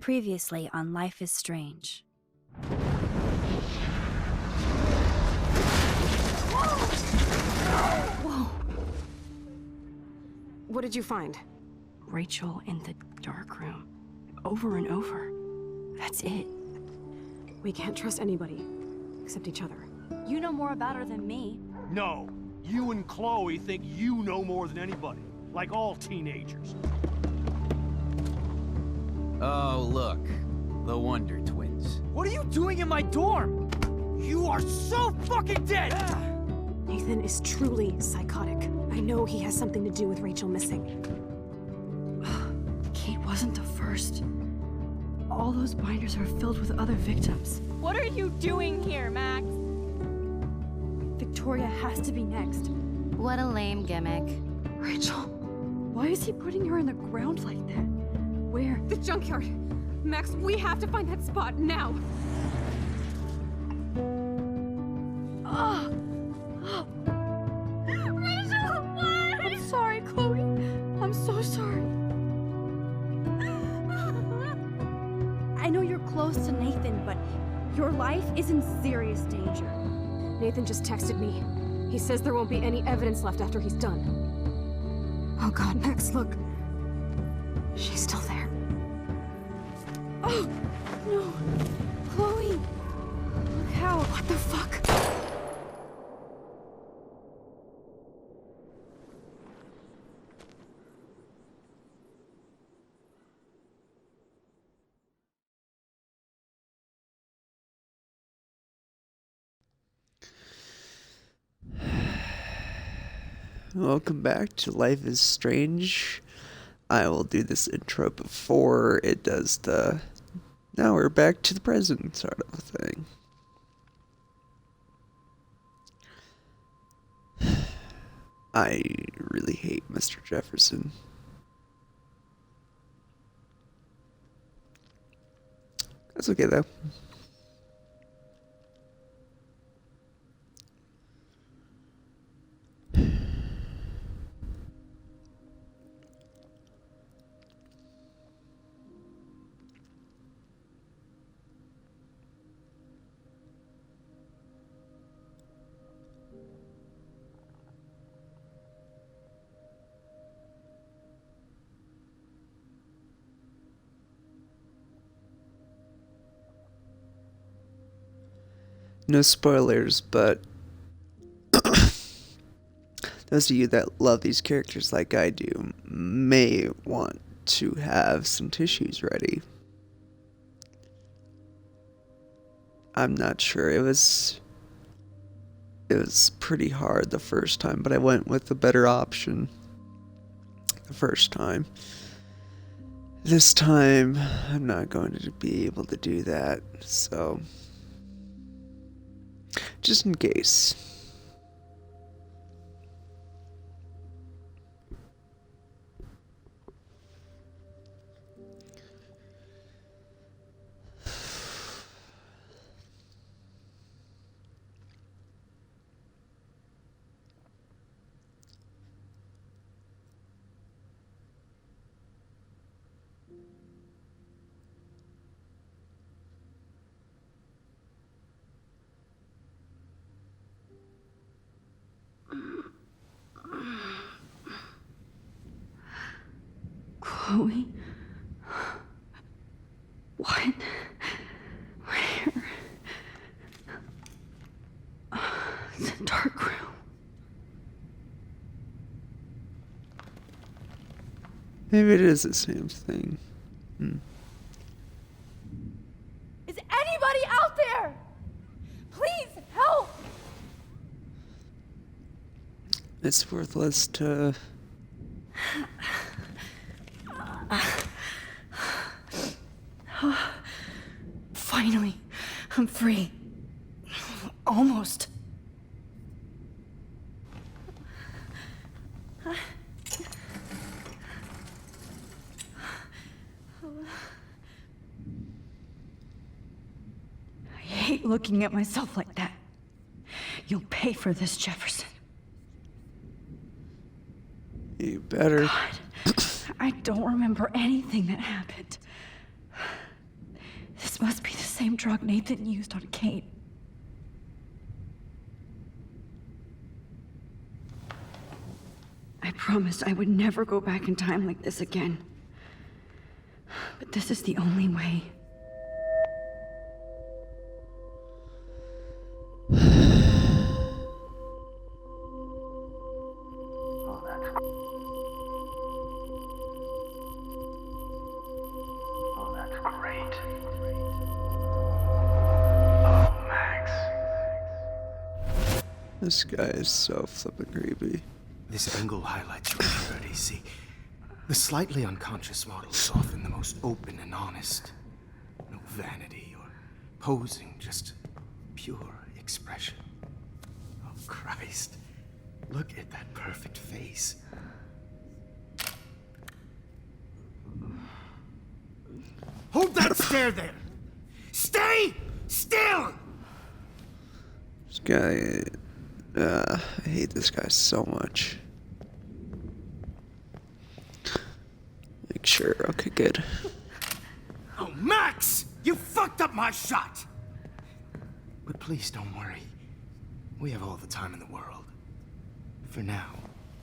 Previously on Life is Strange. Whoa! What did you find? Rachel in the dark room. Over and over. That's it. We can't trust anybody, except each other. You know more about her than me. No. You and Chloe think you know more than anybody. Like all teenagers. Oh, look. The Wonder Twins. What are you doing in my dorm? You are so fucking dead! Nathan is truly psychotic. I know he has something to do with Rachel missing. Kate wasn't the first. All those binders are filled with other victims. What are you doing here, Max? Victoria has to be next. What a lame gimmick. Rachel, why is he putting her in the ground like that? Where? The junkyard! Max, we have to find that spot now! Ah! Rachel, what? I'm sorry, Chloe. I'm so sorry. I know you're close to Nathan, but your life is in serious danger. Nathan just texted me. He says there won't be any evidence left after he's done. Oh god, Max, look. She's still there. Oh, no. Chloe. Look how. What the fuck? Welcome back to Life is Strange. I will do this intro before it does the now we're back to the present sort of thing. I really hate Mr. Jefferson. That's okay though. No spoilers, but those of you that love these characters like I do may want to have some tissues ready. I'm not sure. It was pretty hard the first time, but I went with the better option the first time. This time, I'm not going to be able to do that, so just in case. Chloe? What? Where? It's a dark room. Maybe it is the same thing. Is It's worthless to... Finally, I'm free. Almost. I hate looking at myself like that. You'll pay for this, Jefferson. You better. God, I don't remember anything that happened. This must be the same drug Nathan used on Kate. I promised I would never go back in time like this again. But this is the only way. This guy is so flippin' creepy. This angle highlights your purity, see? The slightly unconscious model is often the most open and honest. No vanity or posing, just pure expression. Oh, Christ. Look at that perfect face. Hold that stare there! Stay still! This guy... I hate this guy so much. Make sure. Okay, good. Oh, Max! You fucked up my shot! But please don't worry. We have all the time in the world. For now,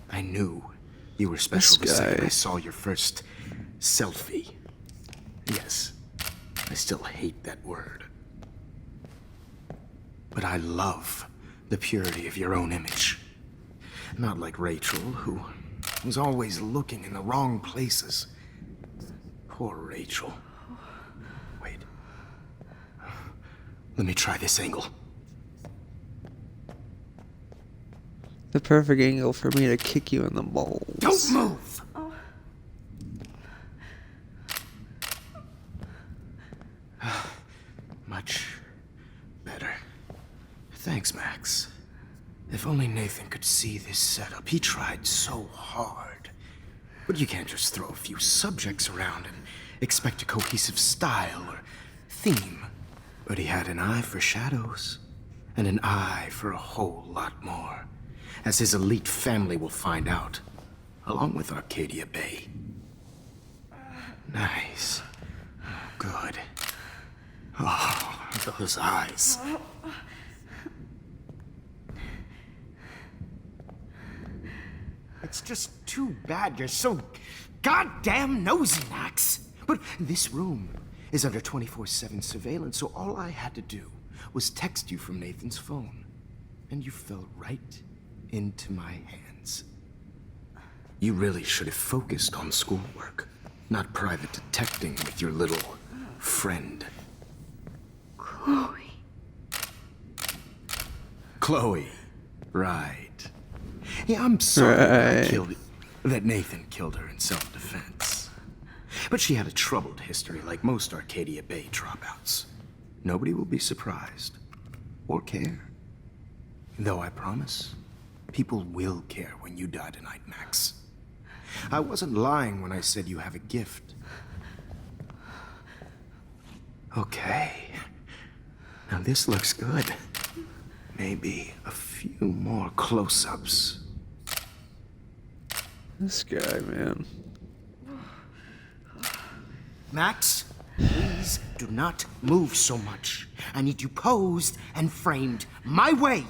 I knew you were special the second I saw your first selfie. Yes, I still hate that word. But I love the purity of your own image. Not like Rachel, who was always looking in the wrong places. Poor Rachel. Wait. Let me try this angle. The perfect angle for me to kick you in the balls. Don't move! Much better. Thanks, Max. If only Nathan could see this setup. He tried so hard. But you can't just throw a few subjects around and expect a cohesive style or theme. But he had an eye for shadows, and an eye for a whole lot more, as his elite family will find out, along with Arcadia Bay. Nice. Good. Oh, those eyes. It's just too bad you're so goddamn nosy, Max. But this room is under 24/7 surveillance, so all I had to do was text you from Nathan's phone. And you fell right into my hands. You really should have focused on schoolwork, not private detecting with your little friend. Chloe. Chloe. Right. Yeah, I'm sorry that Nathan killed her in self-defense. But she had a troubled history like most Arcadia Bay dropouts. Nobody will be surprised. Or care. Though I promise, people will care when you die tonight, Max. I wasn't lying when I said you have a gift. Okay. Now this looks good. Maybe a few more close-ups. This guy, man. Max, please do not move so much. I need you posed and framed my way.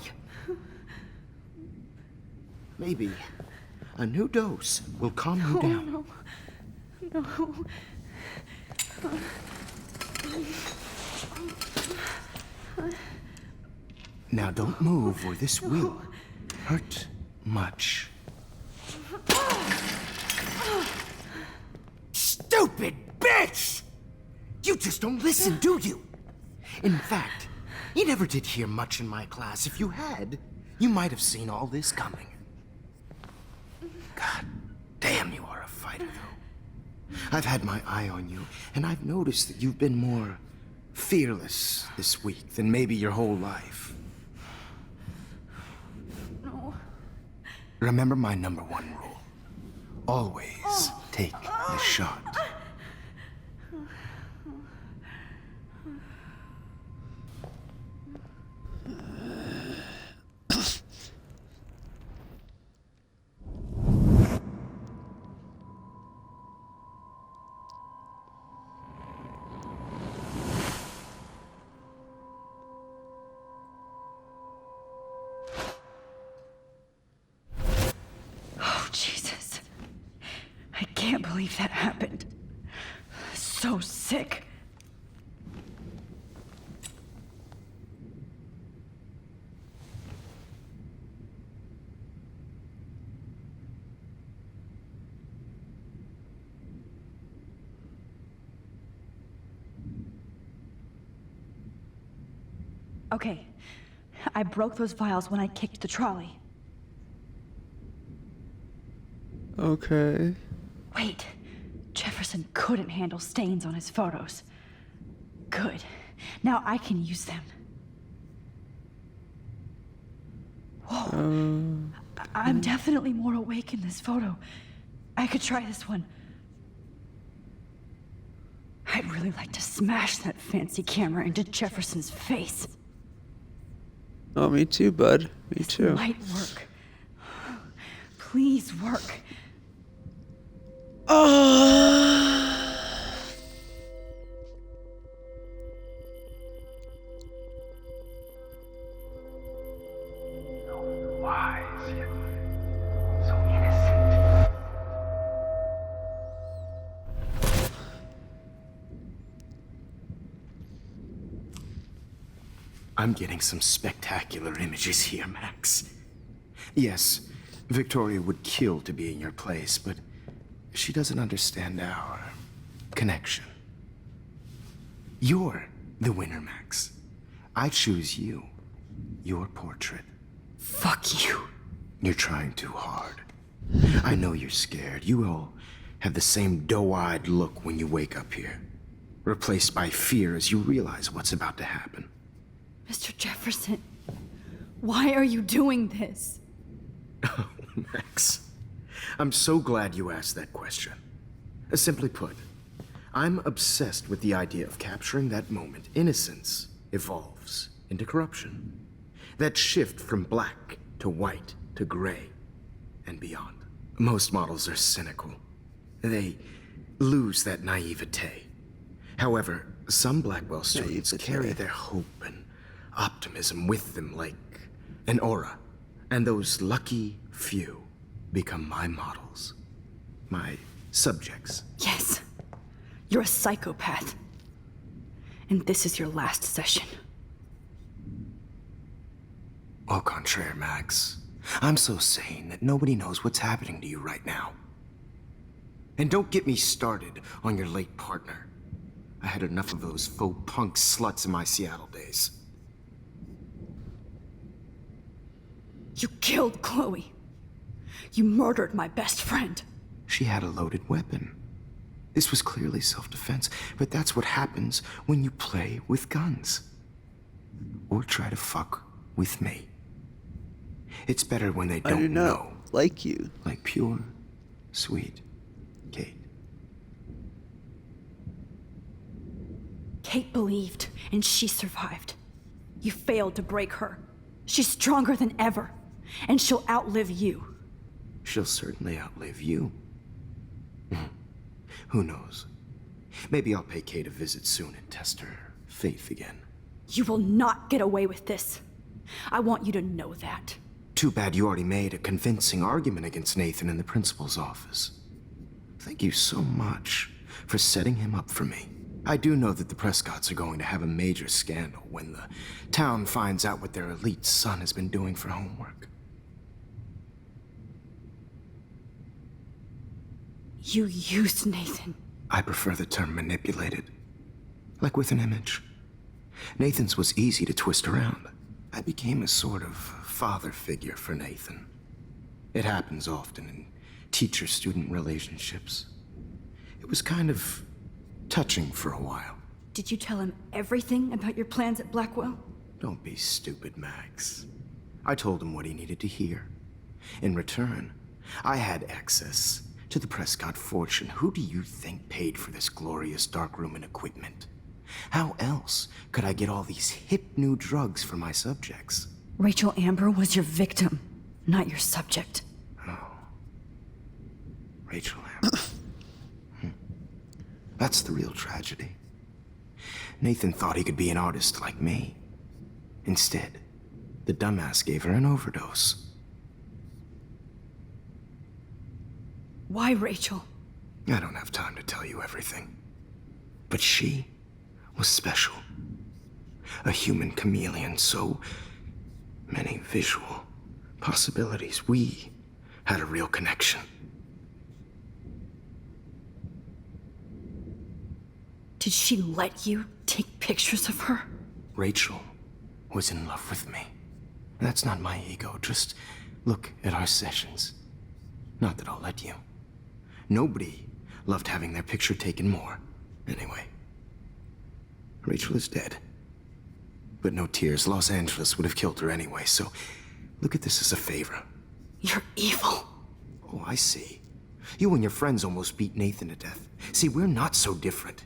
Maybe a new dose will calm you down. No. Now don't move or this will hurt much. Stupid bitch! You just don't listen, do you? In fact, you never did hear much in my class. If you had, you might have seen all this coming. God damn, you are a fighter, though. I've had my eye on you, and I've noticed that you've been more fearless this week than maybe your whole life. No. Remember my #1 rule. Always take the shot. Oh, Jesus. I can't believe that happened. So sick. Okay, I broke those vials when I kicked the trolley. Okay. Wait, Jefferson couldn't handle stains on his photos. Good. Now I can use them. Whoa. I'm definitely more awake in this photo. I could try this one. I'd really like to smash that fancy camera into Jefferson's face. Oh, me too, bud. Me too. Might work. Please work. I'm getting some spectacular images here, Max. Yes, Victoria would kill to be in your place, but she doesn't understand our connection. You're the winner, Max. I choose you. Your portrait. Fuck you. You're trying too hard. I know you're scared. You all have the same doe-eyed look when you wake up here, replaced by fear as you realize what's about to happen. Mr. Jefferson, why are you doing this? Oh, Max. I'm so glad you asked that question. Simply put, I'm obsessed with the idea of capturing that moment innocence evolves into corruption. That shift from black to white to gray and beyond. Most models are cynical. They lose that naivete. However, some Blackwell students carry their hope and optimism with them like an aura. And those lucky few become my models. My subjects. Yes. You're a psychopath. And this is your last session. Au contraire, Max. I'm so sane that nobody knows what's happening to you right now. And don't get me started on your late partner. I had enough of those faux punk sluts in my Seattle days. You killed Chloe. You murdered my best friend. She had a loaded weapon. This was clearly self-defense, but that's what happens when you play with guns. Or try to fuck with me. It's better when they I do don't not know. like you. Like pure, sweet Kate. Kate believed, and she survived. You failed to break her. She's stronger than ever, and she'll outlive you. She'll certainly outlive you. Who knows? Maybe I'll pay Kate a visit soon and test her faith again. You will not get away with this. I want you to know that. Too bad you already made a convincing argument against Nathan in the principal's office. Thank you so much for setting him up for me. I do know that the Prescotts are going to have a major scandal when the town finds out what their elite son has been doing for homework. You used Nathan. I prefer the term manipulated. Like with an image. Nathan's was easy to twist around. I became a sort of father figure for Nathan. It happens often in teacher-student relationships. It was kind of touching for a while. Did you tell him everything about your plans at Blackwell? Don't be stupid, Max. I told him what he needed to hear. In return, I had access to the Prescott fortune. Who do you think paid for this glorious darkroom and equipment? How else could I get all these hip new drugs for my subjects? Rachel Amber was your victim, not your subject. Rachel Amber. That's the real tragedy. Nathan thought he could be an artist like me. Instead, the dumbass gave her an overdose. Why Rachel? I don't have time to tell you everything. But she was special. A human chameleon, so many visual possibilities. We had a real connection. Did she let you take pictures of her? Rachel was in love with me. That's not my ego. Just look at our sessions. Not that I'll let you. Nobody loved having their picture taken more. Anyway, Rachel is dead. But no tears. Los Angeles would have killed her anyway, so look at this as a favor. You're evil. Oh, I see. You and your friends almost beat Nathan to death. See, we're not so different.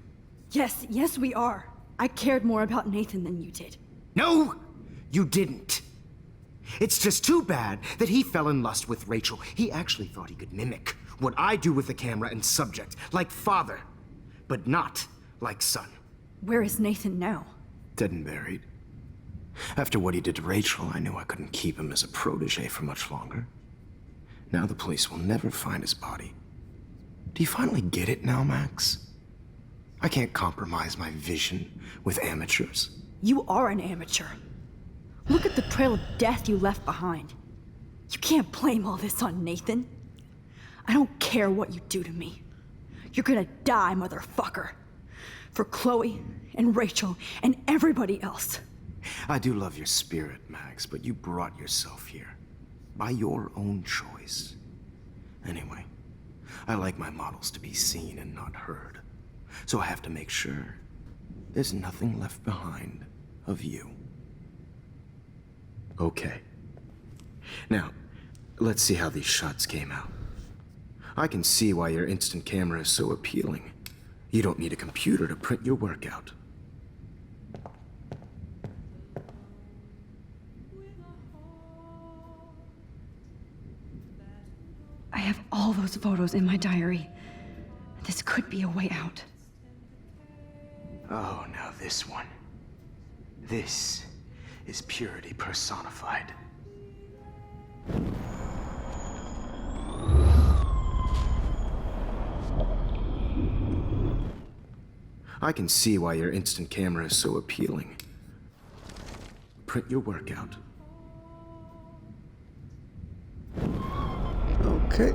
Yes, we are. I cared more about Nathan than you did. No, you didn't. It's just too bad that he fell in lust with Rachel. He actually thought he could mimic what I do with the camera and subject, like father, but not like son. Where is Nathan now? Dead and buried. After what he did to Rachel, I knew I couldn't keep him as a protege for much longer. Now the police will never find his body. Do you finally get it now, Max? I can't compromise my vision with amateurs. You are an amateur. Look at the trail of death you left behind. You can't blame all this on Nathan. I don't care what you do to me. You're gonna die, motherfucker. For Chloe and Rachel and everybody else. I do love your spirit, Max, but you brought yourself here. By your own choice. Anyway, I like my models to be seen and not heard. So I have to make sure there's nothing left behind of you. Okay. Now, let's see how these shots came out. I can see why your instant camera is so appealing. You don't need a computer to print your work out. I have all those photos in my diary. This could be a way out. Oh, now this one. This is purity personified. I can see why your instant camera is so appealing. Print your work out. Okay.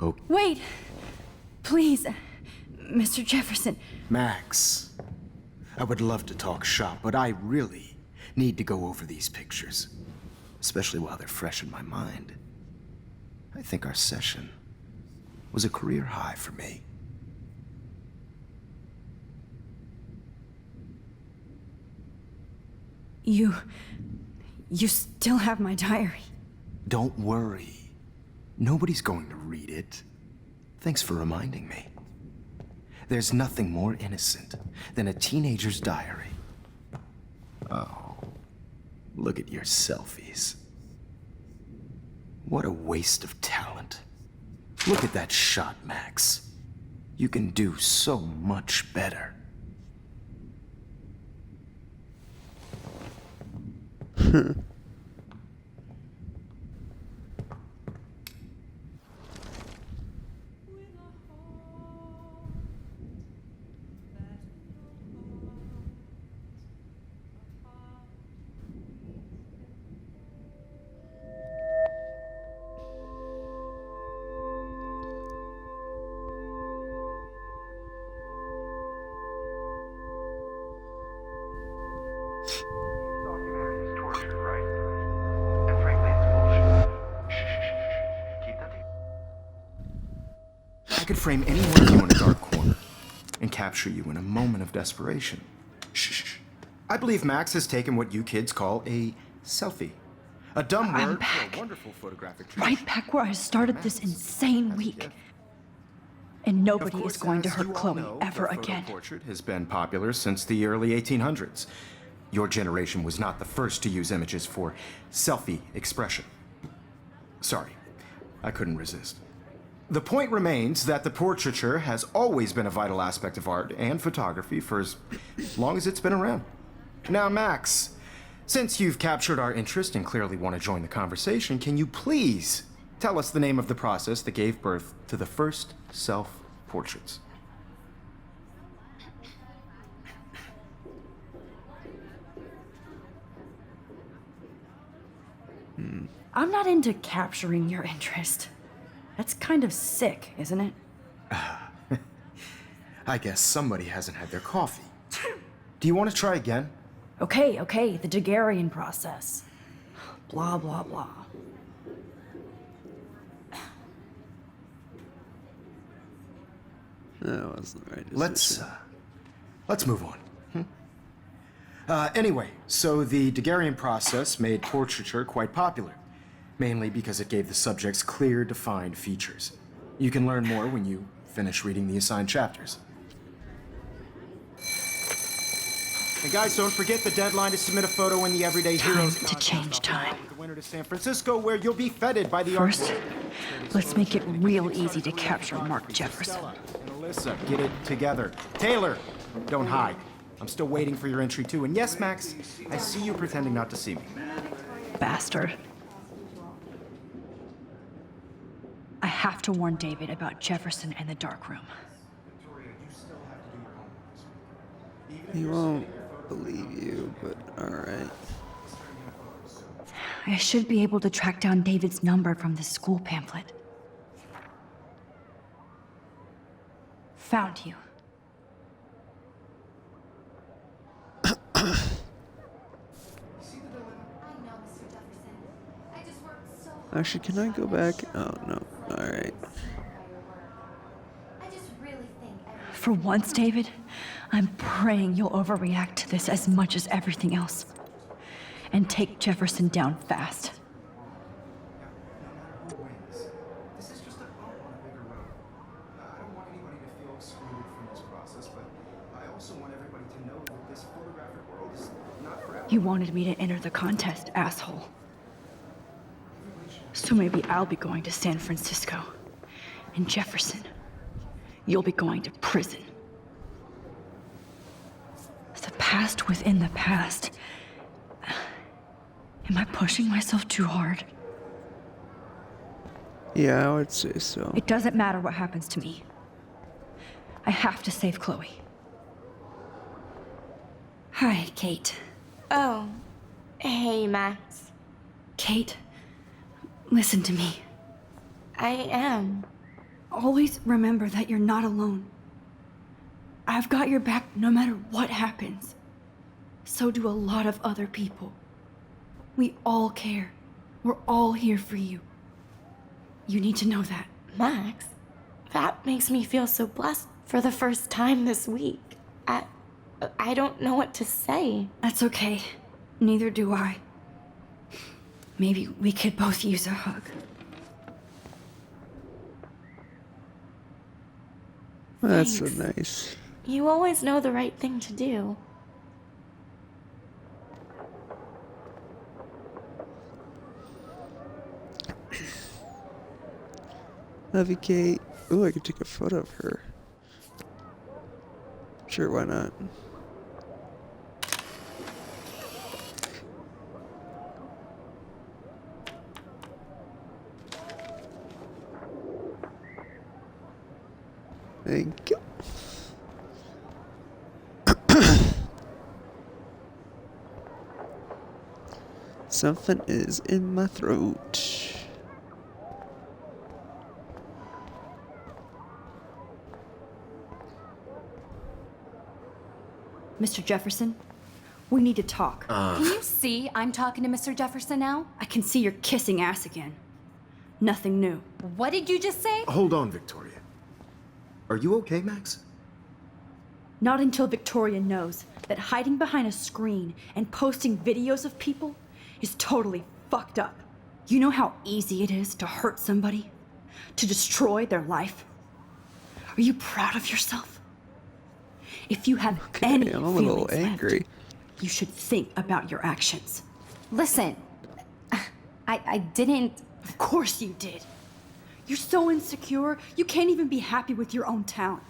Oh, Wait! Please, Mr. Jefferson. Max. I would love to talk shop, but I really need to go over these pictures. Especially while they're fresh in my mind. I think our session was a career high for me. You still have my diary. Don't worry. Nobody's going to read it. Thanks for reminding me. There's nothing more innocent than a teenager's diary. Oh, look at your selfies. What a waste of talent. Look at that shot, Max. You can do so much better. Documentary is torture, right? could frame any one of you in a dark corner and capture you in a moment of desperation. Shh. I believe Max has taken what you kids call a selfie. A dumb I'm word back. for a wonderful photographic tradition. Right back where I started this insane week. And Of nobody course, is going to as hurt you all Chloe know, ever the photo again. portrait has been popular since the early 1800s. Your generation was not the first to use images for selfie expression. Sorry, I couldn't resist. The point remains that the portraiture has always been a vital aspect of art and photography for as long as it's been around. Now, Max, since you've captured our interest and clearly want to join the conversation, can you please tell us the name of the process that gave birth to the first self-portraits? I'm not into capturing your interest. That's kind of sick, isn't it? I guess somebody hasn't had their coffee. Do you want to try again? Okay, the Daguerrean process. Blah, blah, blah. That wasn't the right decision. Let's move on. Anyway, so the Daguerrean process made portraiture quite popular, mainly because it gave the subjects clear, defined features. You can learn more when you finish reading the assigned chapters. And guys, don't forget the deadline to submit a photo in the Everyday Heroes to change time. The winner to San Francisco, where you'll be feted by the First, let's make it real easy to capture Mark Jefferson. And Alyssa, get it together. Taylor, don't hide. I'm still waiting for your entry too. And yes, Max, I see you pretending not to see me. Bastard. I have to warn David about Jefferson and the dark room. He won't believe you, but alright. I should be able to track down David's number from the school pamphlet. Found you. Actually, can I go back? Oh, no. Alright. For once, David, I'm praying you'll overreact to this as much as everything else. And take Jefferson down fast. This is just a bump on a bigger road. I don't want anybody to feel excluded from this process, but I also want everybody to know that this photographic world is not forever. You wanted me to enter the contest, asshole. So maybe I'll be going to San Francisco. And Jefferson, you'll be going to prison. The past within the past. Am I pushing myself too hard? Yeah, I would say so. It doesn't matter what happens to me. I have to save Chloe. Hi, Kate. Oh. Hey, Max. Kate, listen to me. I am. Always remember that you're not alone. I've got your back no matter what happens. So do a lot of other people. We all care. We're all here for you. You need to know that. Max, that makes me feel so blessed for the first time this week. I don't know what to say. That's okay. Neither do I. Maybe we could both use a hug. That's so Thanks. nice. You always know the right thing to do. Love you, Kate. Ooh, I could take a photo of her. Sure, why not? Thank you. Something is in my throat. Mr. Jefferson, we need to talk. Can you see I'm talking to Mr. Jefferson now? I can see you're kissing ass again. Nothing new. What did you just say? Hold on, Victoria. Are you okay, Max? Not until Victoria knows that hiding behind a screen and posting videos of people is totally fucked up. You know how easy it is to hurt somebody? To destroy their life? Are you proud of yourself? If you have any I'm a little feelings angry. left, you should think about your actions. Listen, I didn't. Of course you did. You're so insecure, you can't even be happy with your own talent.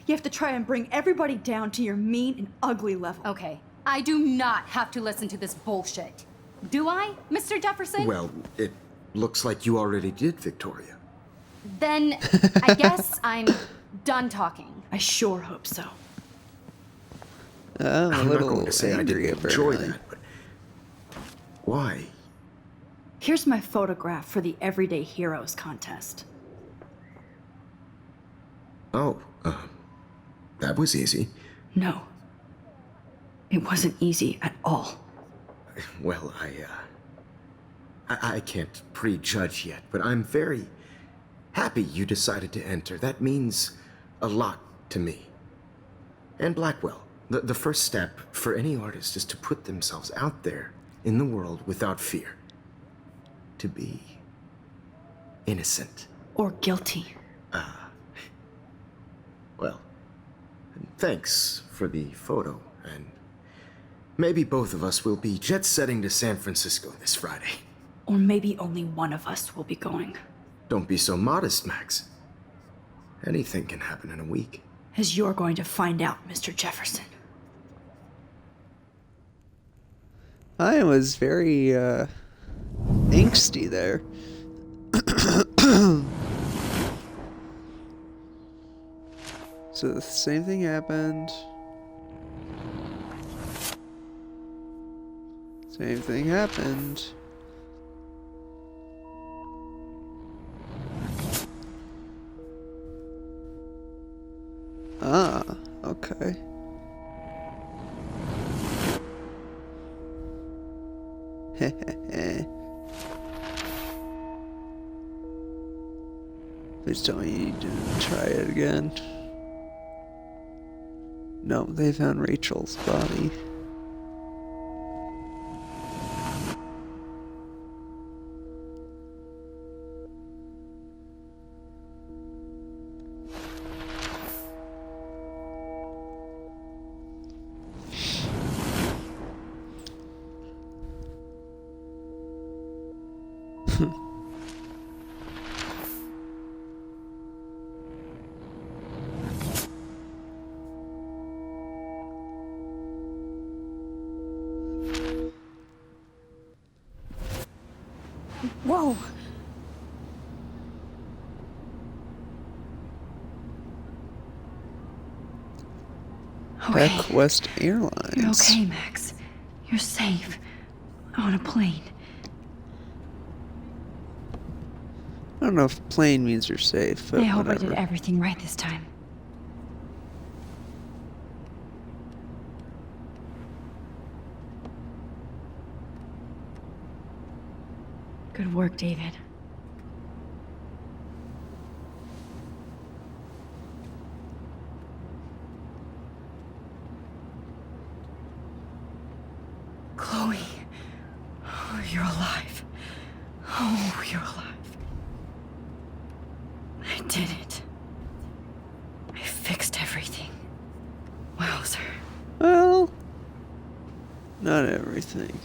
You have to try and bring everybody down to your mean and ugly level. Okay, I do not have to listen to this bullshit. Do I, Mr. Jefferson? Well, it looks like you already did, Victoria. Then I guess I'm done talking. I sure hope so. I'm a I'm not little going to say I angry didn't enjoy apparently. that, but why? Here's my photograph for the Everyday Heroes contest. Oh, that was easy. No. It wasn't easy at all. Well, I can't prejudge yet, but I'm very happy you decided to enter. That means a lot to me. And Blackwell. The first step for any artist is to put themselves out there in the world without fear. To be innocent. Or guilty. Well, thanks for the photo, and maybe both of us will be jet-setting to San Francisco this Friday. Or maybe only one of us will be going. Don't be so modest, Max. Anything can happen in a week. As you're going to find out, Mr. Jefferson. I was very angsty there. So the same thing happened. Same thing happened. Ah, okay. Please tell me you didn't try it again. No, they found Rachel's body. Whoa! Okay. Heck West Airlines. You're okay, Max. You're safe. On a plane. I don't know if plane means you're safe, but I hope whatever. I did everything right this time. Good work, David. Chloe. Oh, you're alive. Oh, you're alive. I did it. I fixed everything. Wowzer. Well, not everything.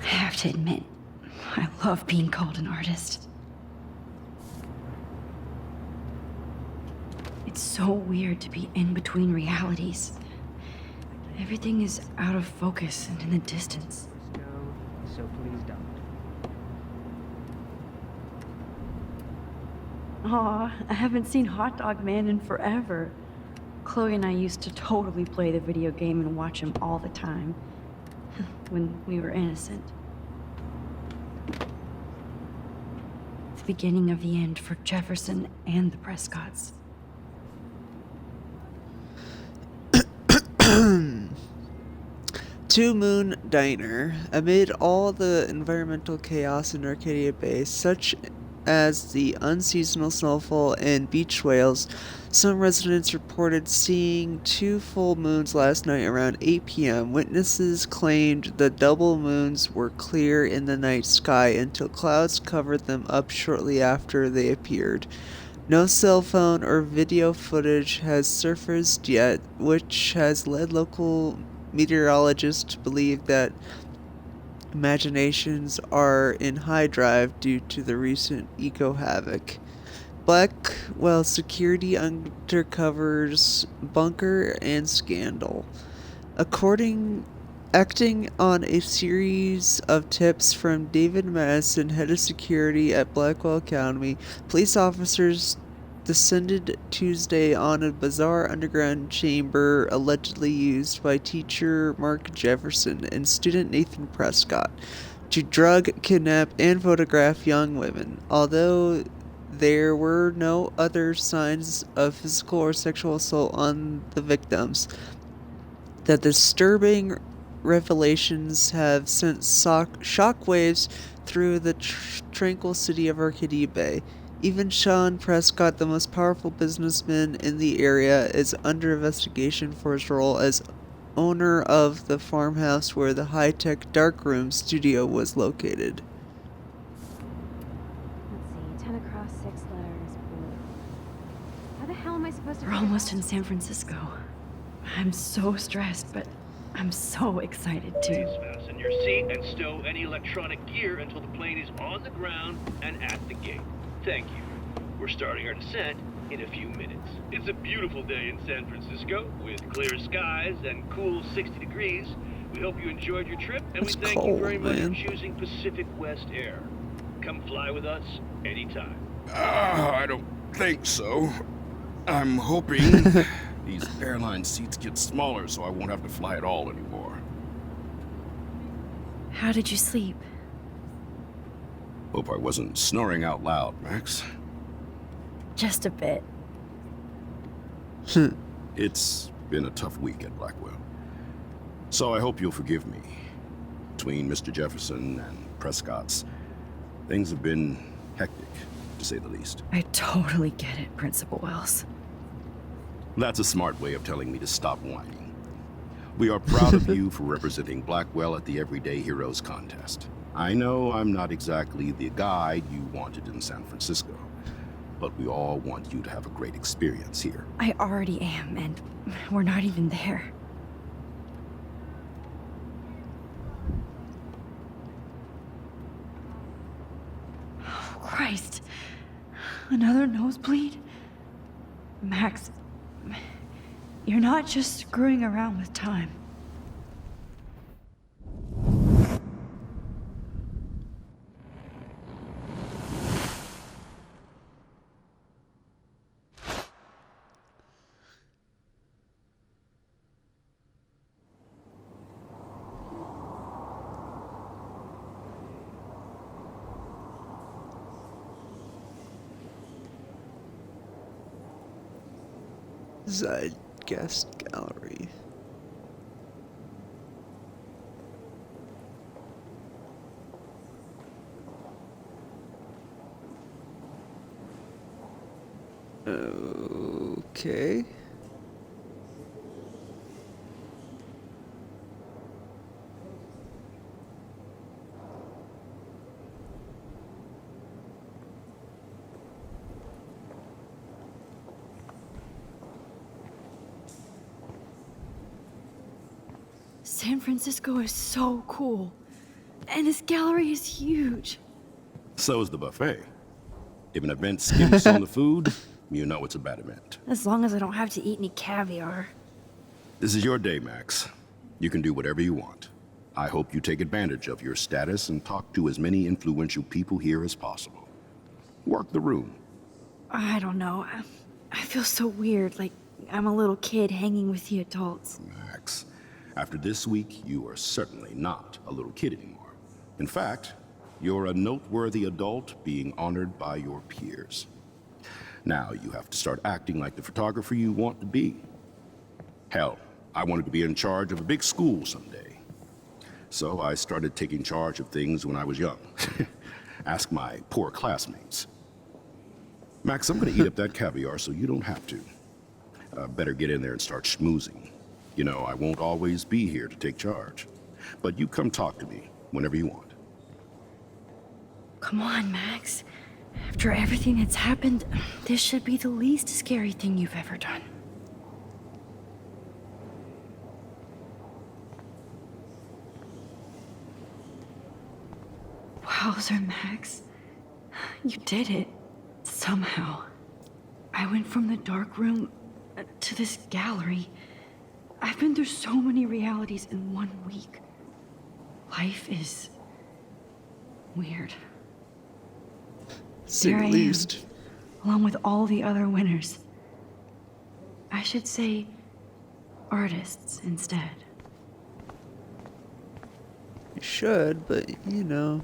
I have to admit, I love being called an artist. It's so weird to be in between realities. Everything is out of focus and in the distance. So please don't. Aw, I haven't seen Hot Dog Man in forever. Chloe and I used to totally play the video game and watch him all the time. When we were innocent. The beginning of the end for Jefferson and the Prescotts. Two Moon Diner. Amid all the environmental chaos in Arcadia Bay, such as the unseasonal snowfall and beach whales, some residents reported seeing two full moons last night around 8 p.m. Witnesses claimed the double moons were clear in the night sky until clouds covered them up shortly after they appeared. No cell phone or video footage has surfaced yet, which has led local meteorologists to believe that imaginations are in high drive due to the recent eco-havoc. Blackwell Security undercovers bunker and scandal. Acting on a series of tips from David Madison, head of security at Blackwell Academy, police officers descended Tuesday on a bizarre underground chamber allegedly used by teacher Mark Jefferson and student Nathan Prescott to drug, kidnap, and photograph young women. Although there were no other signs of physical or sexual assault on the victims, the disturbing revelations have sent shockwaves through the tranquil city of Arcadia Bay. Even Sean Prescott, the most powerful businessman in the area, is under investigation for his role as owner of the farmhouse where the high-tech darkroom studio was located. Let's see, 10 across, 6 letters, blue. How the hell am I supposed to... We're almost in San Francisco. I'm so stressed, but I'm so excited too. Please fasten your seat and stow any electronic gear until the plane is on the ground and at the gate. Thank you. We're starting our descent in a few minutes. It's a beautiful day in San Francisco with clear skies and cool 60 degrees. We hope you enjoyed your trip, and It's we thank you very much cold, for man. choosing Pacific West Air. Come fly with us anytime. I don't think so. I'm hoping these airline seats get smaller so I won't have to fly at all anymore. How did you sleep? Hope I wasn't snoring out loud, Max. Just a bit. It's been a tough week at Blackwell. So I hope you'll forgive me. Between Mr. Jefferson and Prescott's, things have been hectic, to say the least. I totally get it, Principal Wells. That's a smart way of telling me to stop whining. We are proud of you for representing Blackwell at the Everyday Heroes contest. I know I'm not exactly the guide you wanted in San Francisco, but we all want you to have a great experience here. I already am, and we're not even there. Oh, Christ. Another nosebleed? Max, you're not just screwing around with time. Zeitgeist Gallery. Okay. San Francisco is so cool. And this gallery is huge. So is the buffet. If an event skims on the food, you know it's a bad event. As long as I don't have to eat any caviar. This is your day, Max. You can do whatever you want. I hope you take advantage of your status and talk to as many influential people here as possible. Work the room. I don't know. I feel so weird, like I'm a little kid hanging with the adults. Max, after this week, you are certainly not a little kid anymore. In fact, you're a noteworthy adult being honored by your peers. Now you have to start acting like the photographer you want to be. Hell, I wanted to be in charge of a big school someday. So I started taking charge of things when I was young. Ask my poor classmates. Max, I'm gonna eat up that caviar so you don't have to. Better get in there and start schmoozing. You know, I won't always be here to take charge. But you come talk to me whenever you want. Come on, Max. After everything that's happened, this should be the least scary thing you've ever done. Wowzer, Max. You did it. Somehow. I went from the dark room to this gallery. I've been through so many realities in 1 week. Life is weird. Say There the I am, least. along with all the other winners. I should say artists instead. You should, but you know.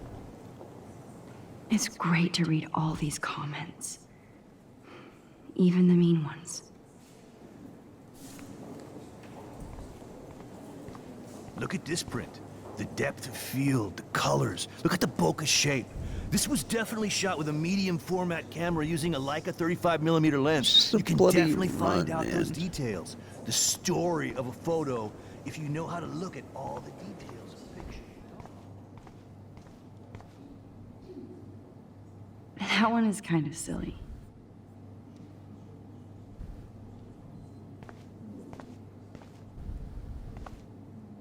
It's great to read all these comments. Even the mean ones. Look at this print. The depth of field, the colors. Look at the bokeh shape. This was definitely shot with a medium format camera using a Leica 35mm lens. Just a You can bloody definitely find run, out those man. details. The story of a photo if you know how to look at all the details of a picture. That one is kind of silly.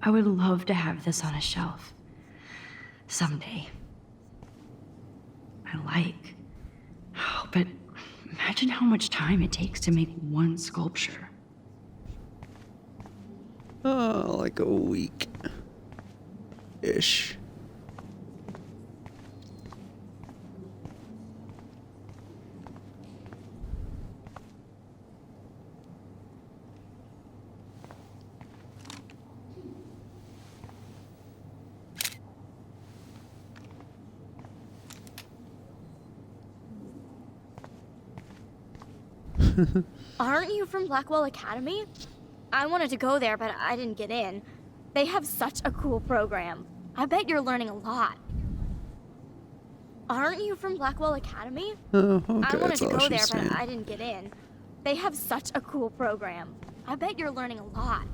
I would love to have this on a shelf. Someday. I like. Oh, but imagine how much time it takes to make one sculpture. Oh, like a week. Ish. Aren't you from Blackwell Academy? I wanted to go there, but I didn't get in. They have such a cool program. I bet you're learning a lot. Aren't you from Blackwell Academy? Oh, okay, I wanted that's to all go there, she's but saying. I didn't get in. They have such a cool program. I bet you're learning a lot.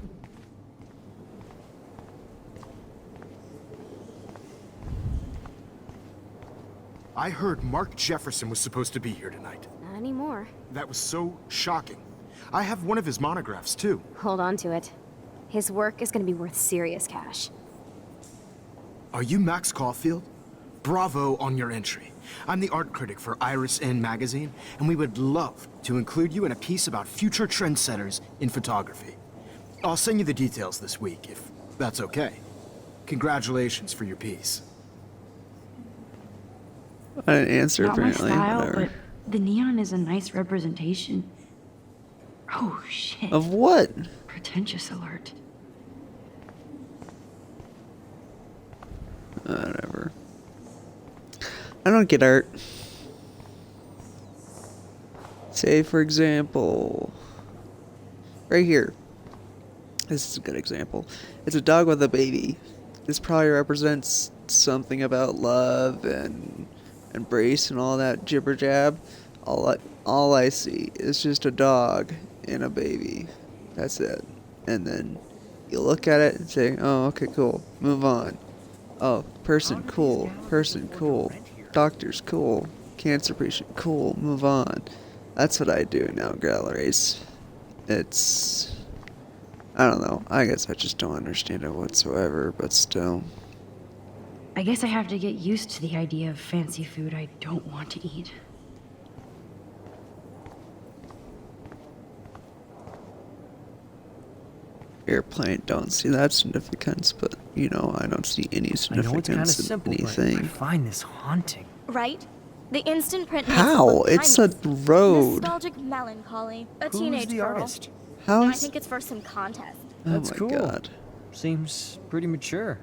I heard Mark Jefferson was supposed to be here tonight. Not anymore. That was so shocking. I have one of his monographs, too. Hold on to it. His work is gonna be worth serious cash. Are you Max Caulfield? Bravo on your entry. I'm the art critic for Iris N magazine, and we would love to include you in a piece about future trendsetters in photography. I'll send you the details this week, if that's okay. Congratulations for your piece. I didn't answer Not my apparently. style, Whatever. but the neon is a nice representation. Oh shit. Of what? Pretentious alert. Whatever. I don't get art. Say, for example, right here. This is a good example. It's a dog with a baby. This probably represents something about love and embrace and all that jibber jab. All I see is just a dog and a baby. That's it. And then you look at it and say, oh, okay, cool. Move on. Oh, person, cool. Person, cool. Doctor's cool. Cancer patient, cool. Move on. That's what I do now, galleries. It's... I don't know. I guess I just don't understand it whatsoever, but still. I guess I have to get used to the idea of fancy food I don't want to eat. Airplane, don't see that significance, but, you know, I don't see any I know it's kind of significance in simple, but I anything. find this haunting. Right? The instant print makes it How? look It's a timeless. road. Nostalgic melancholy. A Who's teenage the girl. artist? How I is... think it's for some contest. Oh That's my cool. god. Seems pretty mature.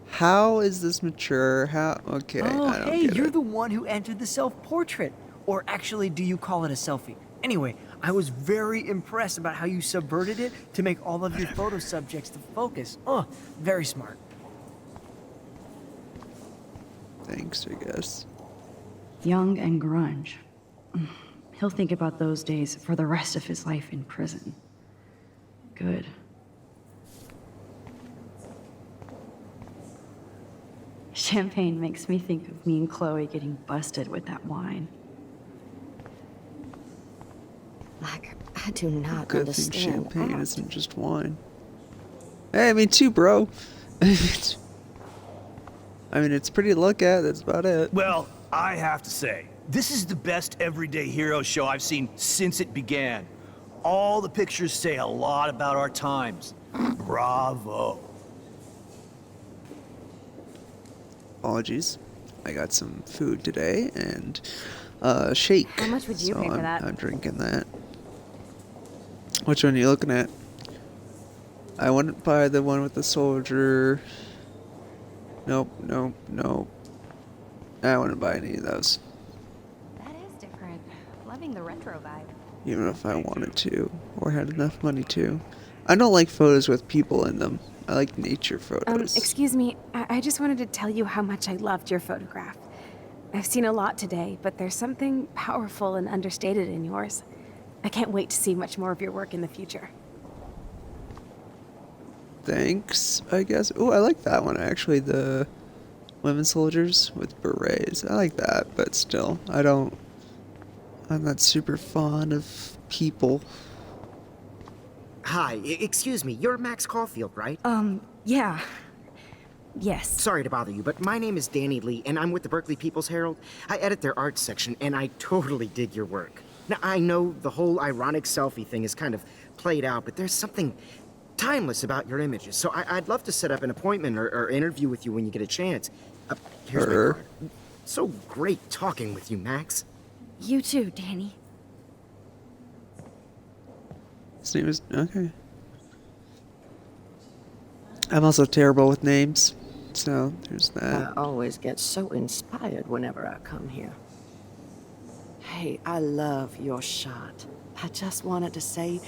How is this mature? How... Okay, Oh, I don't hey, get you're it. the one who entered the self-portrait. Or actually, do you call it a selfie? Anyway, I was very impressed about how you subverted it to make all of your photo subjects the focus. Oh, very smart. Thanks, I guess. Young and grunge. He'll think about those days for the rest of his life in prison. Good. Champagne makes me think of me and Chloe getting busted with that wine. Like, I do not Good thing understand. champagne isn't just wine. Hey, me too, bro. I mean, it's pretty to look at, that's about it. Well, I have to say, this is the best everyday hero show I've seen since it began. All the pictures say a lot about our times. Bravo. Apologies. I got some food today and a shake. How much would you so pay for that? I'm drinking that. Which one are you looking at? I wouldn't buy the one with the soldier. Nope, nope, nope. I wouldn't buy any of those. That is different. Loving the retro vibe. Even if I wanted to, or had enough money to. I don't like photos with people in them. I like nature photos. Excuse me, I just wanted to tell you how much I loved your photograph. I've seen a lot today, but there's something powerful and understated in yours. I can't wait to see much more of your work in the future. Thanks, I guess. Oh, I like that one actually. The women soldiers with berets. I like that, but still, I'm not super fond of people. Hi, excuse me, you're Max Caulfield, right? Yeah. Yes. Sorry to bother you, but my name is Danny Lee, and I'm with the Berkeley People's Herald. I edit their arts section, and I totally dig your work. Now, I know the whole ironic selfie thing is kind of played out, but there's something timeless about your images, so I'd love to set up an appointment or interview with you when you get a chance. Here's my card. So great talking with you, Max. You too, Danny. His name is... okay. I'm also terrible with names, so there's that. I always get so inspired whenever I come here. Hey, I love your shot. I just wanted to say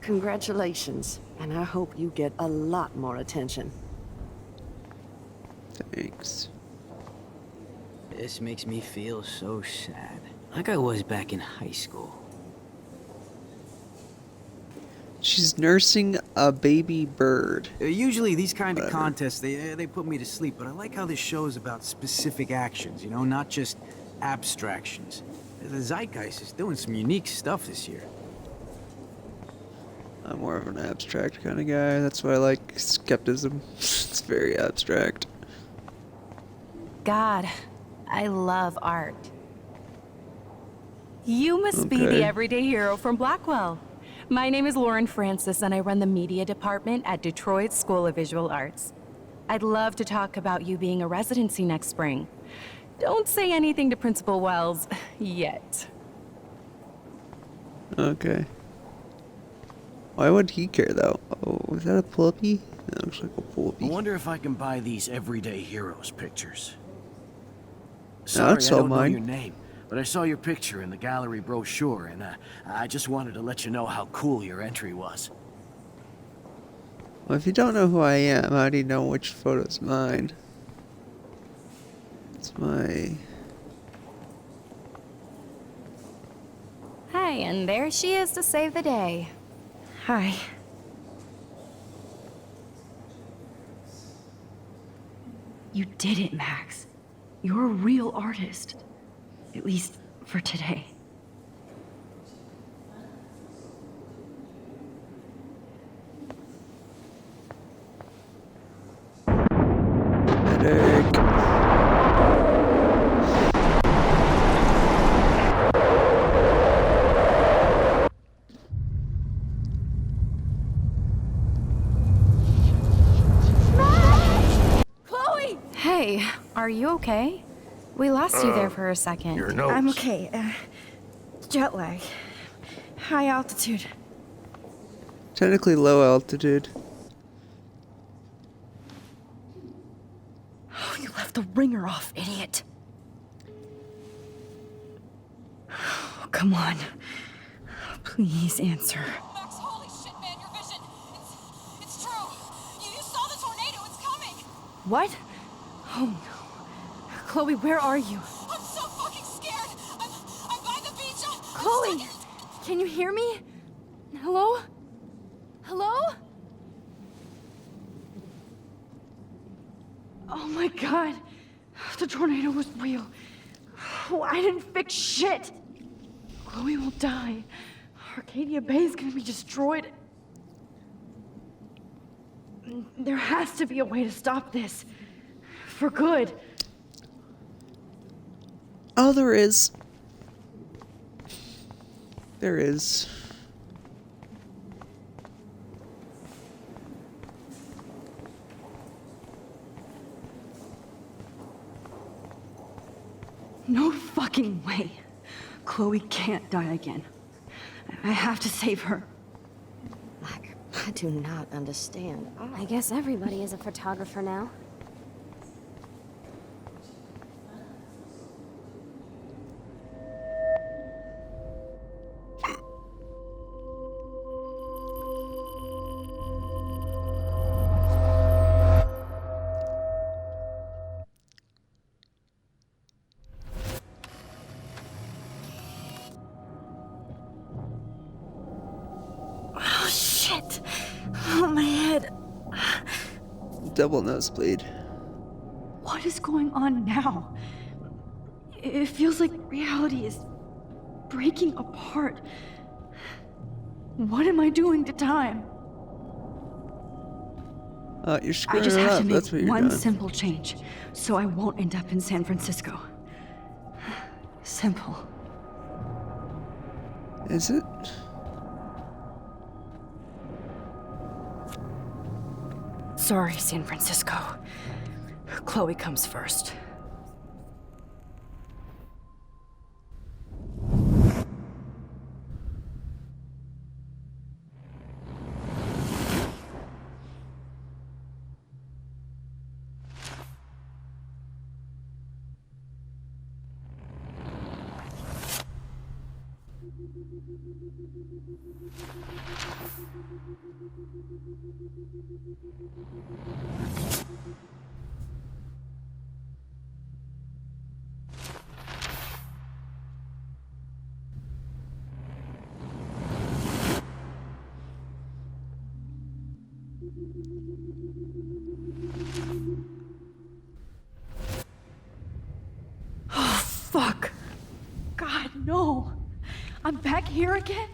congratulations, and I hope you get a lot more attention. Thanks. This makes me feel so sad. Like I was back in high school. She's nursing a baby bird. Usually these kind of contests, they put me to sleep, but I like how this show is about specific actions, you know, not just abstractions. The Zeitgeist is doing some unique stuff this year. I'm more of an abstract kind of guy. That's why I like skepticism. It's very abstract. God, I love art. You must be Okay. the everyday hero from Blackwell. My name is Lauren Francis, and I run the media department at Detroit School of Visual Arts. I'd love to talk about you being a residency next spring. Don't say anything to Principal Wells yet. Okay. Why would he care though? Oh, is that a puppy? That looks like a puppy. I wonder if I can buy these everyday heroes pictures. I'd Sorry, I sell don't know mine. your name, but I saw your picture in the gallery brochure, and I just wanted to let you know how cool your entry was. Well, if you don't know who I am, how do you know which photo's mine? It's my... Hi, and there she is to save the day. Hi. You did it, Max. You're a real artist. At least for today. Medic. Chloe! Hey, are you okay? We lost you there for a second. Your nose. I'm okay. Jet lag. High altitude. Technically low altitude. Oh, you left the ringer off, idiot. Oh, come on. Please answer. Max, holy shit, man, your vision. It's true. You saw the tornado. It's coming. What? Oh no. Chloe, where are you? I'm so fucking scared. I'm by the beach. Chloe! Can you hear me? Hello? Hello? Oh my god. The tornado was real. Oh, I didn't fix shit. Chloe will die. Arcadia Bay is gonna be destroyed. There has to be a way to stop this. For good. Oh, there is. There is. No fucking way. Chloe can't die again. I have to save her. I do not understand. I guess everybody is a photographer now. Oh shit. Oh, my head. Double nosebleed. What is going on now? It feels like reality is breaking apart. What am I doing to time? You're I screwing just it have up. to make That's what you're one doing. simple change, so I won't end up in San Francisco. Simple. Is it? Sorry, San Francisco. Chloe comes first. Oh, fuck. God, no. I'm back here again?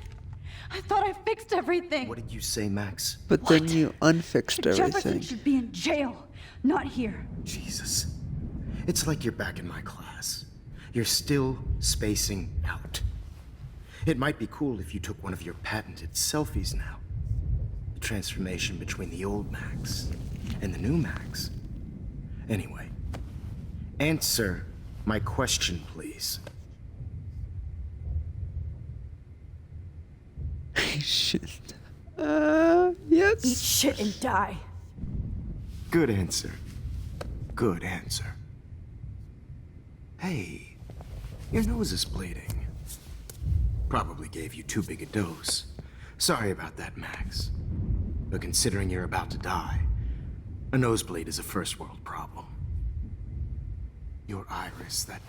I thought I fixed everything. What did you say, Max? But then you unfixed Jefferson everything. should be in jail, not here. Jesus. It's like you're back in my class. You're still spacing out. It might be cool if you took one of your patented selfies now. The transformation between the old Max and the new Max. Anyway, answer my question, please. Shit. Yes. Eat shit and die. Good answer. Good answer. Hey, your nose is bleeding. Probably gave you too big a dose. Sorry about that, Max. But considering you're about to die, a nosebleed is a first world problem. Your iris, that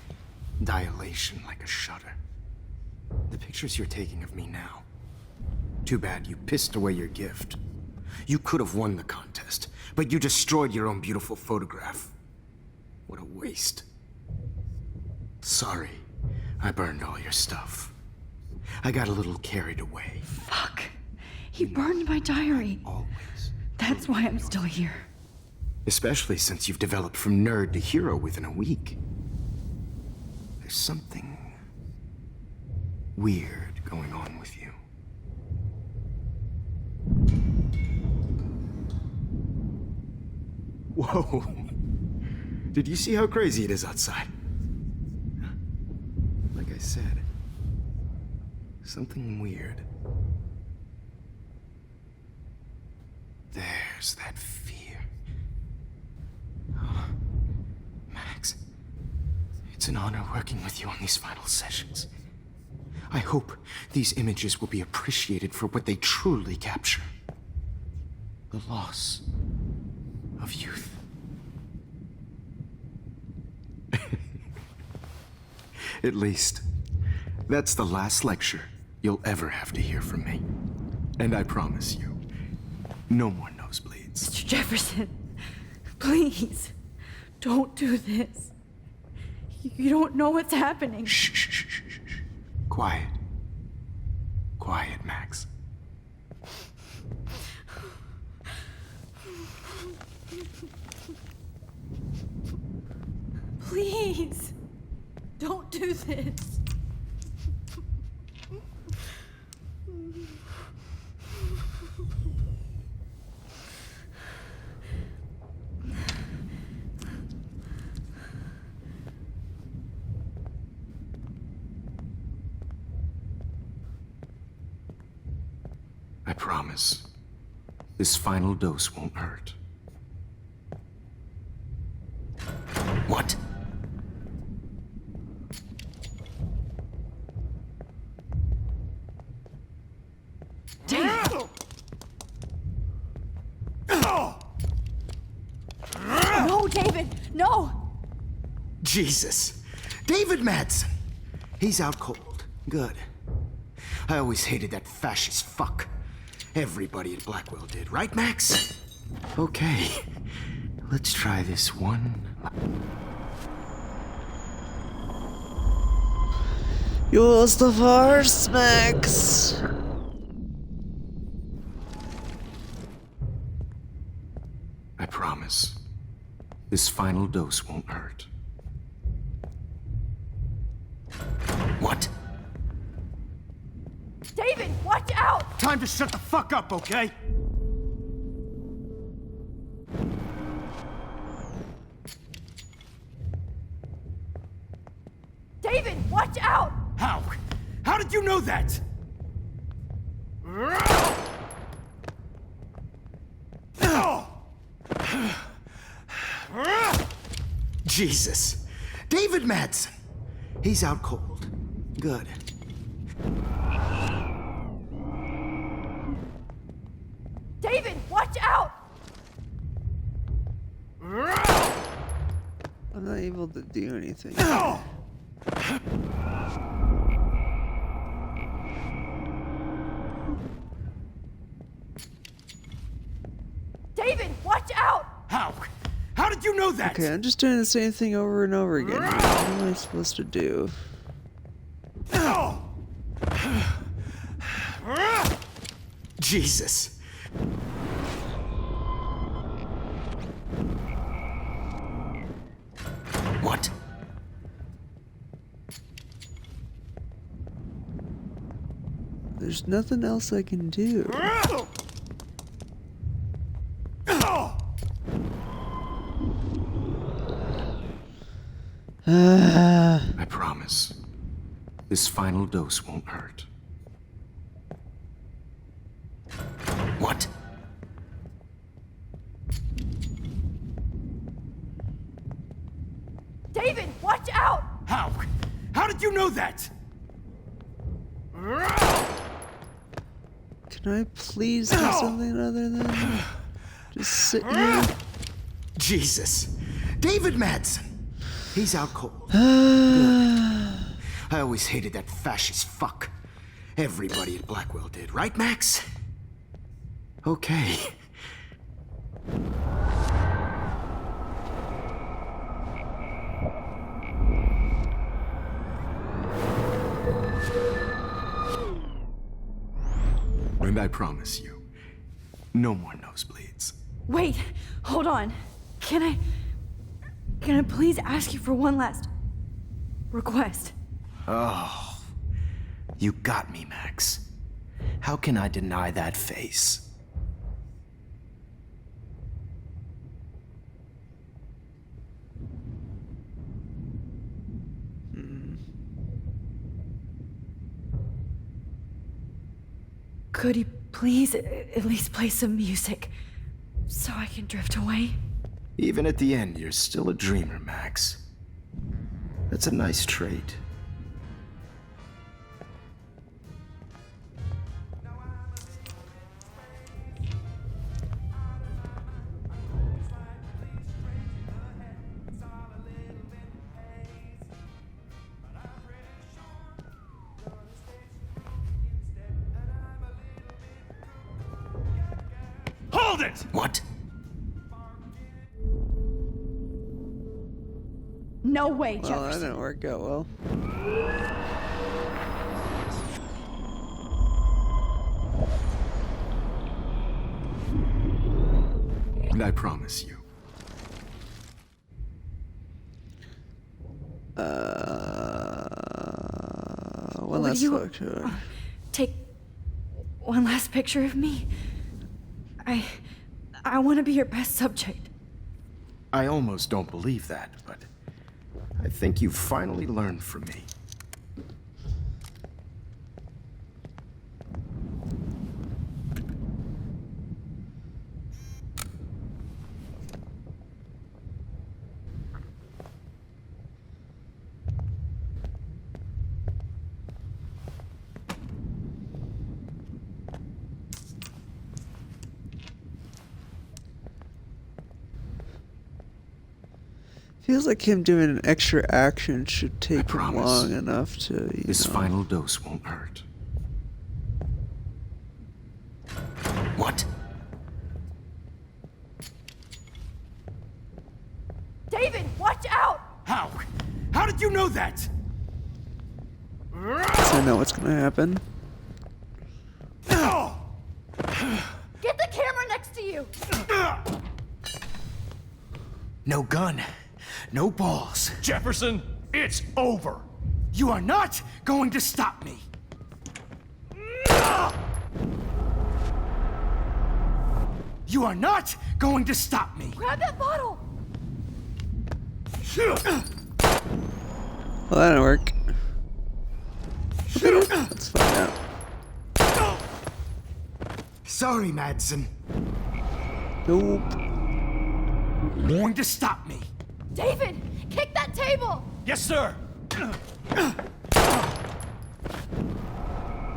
dilation like a shutter. The pictures you're taking of me now. Too bad you pissed away your gift. You could have won the contest, but you destroyed your own beautiful photograph. What a waste. Sorry, I burned all your stuff. I got a little carried away. Fuck. He burned my diary. Always. That's why I'm still here. Especially since you've developed from nerd to hero within a week. There's something weird going on with you. Whoa. Did you see how crazy it is outside? Like I said, something weird. There's that fear. Oh, Max, it's an honor working with you on these final sessions. I hope these images will be appreciated for what they truly capture. The loss of youth. At least, that's the last lecture you'll ever have to hear from me. And I promise you, no more nosebleeds. Mr. Jefferson, please, don't do this. You don't know what's happening. Shh, shh, shh, shh, shh. Quiet. Quiet, Max. Please, don't do this. I promise, this final dose won't hurt. What? No, David, no! Jesus. David Madsen. He's out cold. Good. I always hated that fascist fuck. Everybody at Blackwell did, right, Max? Okay. Let's try this one. Use the Force, Max. I promise, this final dose won't hurt. What? David, watch out! Time to shut the fuck up, okay? David, watch out! How? How did you know that? Jesus. David Madsen. He's out cold. Good. David, watch out! I'm not able to do anything. David, watch out! How? How did you know that? Okay, I'm just doing the same thing over and over again. What am I supposed to do? Jesus. What? There's nothing else I can do. I promise, this final dose won't hurt. What? David, watch out! How? How did you know that? Can I please do something other than just sit here? Jesus. David Madsen. He's out cold. Good. I always hated that fascist fuck. Everybody at Blackwell did, right, Max? Okay. And I promise you, no more nosebleeds. Wait, hold on. Can I please ask you for one last request? Oh, you got me, Max. How can I deny that face? Could you please at least play some music so I can drift away? Even at the end, you're still a dreamer, Max. That's a nice trait. it! What? No way, Well, Jefferson. that didn't work out well. And I promise you. One Would last you, photo. take one last picture of me? I want to be your best subject. I almost don't believe that, but I think you've finally learned from me. Feels like him doing an extra action should take him promise. long enough to, This final dose won't hurt. What? David, watch out! How? How did you know that? So I know what's gonna happen. Get the camera next to you! No gun. No balls. Jefferson, it's over. You are not going to stop me. You are not going to stop me. Grab that bottle! Well, that didn't work. Let's find out. Sorry, Madsen. Nope. Going to stop me. David, kick that table! Yes, sir.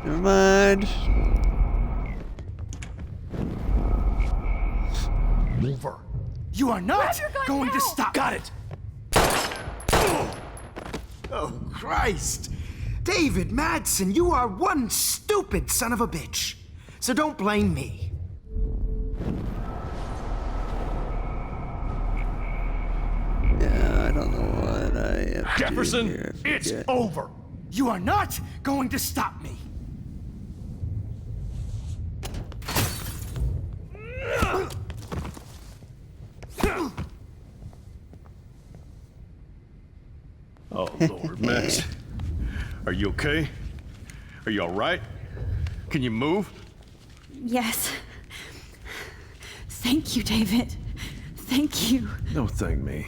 Never mind. Over. You are not Grab your gun going now. to stop. Got it. Oh, Christ. David Madsen, you are one stupid son of a bitch. So don't blame me. Yeah, I don't know what I have Jefferson, to do here. I it's forget. over. You are not going to stop me. Oh, Lord, Max. Are you okay? Are you all right? Can you move? Yes. Thank you, David. Thank you. Don't thank me.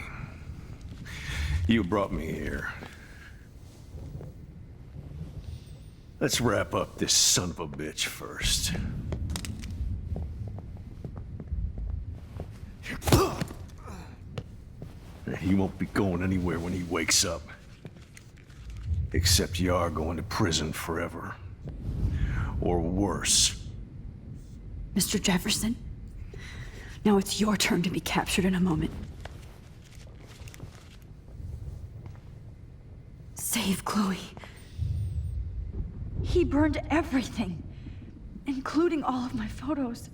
You brought me here. Let's wrap up this son of a bitch first. He won't be going anywhere when he wakes up. Except you are going to prison forever. Or worse. Mr. Jefferson, now it's your turn to be captured in a moment. Save Chloe. He burned everything, including all of my photos.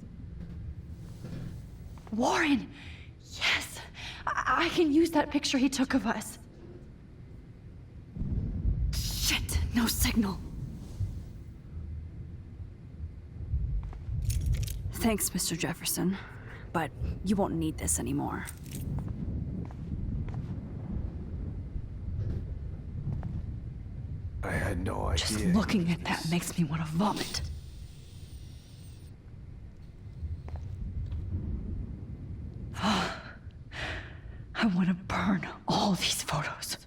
Warren! Yes! I can use that picture he took of us. Shit! No signal. Thanks, Mr. Jefferson. But you won't need this anymore. I had no idea. Just looking at that makes me want to vomit. I want to burn all these photos.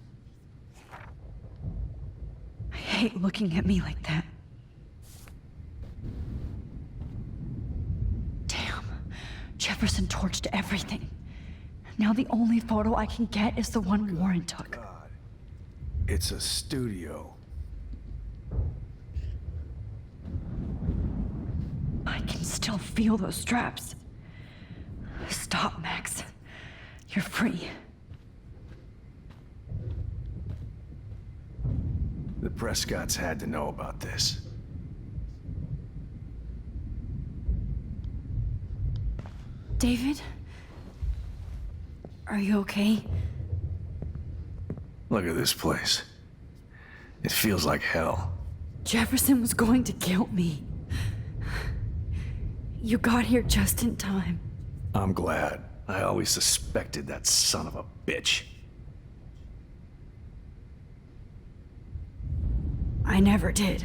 I hate looking at me like that. Damn. Jefferson torched everything. Now the only photo I can get is the one Warren took. It's a studio. I can still feel those straps. Stop, Max. You're free. The Prescotts had to know about this. David? Are you okay? Look at this place. It feels like hell. Jefferson was going to kill me. You got here just in time. I'm glad. I always suspected that son of a bitch. I never did.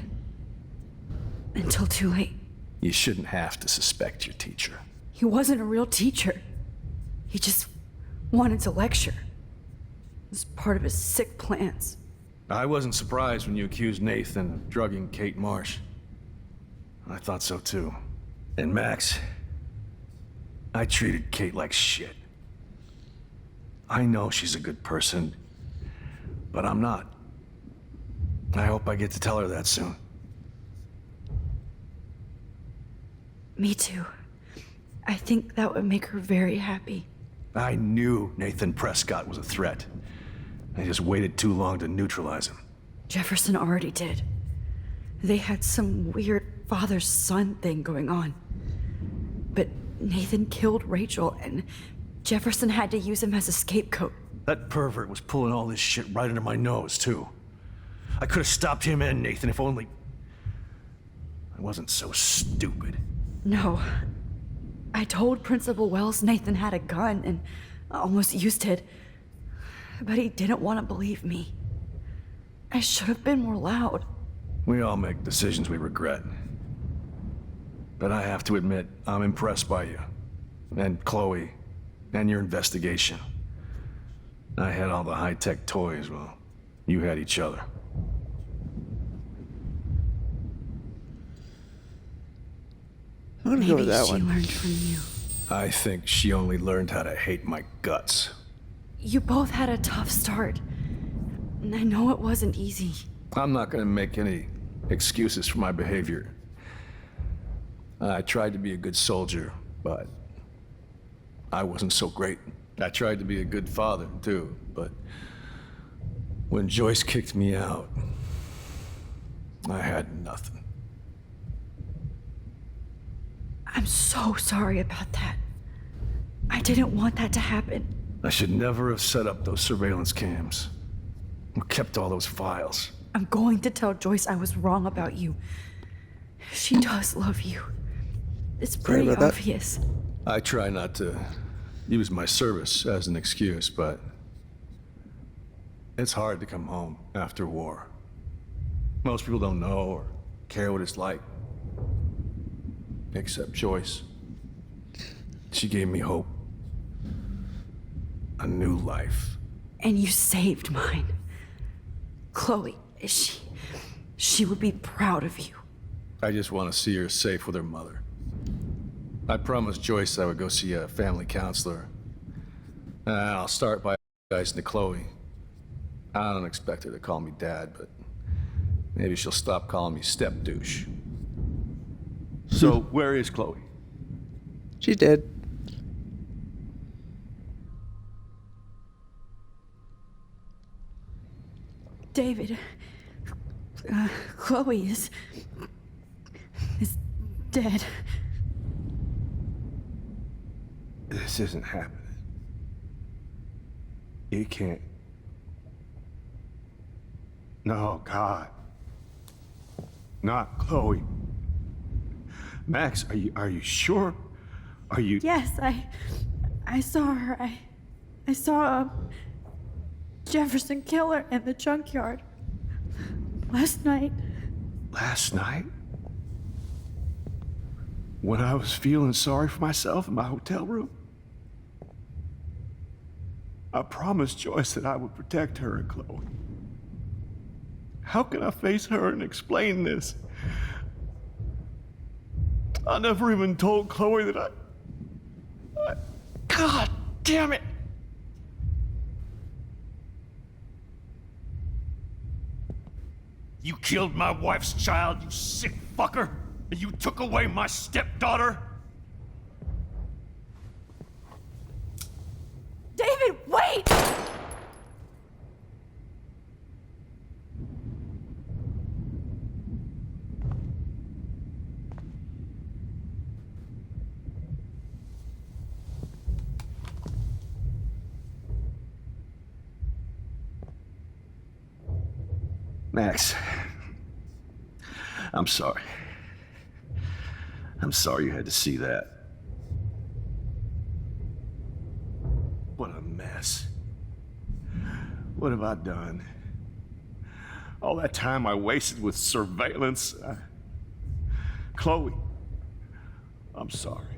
Until too late. You shouldn't have to suspect your teacher. He wasn't a real teacher. He just wanted to lecture. It was part of his sick plans. I wasn't surprised when you accused Nathan of drugging Kate Marsh. I thought so too. And Max, I treated Kate like shit. I know she's a good person, but I'm not. I hope I get to tell her that soon. Me too. I think that would make her very happy. I knew Nathan Prescott was a threat. I just waited too long to neutralize him. Jefferson already did. They had some weird father-son thing going on. But Nathan killed Rachel, and Jefferson had to use him as a scapegoat. That pervert was pulling all this shit right under my nose, too. I could have stopped him and Nathan if only... I wasn't so stupid. No. I told Principal Wells Nathan had a gun and almost used it. But he didn't want to believe me. I should have been more loud. We all make decisions we regret. But I have to admit, I'm impressed by you. And Chloe. And your investigation. I had all the high-tech toys, well, you had each other. I'm gonna go with that Maybe one. she learned from you. I think she only learned how to hate my guts. You both had a tough start. And I know it wasn't easy. I'm not gonna make any excuses for my behavior. I tried to be a good soldier, but I wasn't so great. I tried to be a good father, too, but when Joyce kicked me out, I had nothing. I'm so sorry about that. I didn't want that to happen. I should never have set up those surveillance cams. Or kept all those files. I'm going to tell Joyce I was wrong about you. She does love you. It's pretty about that. obvious. I try not to use my service as an excuse, but it's hard to come home after war. Most people don't know or care what it's like. Except Joyce. She gave me hope. A new life. And you saved mine. Chloe, she would be proud of you. I just want to see her safe with her mother. I promised Joyce I would go see a family counselor. I'll start by apologizing to Chloe. I don't expect her to call me Dad, but maybe she'll stop calling me step douche. So, where is Chloe? She's dead. David, Chloe is dead. This isn't happening. It can't. No, God. Not Chloe. Max, are you sure? Are you... Yes, I saw her. I saw Jefferson kill her in the junkyard last night. Last night? When I was feeling sorry for myself in my hotel room? I promised Joyce that I would protect her and Chloe. How can I face her and explain this? I never even told Chloe that I... God damn it! You killed my wife's child, you sick fucker! And you took away my stepdaughter? David, wait! Max, I'm sorry. I'm sorry you had to see that. What a mess. What have I done? All that time I wasted with surveillance. Chloe, I'm sorry.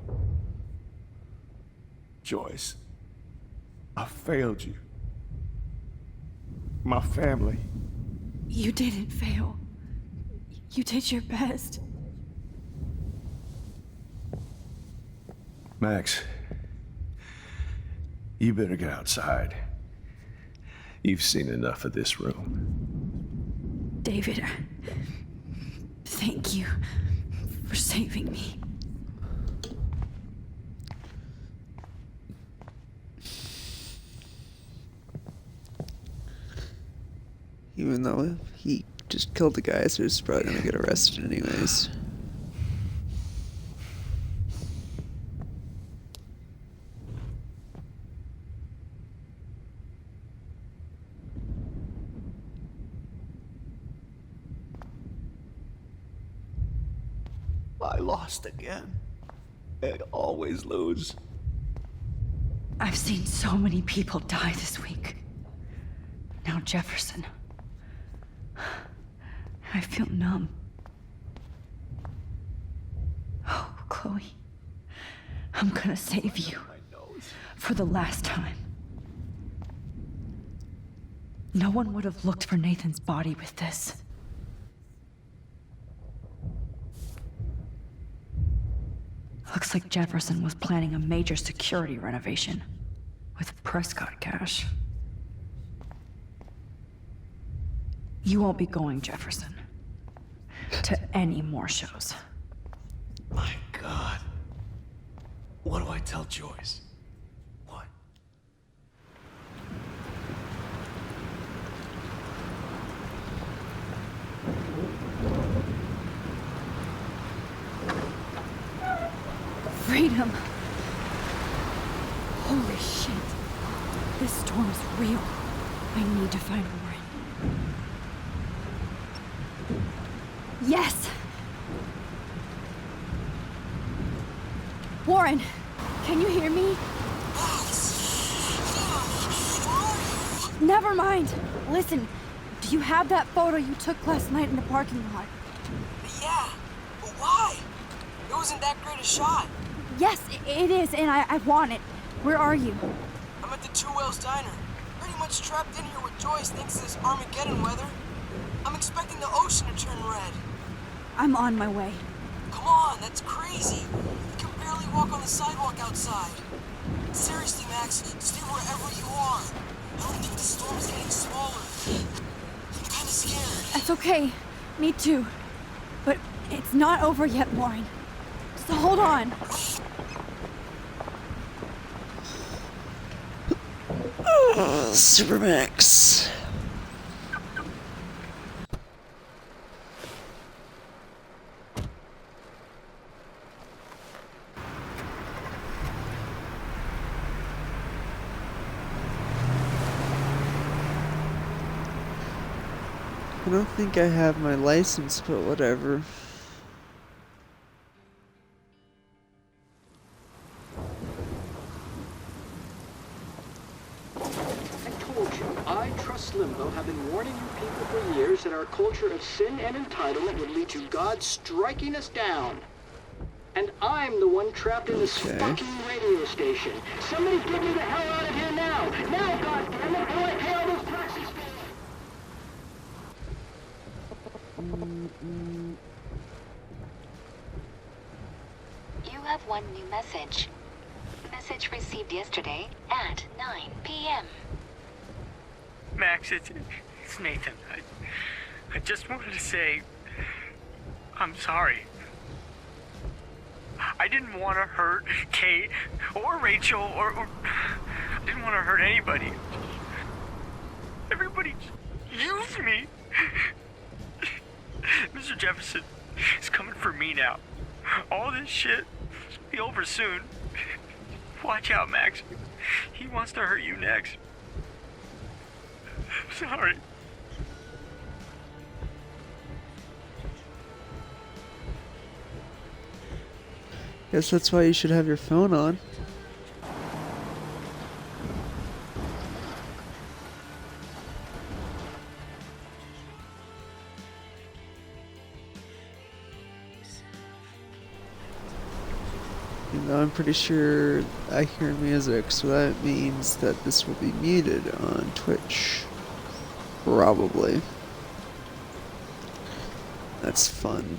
Joyce, I failed you. My family. You didn't fail. You did your best. Max, you better get outside. You've seen enough of this room. David, thank you for saving me. Even though he just killed the guy, so he's probably gonna get arrested anyways. I lost again. I always lose. I've seen so many people die this week. Now Jefferson. I feel numb. Oh, Chloe. I'm gonna save you. For the last time. No one would have looked for Nathan's body with this. Looks like Jefferson was planning a major security renovation with Prescott cash. You won't be going, Jefferson, to any more shows. My God. What do I tell Joyce? What? Freedom! Holy shit. This storm is real. I need to find Warren. Yes! Warren, can you hear me? Never mind. Listen, do you have that photo you took last night in the parking lot? Yeah, but why? It wasn't that great a shot. Yes, it is, and I want it. Where are you? I'm at the Two Whales Diner. Pretty much trapped in here with Joyce thanks to this Armageddon weather. I'm expecting the ocean to turn red. I'm on my way. Come on, that's crazy. You can barely walk on the sidewalk outside. Seriously, Max, stay wherever you are. I don't think the storm is getting smaller. I'm kinda scared. That's okay. Me too. But it's not over yet, Warren. So hold on. Supermax. I don't think I have my license, but whatever. I, Trust Limbo, have been warning you people for years that our culture of sin and entitlement would lead to God striking us down. And I'm the one trapped in this fucking radio station. Somebody get me the hell out of here now! Now, goddammit, before I pay all those taxes! You have one new message. Message received yesterday at 9 p.m. Max, it's Nathan. I just wanted to say, I'm sorry. I didn't want to hurt Kate or Rachel or I didn't want to hurt anybody. Everybody used me. Mr. Jefferson is coming for me now. All this shit will be over soon. Watch out, Max. He wants to hurt you next. Sorry. Guess that's why you should have your phone on. Even though I'm pretty sure I hear music, so that means that this will be muted on Twitch. Probably. That's fun.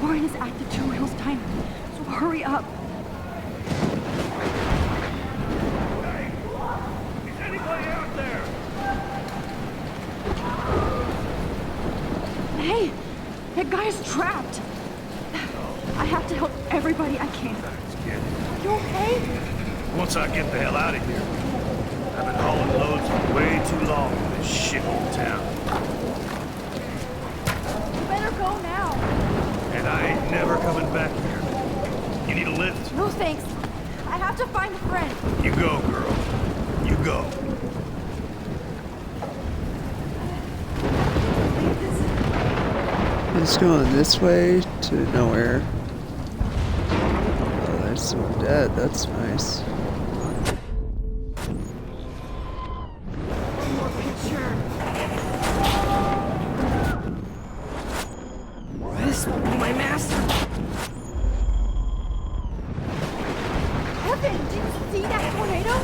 Warren is at the Two Wheels Diner, so hurry up. Is anybody out there? Hey, that guy is trapped. I have to help everybody I can. You okay? Once I get the hell out of here. I've been hauling loads for way too long in this shithole town. You better go now. And I ain't never coming back here. You need a lift? No thanks. I have to find a friend. You go, girl. You go. It's going this way to nowhere. Oh, there's some dead. That's nice. More picture. This will be my master. Evan, did you see that tornado?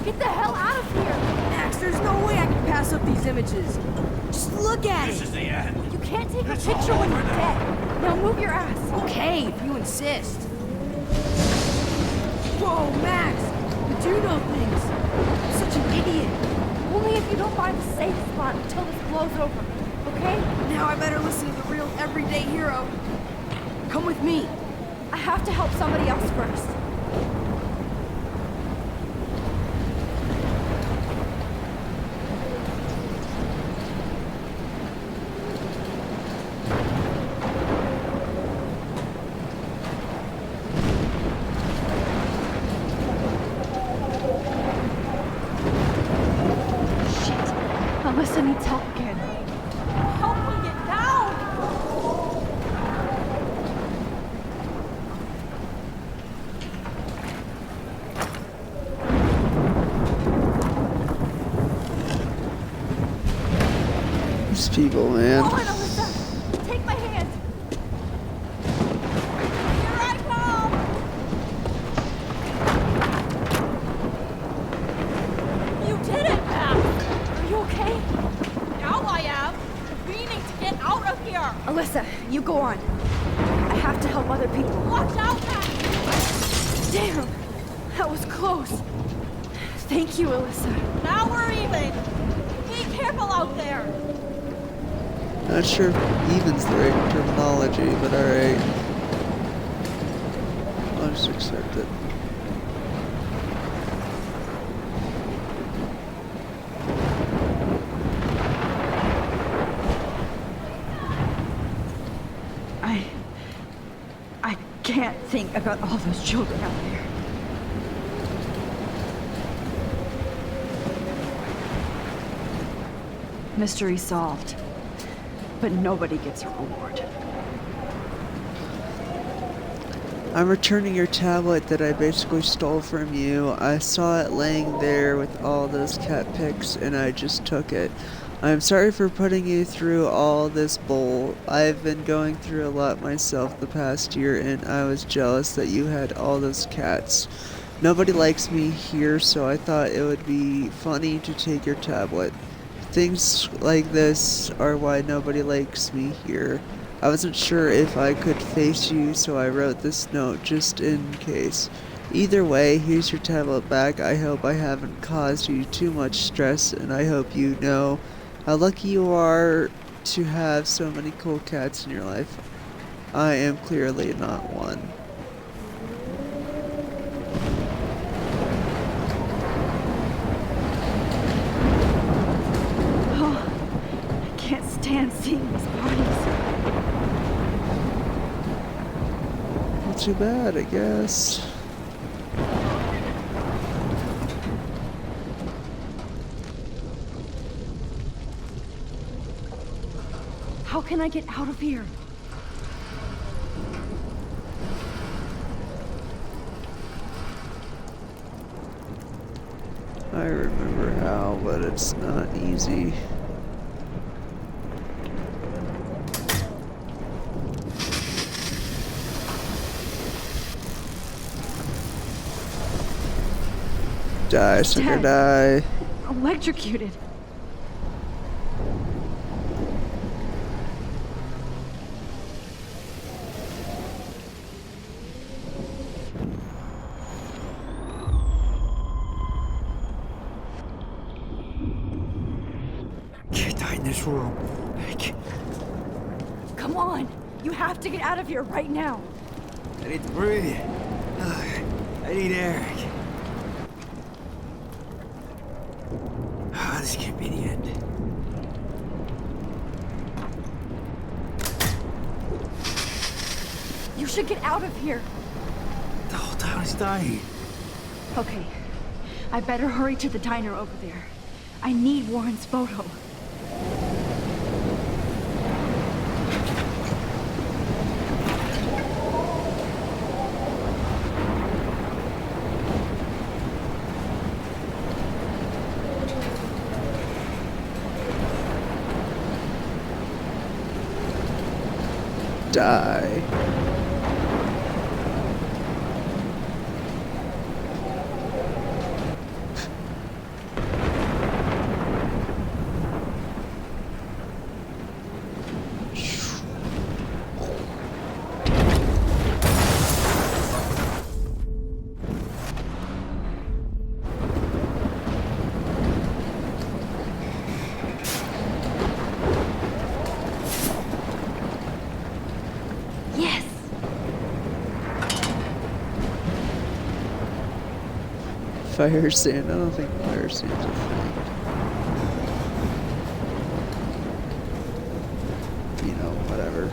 Get the hell out of here. Max, there's no way I can pass up these images. Just look at it. This is the end. You can't take a picture when you're dead. Now move your ass. Okay, if you insist. Whoa, Max! You do know things. I'm such an idiot. Only if you don't find a safe spot until this blows over, okay? Now I better listen to the real everyday hero. Come with me. I have to help somebody else first. Alyssa needs help again. Help me get down! These people, man. Come on, Alyssa! Take my hand! Here I come! You did it, Max! Are you okay? Now I am. We need to get out of here. Alyssa, you go on. I have to help other people. Watch out, Max. Damn! That was close. Thank you, Alyssa. Now we're even. Be careful out there. Not sure if even's the right terminology, but alright. I'll just accept it. I can't think about all those children out there. Mystery solved. But nobody gets a reward. I'm returning your tablet that I basically stole from you. I saw it laying there with all those cat pics and I just took it. I'm sorry for putting you through all this bull. I've been going through a lot myself the past year and I was jealous that you had all those cats. Nobody likes me here, so I thought it would be funny to take your tablet. Things like this are why nobody likes me here. I wasn't sure if I could face you, so I wrote this note just in case. Either way, here's your tablet back. I hope I haven't caused you too much stress, and I hope you know how lucky you are to have so many cool cats in your life. I am clearly not one. Oh, I can't stand seeing these parties. Not too bad, I guess. How can I get out of here? I remember how, but it's not easy. Die, sucker, die. Electrocuted. Can't die in this room. Come on! You have to get out of here right now! I need to breathe. I need air. This can't be the end. You should get out of here! The whole town is dying. Okay, I better hurry to the diner over there. I need Warren's photo. Die. Yes! Fire stand. I don't think fire stand's a thing. You know, whatever.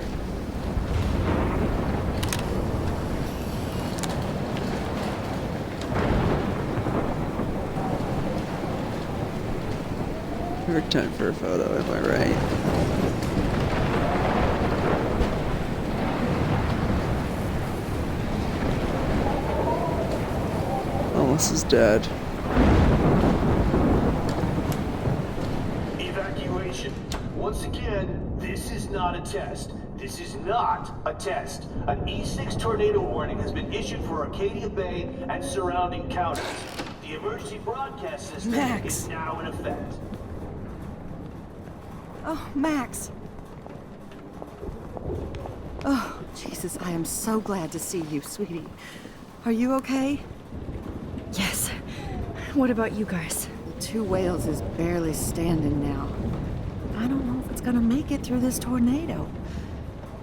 Perfect time for a photo, am I right? Alice is dead. Evacuation. Once again, this is not a test. This is not a test. An E6 tornado warning has been issued for Arcadia Bay and surrounding counties. The emergency broadcast system is now in effect. Oh, Max. Oh, Jesus, I am so glad to see you, sweetie. Are you okay? Yes. What about you guys? The Two Whales is barely standing now. I don't know if it's gonna make it through this tornado.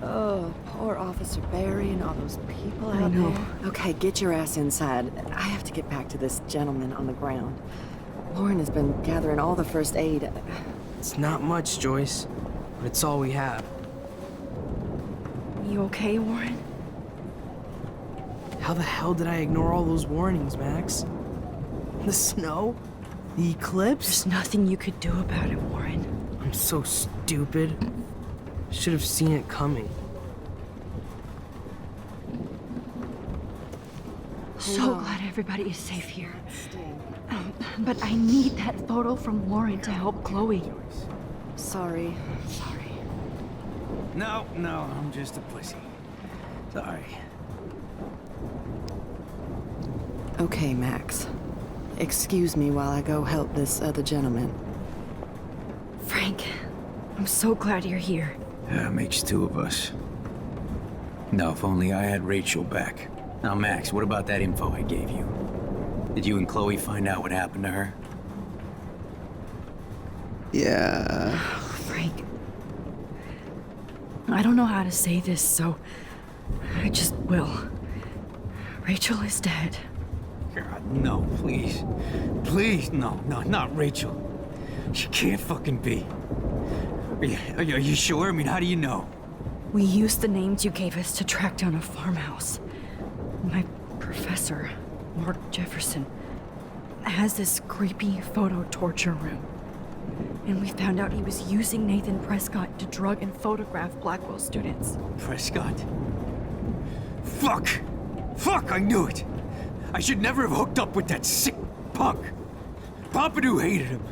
Oh, poor Officer Barry and all those people out there. Okay, get your ass inside. I have to get back to this gentleman on the ground. Lauren has been gathering all the first aid. It's not much, Joyce, but it's all we have. You okay, Warren? How the hell did I ignore all those warnings, Max? The snow? The eclipse? There's nothing you could do about it, Warren. I'm so stupid. Should have seen it coming. So glad everybody is safe here. But I need that photo from Warren to help Chloe. Sorry. No, I'm just a pussy. Sorry. Okay, Max. Excuse me while I go help this other gentleman. Frank, I'm so glad you're here. That makes two of us. No, if only I had Rachel back. Now, Max, what about that info I gave you? Did you and Chloe find out what happened to her? Yeah. Frank. I don't know how to say this, so I just will. Rachel is dead. God, no, please. Please, no, not Rachel. She can't fucking be. Are you sure? I mean, how do you know? We used the names you gave us to track down a farmhouse. My professor, Mark Jefferson, has this creepy photo torture room. And we found out he was using Nathan Prescott to drug and photograph Blackwell students. Prescott? Fuck! Fuck, I knew it! I should never have hooked up with that sick punk! Pompidou hated him.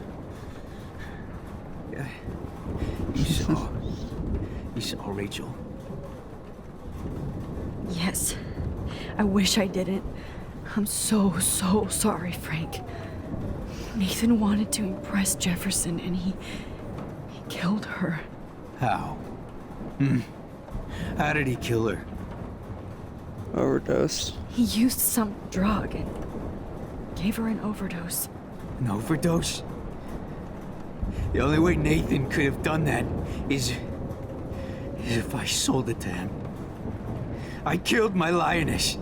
Yeah. You saw Rachel? Yes. I wish I didn't. I'm so sorry, Frank. Nathan wanted to impress Jefferson, and he killed her. How? How did he kill her? Overdose. He used some drug and gave her an overdose. An overdose? The only way Nathan could have done that is if I sold it to him. I killed my lioness.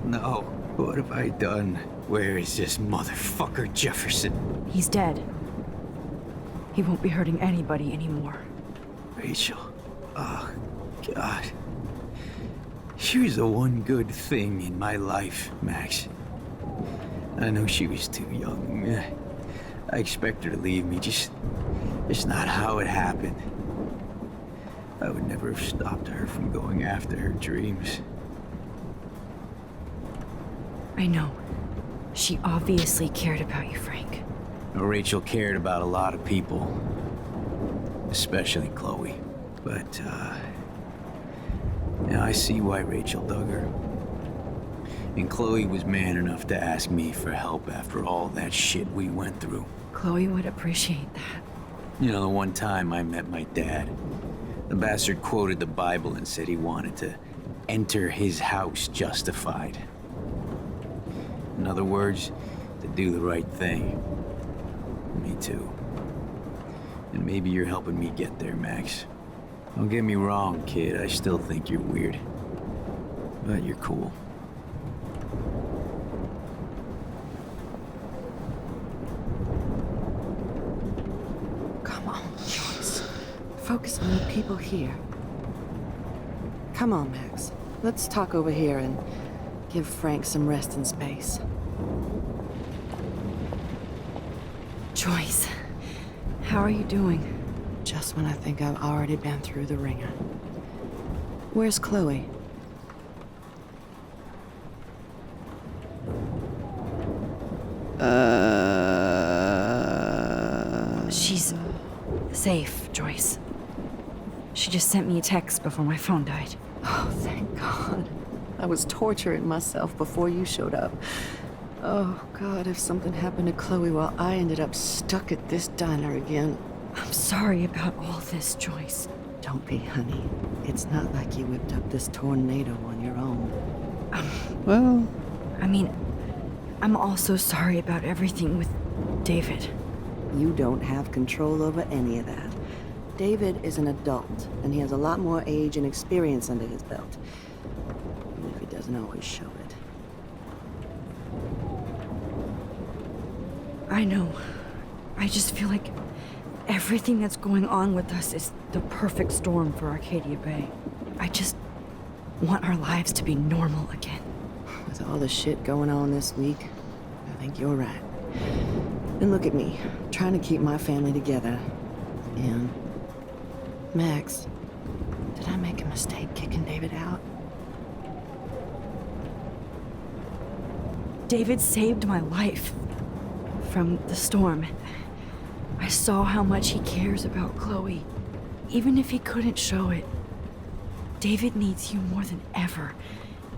No, what have I done? Where is this motherfucker Jefferson? He's dead. He won't be hurting anybody anymore. Rachel. Oh, God. She was the one good thing in my life, Max. I know she was too young. I expect her to leave me, just not how it happened. I would never have stopped her from going after her dreams. I know. She obviously cared about you, Frank. Well, Rachel cared about a lot of people. Especially Chloe. But, now I see why Rachel dug her. And Chloe was man enough to ask me for help after all that shit we went through. Chloe would appreciate that. You know, the one time I met my dad, the bastard quoted the Bible and said he wanted to enter his house justified. In other words, to do the right thing. Me too. And maybe you're helping me get there, Max. Don't get me wrong, kid. I still think you're weird. But you're cool. Come on, Joyce. Focus on the people here. Come on, Max. Let's talk over here and give Frank some rest and space. Joyce, how are you doing? Just when I think I've already been through the ringer. Where's Chloe? She's safe, Joyce. She just sent me a text before my phone died. Oh, thank God. I was torturing myself before you showed up. Oh, God, if something happened to Chloe while I ended up stuck at this diner again. I'm sorry about all this, Joyce. Don't be, honey. It's not like you whipped up this tornado on your own. Well, I mean, I'm also sorry about everything with David. You don't have control over any of that. David is an adult, and he has a lot more age and experience under his belt. Even if he doesn't always show it. I know. I just feel like everything that's going on with us is the perfect storm for Arcadia Bay. I just want our lives to be normal again. With all the shit going on this week, I think you're right. And look at me, trying to keep my family together. And Max, did I make a mistake kicking David out? David saved my life from the storm. I saw how much he cares about Chloe, even if he couldn't show it. David needs you more than ever,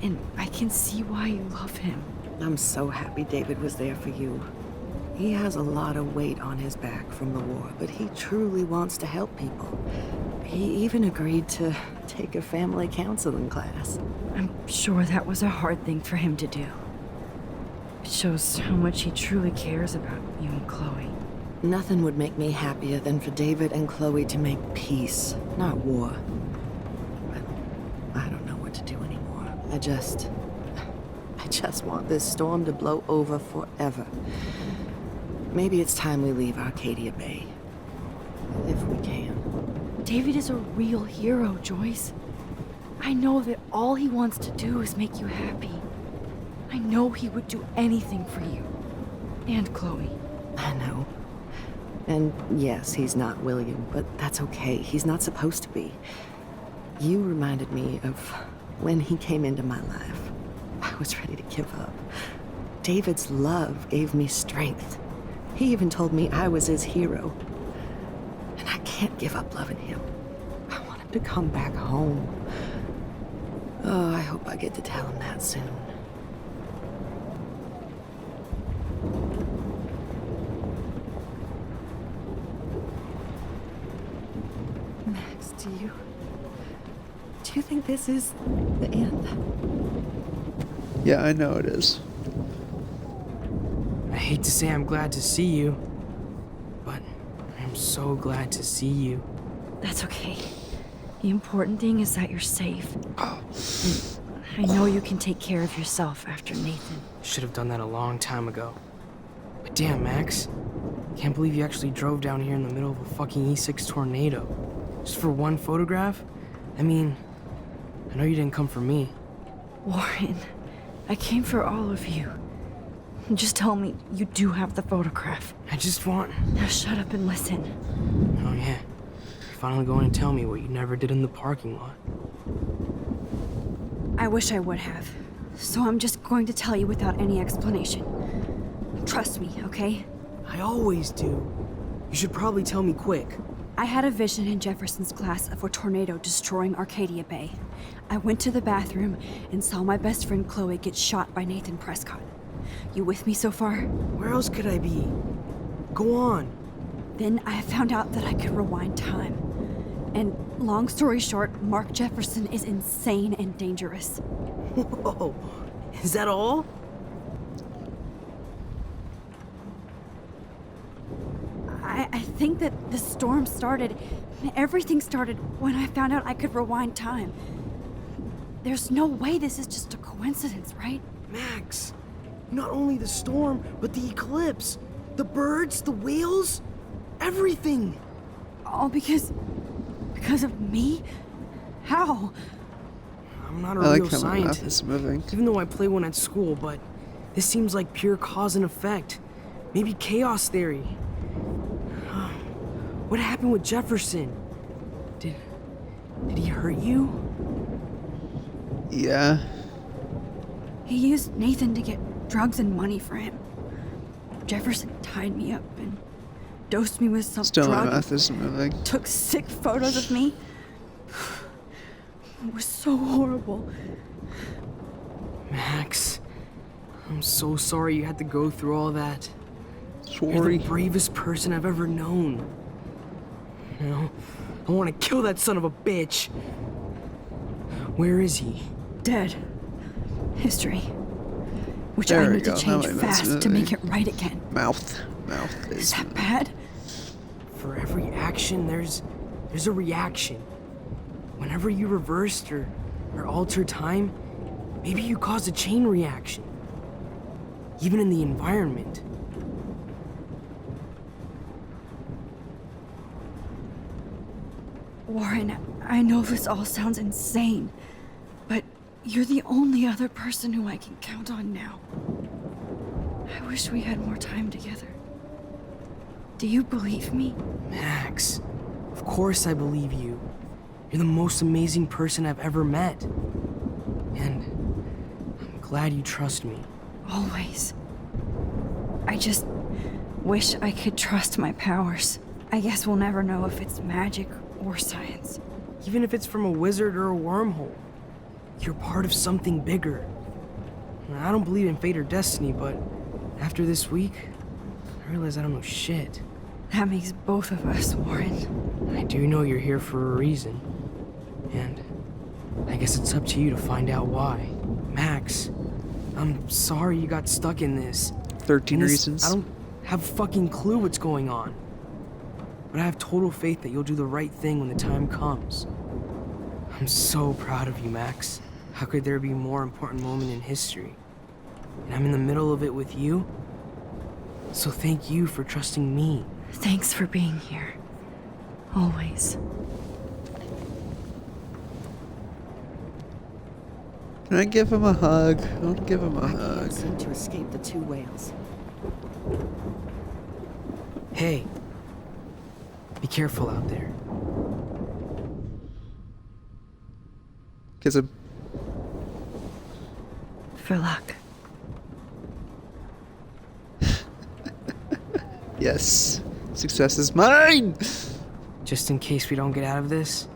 and I can see why you love him. I'm so happy David was there for you. He has a lot of weight on his back from the war, but he truly wants to help people. He even agreed to take a family counseling class. I'm sure that was a hard thing for him to do. It shows how much he truly cares about you and Chloe. Nothing would make me happier than for David and Chloe to make peace, not war. But I don't know what to do anymore. I just want this storm to blow over forever. Maybe it's time we leave Arcadia Bay. If we can. David is a real hero, Joyce. I know that all he wants to do is make you happy. I know he would do anything for you. And Chloe. I know. And yes, he's not William, but that's okay. He's not supposed to be. You reminded me of when he came into my life. I was ready to give up. David's love gave me strength. He even told me I was his hero. And I can't give up loving him. I want him to come back home. Oh, I hope I get to tell him that soon. Max, do you think this is the end? Yeah, I know it is. I hate to say I'm glad to see you, but I'm so glad to see you. That's okay. The important thing is that you're safe. I know you can take care of yourself after Nathan. Should have done that a long time ago. But damn, Max. Can't believe you actually drove down here in the middle of a fucking E6 tornado. Just for one photograph? I mean, I know you didn't come for me. Warren, I came for all of you. Just tell me you do have the photograph. I just want... Now shut up and listen. Oh yeah. You're finally going to tell me what you never did in the parking lot. I wish I would have. So I'm just going to tell you without any explanation. Trust me, okay? I always do. You should probably tell me quick. I had a vision in Jefferson's class of a tornado destroying Arcadia Bay. I went to the bathroom and saw my best friend Chloe get shot by Nathan Prescott. You with me so far? Where else could I be? Go on. Then I found out that I could rewind time. And long story short, Mark Jefferson is insane and dangerous. Whoa, is that all? I think that the storm started, everything started when I found out I could rewind time. There's no way this is just a coincidence, right? Max, not only the storm, but the eclipse, the birds, the whales, everything. All because of me? How? I'm not a I like real how my mouth scientist, is moving. even though I play one at school, but this seems like pure cause and effect. Maybe chaos theory. What happened with Jefferson? Did he hurt you? Yeah. He used Nathan to get drugs and money for him. Jefferson tied me up and dosed me with some Still my drug. mouth isn't moving. Took sick photos of me. It was so horrible. Max, I'm so sorry you had to go through all that. You're Sorry. the bravest person I've ever known. You know, I want to kill that son of a bitch. Where is he? Dead. History. Which There I we need go. to change Now my mouth's fast to moving. make it right again. Mouth Is that bad? For every action, there's a reaction. Whenever you reversed or altered time, maybe you caused a chain reaction. Even in the environment. Warren, I know this all sounds insane, but you're the only other person who I can count on now. I wish we had more time together. Do you believe me? Max, of course I believe you. You're the most amazing person I've ever met. And I'm glad you trust me. Always. I just wish I could trust my powers. I guess we'll never know if it's magic or science. Even if it's from a wizard or a wormhole, you're part of something bigger. I don't believe in fate or destiny, but after this week, I realize I don't know shit. That makes both of us, Warren. I do know you're here for a reason. And I guess it's up to you to find out why. Max, I'm sorry you got stuck in this. 13 reasons. I don't have a fucking clue what's going on. But I have total faith that you'll do the right thing when the time comes. I'm so proud of you, Max. How could there be a more important moment in history? And I'm in the middle of it with you. So thank you for trusting me. Thanks for being here. Always. Can I give him a hug? I want to give him a hug. Can't seem to escape the two whales. Hey, be careful out there. Kiss him. For luck. Yes. Success is mine! Just in case we don't get out of this,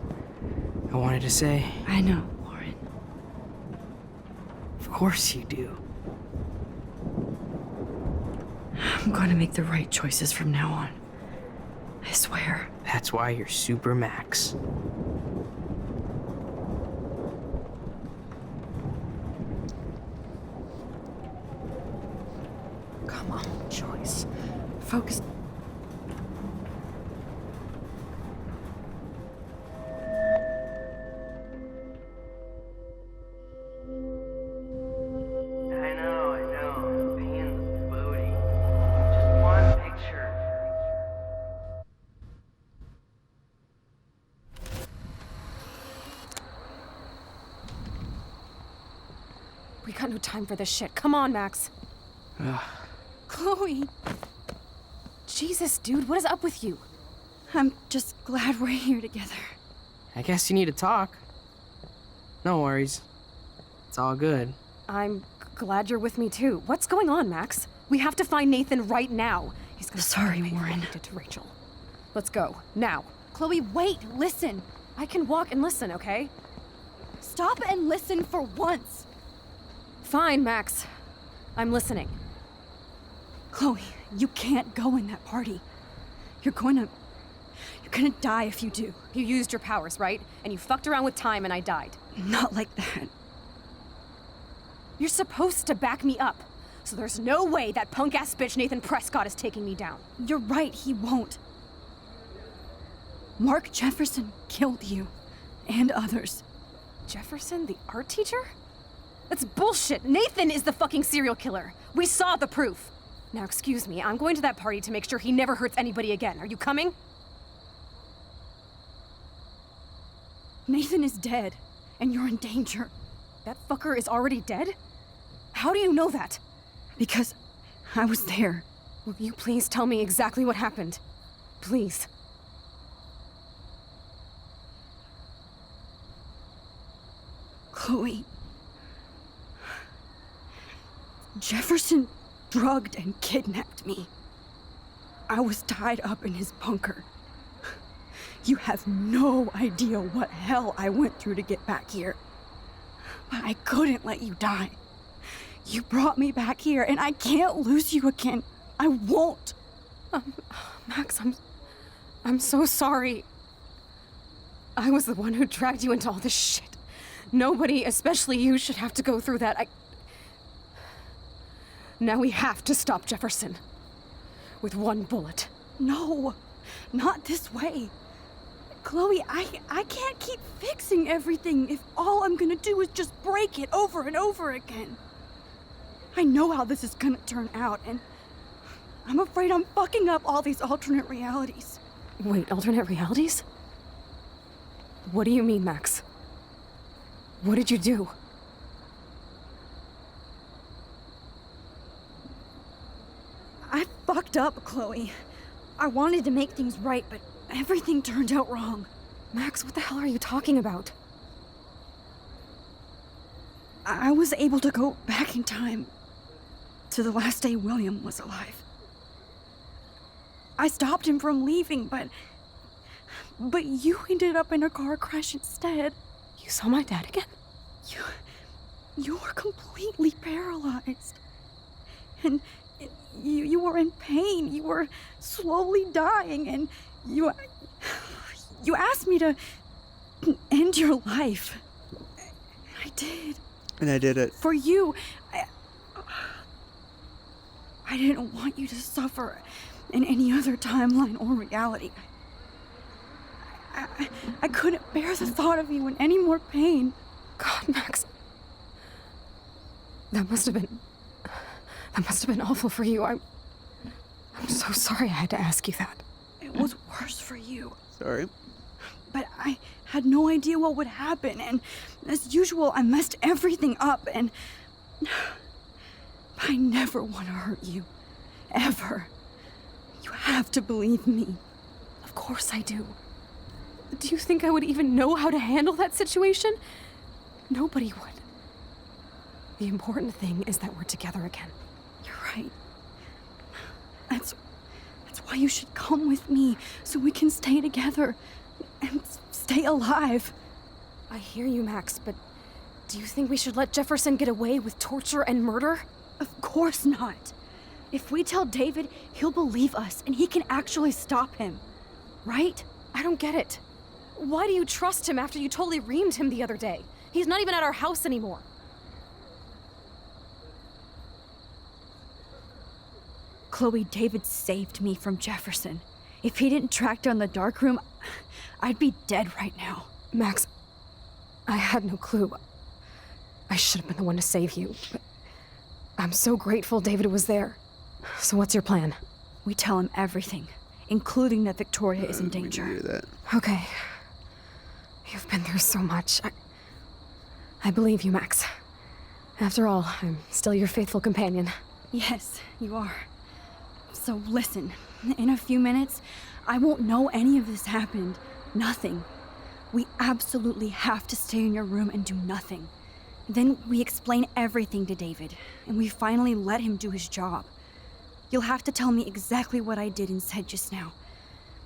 I wanted to say... I know, Warren. Of course you do. I'm going to make the right choices from now on. I swear. That's why you're Super Max. Come on, Joyce. Focus. I know. Pain in the booty. Just one picture. We got no time for this shit. Come on, Max. Chloe. Jesus, dude, what is up with you? I'm just glad we're here together. I guess you need to talk. No worries. It's all good. I'm glad you're with me too. What's going on, Max? We have to find Nathan right now. He's gonna Sorry, Warren. Did to Rachel. Let's go now. Chloe, wait. Listen. I can walk and listen, okay? Stop and listen for once. Fine, Max. I'm listening. Chloe, you can't go in that party. You're gonna die if you do. You used your powers, right? And you fucked around with time and I died. Not like that. You're supposed to back me up. So there's no way that punk-ass bitch Nathan Prescott is taking me down. You're right, he won't. Mark Jefferson killed you. And others. Jefferson, the art teacher? That's bullshit. Nathan is the fucking serial killer. We saw the proof. Now, excuse me, I'm going to that party to make sure he never hurts anybody again. Are you coming? Nathan is dead, and you're in danger. That fucker is already dead? How do you know that? Because I was there. Will you please tell me exactly what happened? Please. Chloe. Jefferson drugged and kidnapped me. I was tied up in his bunker. You have no idea what hell I went through to get back here. But I couldn't let you die. You brought me back here, and I can't lose you again. I won't. Max, I'm so sorry. I was the one who dragged you into all this shit. Nobody, especially you, should have to go through that. Now we have to stop Jefferson. With one bullet. No, not this way. Chloe, I can't keep fixing everything if all I'm gonna do is just break it over and over again. I know how this is gonna turn out, and I'm afraid I'm fucking up all these alternate realities. Wait, alternate realities? What do you mean, Max? What did you do? I fucked up, Chloe. I wanted to make things right, but everything turned out wrong. Max, what the hell are you talking about? I was able to go back in time to the last day William was alive. I stopped him from leaving, but you ended up in a car crash instead. You saw my dad again? You were completely paralyzed. And You were in pain. You were slowly dying, and you asked me to end your life. I did. And I did it. For you. I didn't want you to suffer in any other timeline or reality. I couldn't bear the thought of you in any more pain. God, Max. That must have been awful for you. I'm so sorry I had to ask you that. It was worse for you. Sorry. But I had no idea what would happen, and as usual, I messed everything up, and I never want to hurt you. Ever. You have to believe me. Of course I do. Do you think I would even know how to handle that situation? Nobody would. The important thing is that we're together again. You're right. That's why you should come with me, so we can stay together and stay alive. I hear you, Max, but do you think we should let Jefferson get away with torture and murder? Of course not. If we tell David, he'll believe us and he can actually stop him. Right? I don't get it. Why do you trust him after you totally reamed him the other day? He's not even at our house anymore. Chloe, David saved me from Jefferson. If he didn't track down the darkroom, I'd be dead right now. Max, I had no clue. I should have been the one to save you, but I'm so grateful David was there. So what's your plan? We tell him everything, including that Victoria is in danger. We can do that. Okay. You've been through so much. I believe you, Max. After all, I'm still your faithful companion. Yes, you are. So listen, in a few minutes, I won't know any of this happened. Nothing. We absolutely have to stay in your room and do nothing. Then we explain everything to David, and we finally let him do his job. You'll have to tell me exactly what I did and said just now.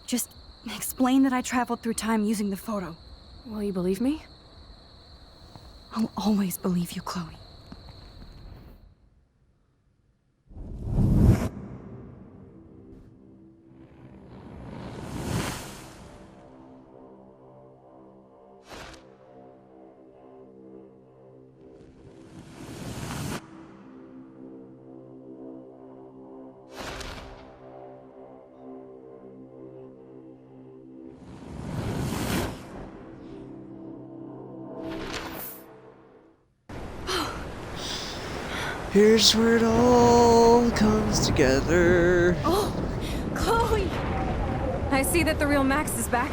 Just explain that I traveled through time using the photo. Will you believe me? I'll always believe you, Chloe. Here's where it all comes together. Oh, Chloe! I see that the real Max is back.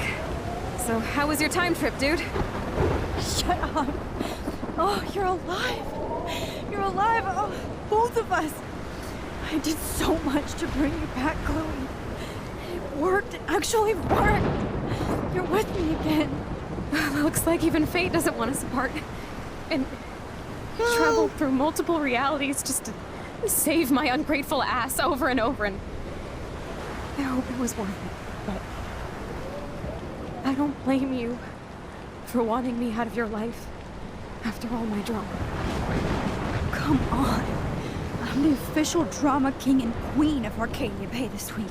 So how was your time trip, dude? Shut up. Oh, you're alive. You're alive. Oh, both of us. I did so much to bring you back, Chloe. It worked. It actually worked. You're with me again. Looks like even fate doesn't want us apart. And I traveled through multiple realities just to save my ungrateful ass over and over, and I hope it was worth it, but I don't blame you for wanting me out of your life after all my drama. Come on. I'm the official drama king and queen of Arcadia Bay this week.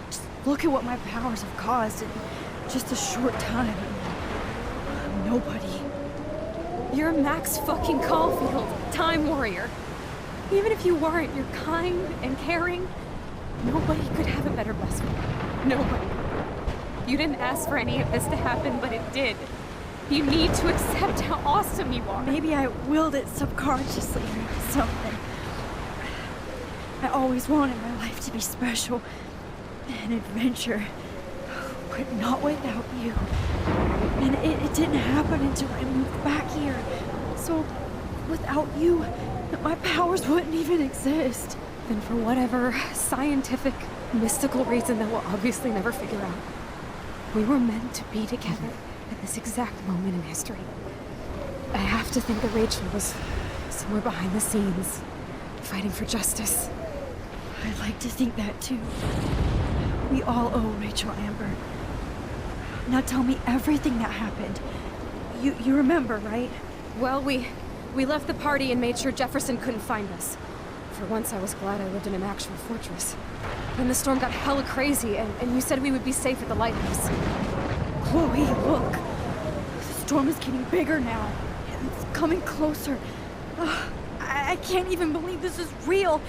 Just look at what my powers have caused in just a short time. I'm nobody. You're Max fucking Caulfield, Time Warrior. Even if you weren't, you're kind and caring. Nobody could have a better best friend. Nobody. You didn't ask for any of this to happen, but it did. You need to accept how awesome you are. Maybe I willed it subconsciously or something. I always wanted my life to be special. An adventure. But not without you. And it didn't happen until I moved back here. So, without you, my powers wouldn't even exist. And for whatever scientific, mystical reason that we'll obviously never figure out, we were meant to be together at this exact moment in history. I have to think that Rachel was somewhere behind the scenes, fighting for justice. I'd like to think that too. We all owe Rachel Amber. Now tell me everything that happened. You remember, right? Well, we left the party and made sure Jefferson couldn't find us. For once, I was glad I lived in an actual fortress. Then the storm got hella crazy, and you said we would be safe at the lighthouse. Chloe, look. The storm is getting bigger now. It's coming closer. I can't even believe this is real.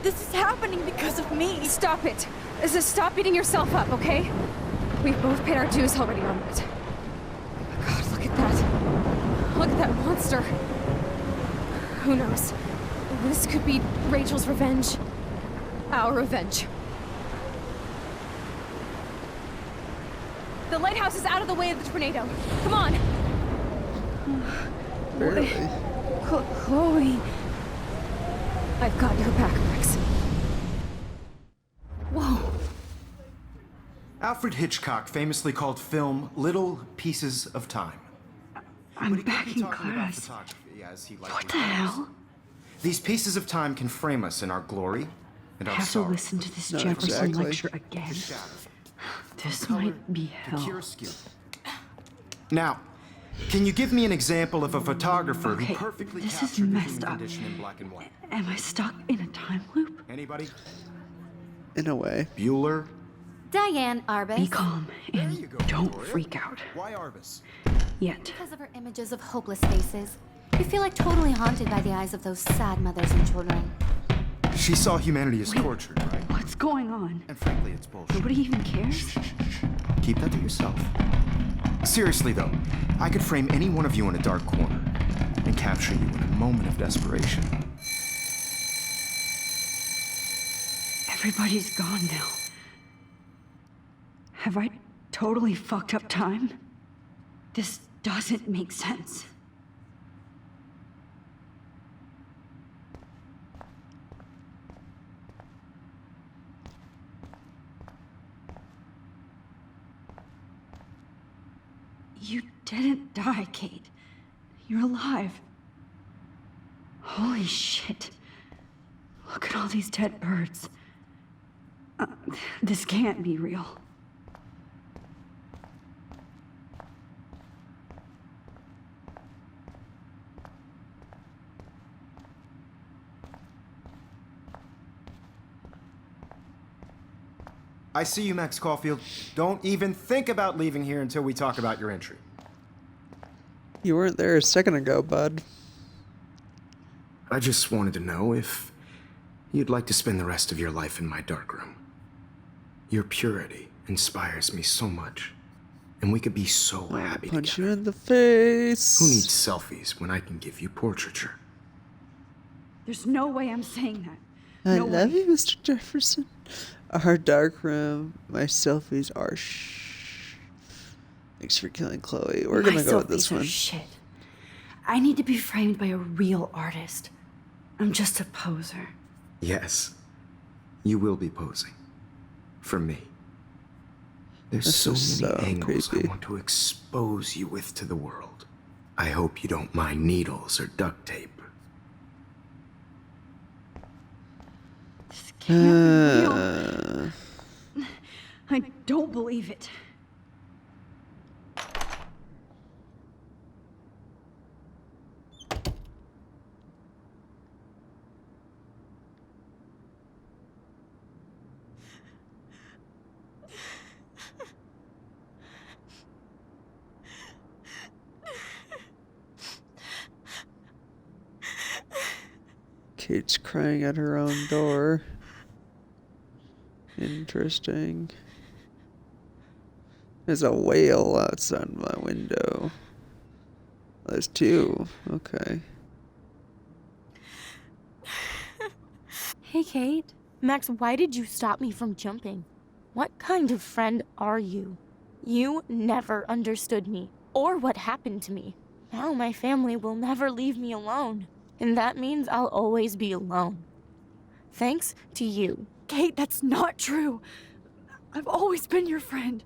This is happening because of me. Stop it. Stop beating yourself up, okay? We've both paid our dues already on it. God, look at that. Look at that monster. Who knows? This could be Rachel's revenge. Our revenge. The lighthouse is out of the way of the tornado. Come on. Barely. Chloe. I've got your back, Max. Whoa. Alfred Hitchcock famously called film little pieces of time. I'm back in class. What the hell? These pieces of time can frame us in our glory and our Have to sorrow. listen to this Jefferson lecture again. This might be hell. Now, can you give me an example of a photographer who Okay, perfectly this is captured the messed human up. condition in black and white? Am I stuck in a time loop? Anybody? In a way. Bueller? Diane Arbus. Be calm and don't freak out. Why Arbus? Yet. Because of her images of hopeless faces. You feel like totally haunted by the eyes of those sad mothers and children. She saw humanity as tortured, right? What's going on? And frankly, it's bullshit. Nobody even cares? Keep that to yourself. Seriously, though, I could frame any one of you in a dark corner and capture you in a moment of desperation. Everybody's gone now. Have I totally fucked up time? This doesn't make sense. You didn't die, Kate. You're alive. Holy shit. Look at all these dead birds. This can't be real. I see you, Max Caulfield. Don't even think about leaving here until we talk about your entry. You weren't there a second ago, bud. I just wanted to know if you'd like to spend the rest of your life in my darkroom. Your purity inspires me so much, and we could be so happy Punch together. you in the face. Who needs selfies when I can give you portraiture? There's no way I'm saying that. I No love way. you, Mr. Jefferson. Our dark room. My selfies are shh. Thanks for killing Chloe. We're My gonna go with this selfies are one. Shit. I need to be framed by a real artist. I'm just a poser. Yes, you will be posing. For me. There's This so many is so angles creepy. I want to expose you with to the world. I hope you don't mind needles or duct tape. I don't believe it. Kate's crying at her own door. Interesting. There's a whale outside my window. There's two. Okay. Hey, Kate. Max, why did you stop me from jumping? What kind of friend are you? You never understood me, or what happened to me. Now my family will never leave me alone, and that means I'll always be alone. Thanks to you. Kate, that's not true. I've always been your friend.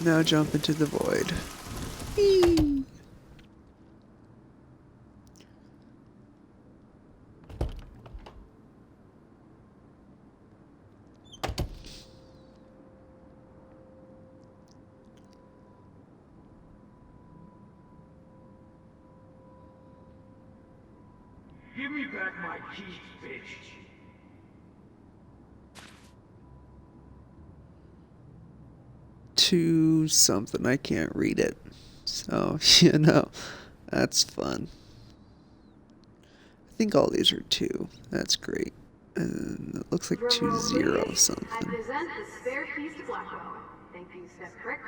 Now jump into the void. Give me back my keys, bitch. To something, I can't read it. So, you know, that's fun. I think all these are 2. That's great. And it looks like 2-0 something. I present the spare keys to Blackwell. Thank you, Steph Crick.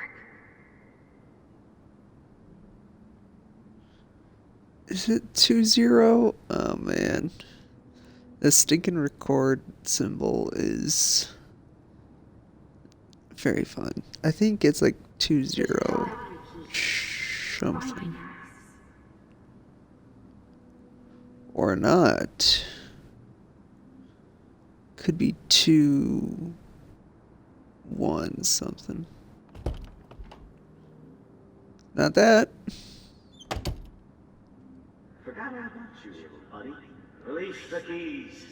Is it 2-0? Oh man. The stinking record symbol is very fun. I think it's like 2-0 something. Or not. Could be 2-1 something. Not that. Forgot all about you, buddy. Release the keys.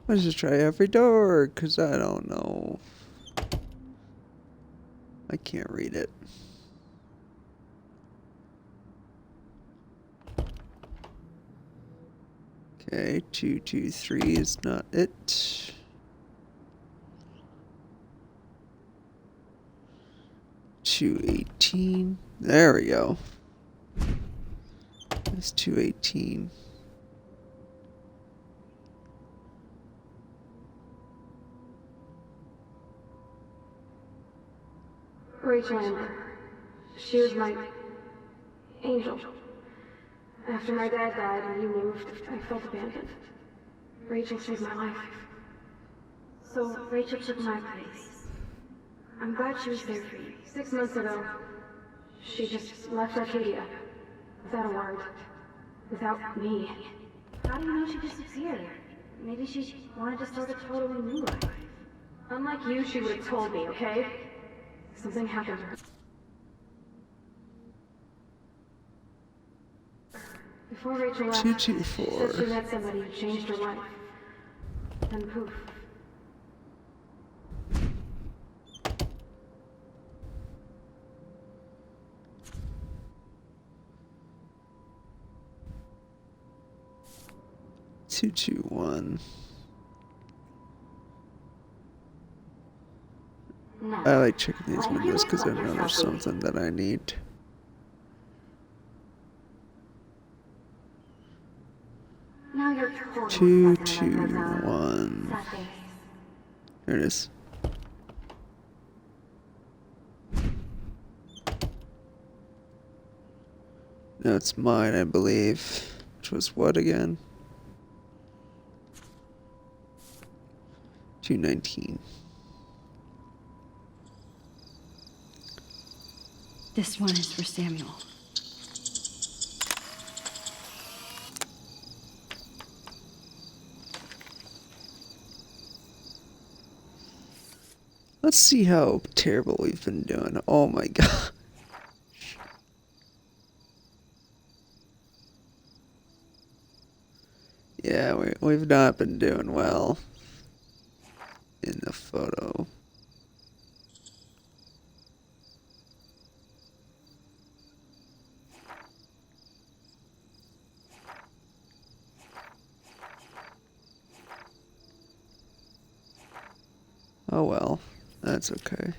Let's just try every door, cause I don't know. I can't read it. Okay, 223 is not it. $218. There we go. That's $218. Rachel Amber. She was my angel. After my dad died and you moved, I felt abandoned. Rachel saved my life. So Rachel took my place. I'm glad she was there for you. 6 months ago, she just left Arcadia. Without a word. Without me. How do you know she disappeared? Maybe she wanted to start a totally new life. Unlike you, she would have told me, okay? Something happened to her. Before Rachel left, she said she met somebody who changed her life. Then poof. $221. No. I like checking these windows because I know there's something that I need. Now you're totally 221. There it is. No, it's mine, I believe. Which was what again? 219. This one is for Samuel. Let's see how terrible we've been doing. Oh my god. Yeah, we've not been doing well in the photo. Oh well, that's okay.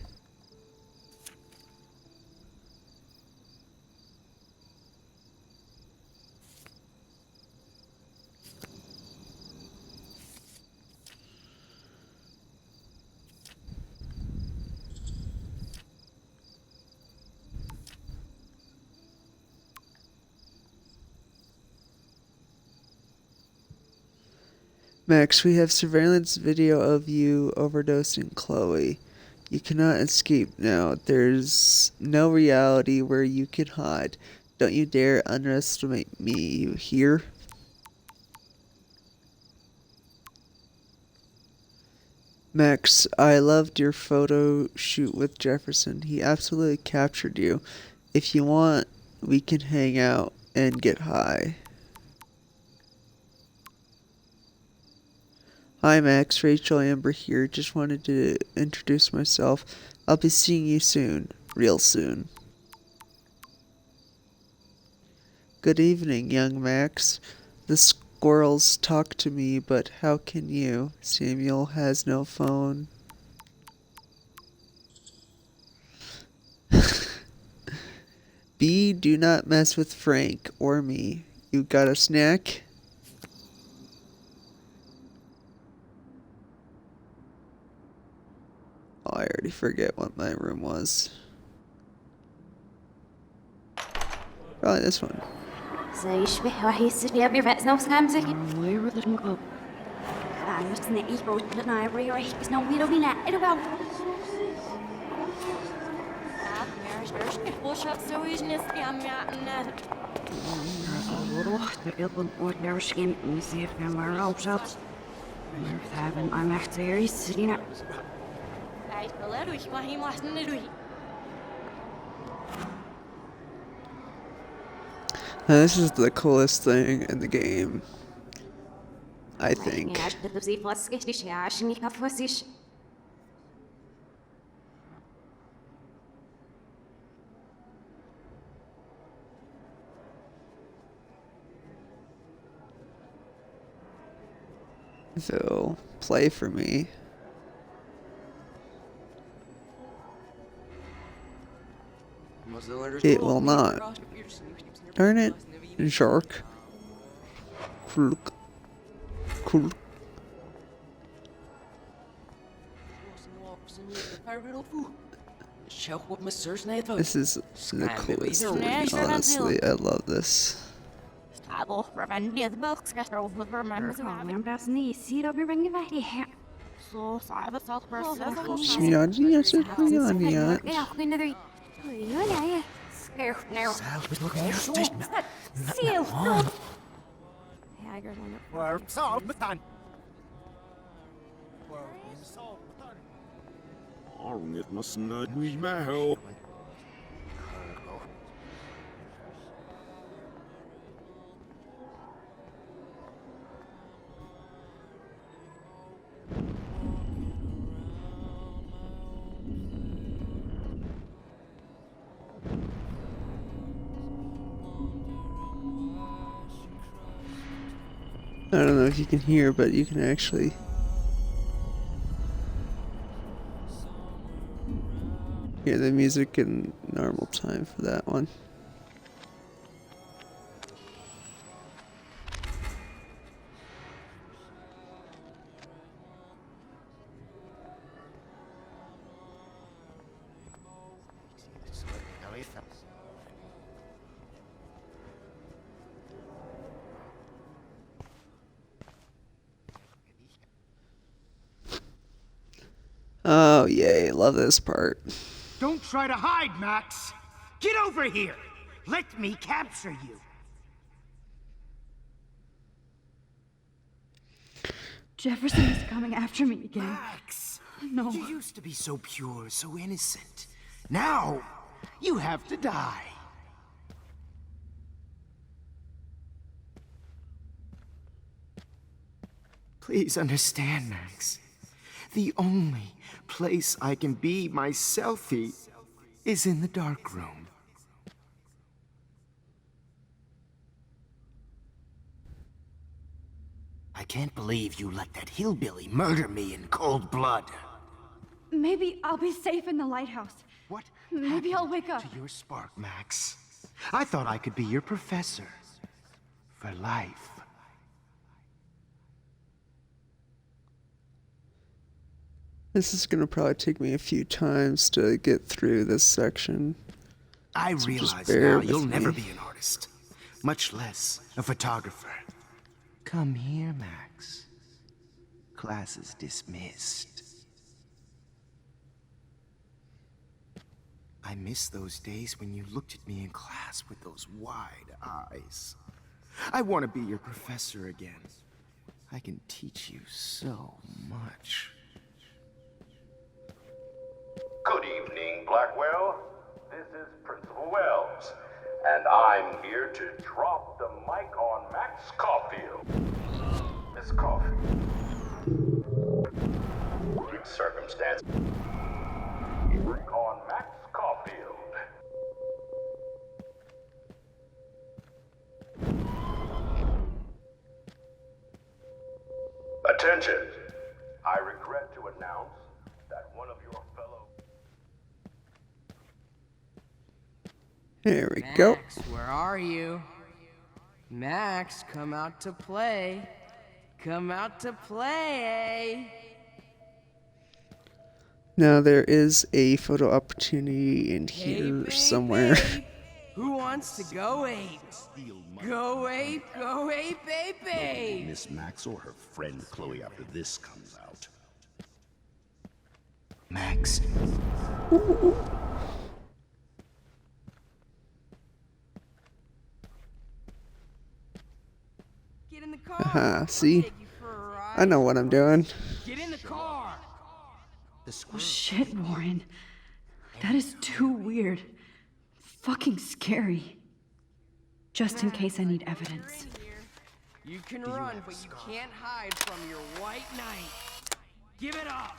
Max, we have surveillance video of you overdosing Chloe. You cannot escape now. There's no reality where you can hide. Don't you dare underestimate me, you hear? Max, I loved your photo shoot with Jefferson. He absolutely captured you. If you want, we can hang out and get high. Hi Max, Rachel Amber here. Just wanted to introduce myself. I'll be seeing you soon. Real soon. Good evening, young Max. The squirrels talk to me, but how can you? Samuel has no phone. B, do not mess with Frank or me. You got a snack? Oh, I already forget what my room was. Probably this one. This is the coolest thing in the game, I think. So, play for me. It will not. Darn it, shark. Kulk. Kulk. This is the coolest thing, honestly. I love this. I don't know if you can hear, but you can actually hear the music in normal time for that one. Oh, yay, love this part. Don't try to hide, Max! Get over here! Let me capture you! Jefferson is coming after me again. Max! No. You used to be so pure, so innocent. Now, you have to die. Please understand, Max. The only place I can be myself is in the dark room. I can't believe you let that hillbilly murder me in cold blood. Maybe I'll be safe in the lighthouse. What? Maybe I'll wake up. To your spark, Max. I thought I could be your professor. For life. This is gonna probably take me a few times to get through this section. I So realize just bear now with you'll never me. be an artist, much less a photographer. Come here, Max. Class is dismissed. I miss those days when you looked at me in class with those wide eyes. I want to be your professor again. I can teach you so much. Good evening, Blackwell. This is Principal Wells, and I'm here to drop the mic on Max Caulfield. Miss Caulfield. Circumstance. On Max Caulfield. I regret to announce that one of your fellow... There we go. Max, where are you? Max, come out to play. Come out to play. Now there is a photo opportunity in here somewhere. Who wants to go ape? Go ape, baby! Miss Max or her friend Chloe after this comes out. Max. Get in the car. Haha, see? I know what I'm doing. Get in the car. Oh shit, Warren. That is too weird. Fucking scary. Just in case I need evidence. You can run, but you can't hide from your white knight. Give it up.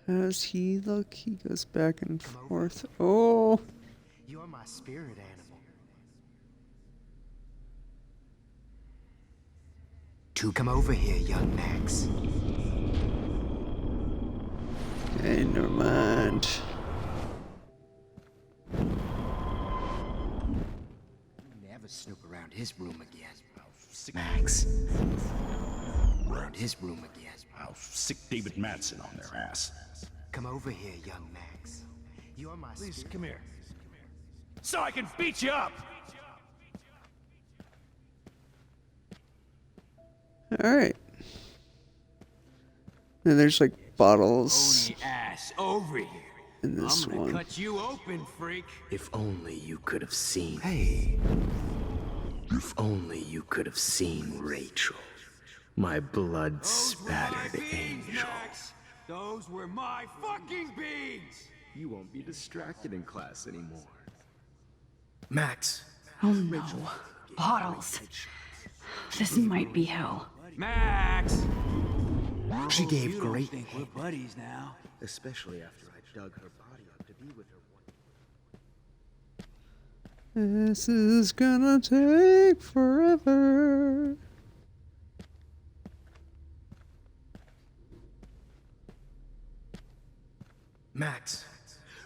As he look, he goes back and forth. Oh. You're my spirit animal. Come over here, young Max. Okay, never mind. Never snoop around his room again. Max. Around his room again. I'll sick David Madsen on their ass. Come over here, young Max. You're my Please, spirit. come here. So I can beat you up! Alright. And there's like bottles Pony ass over here. in this I'm gonna one. cut you open, freak. If only you could have seen. Hey. If only you could have seen Rachel. My blood spattered angel. Those were my fucking beans. You won't be distracted in class anymore. Max. Oh no. Bottles. This might be hell. Max. She gave great think we're buddies now. Especially after I dug her body up to be with her. This is gonna take forever. Max.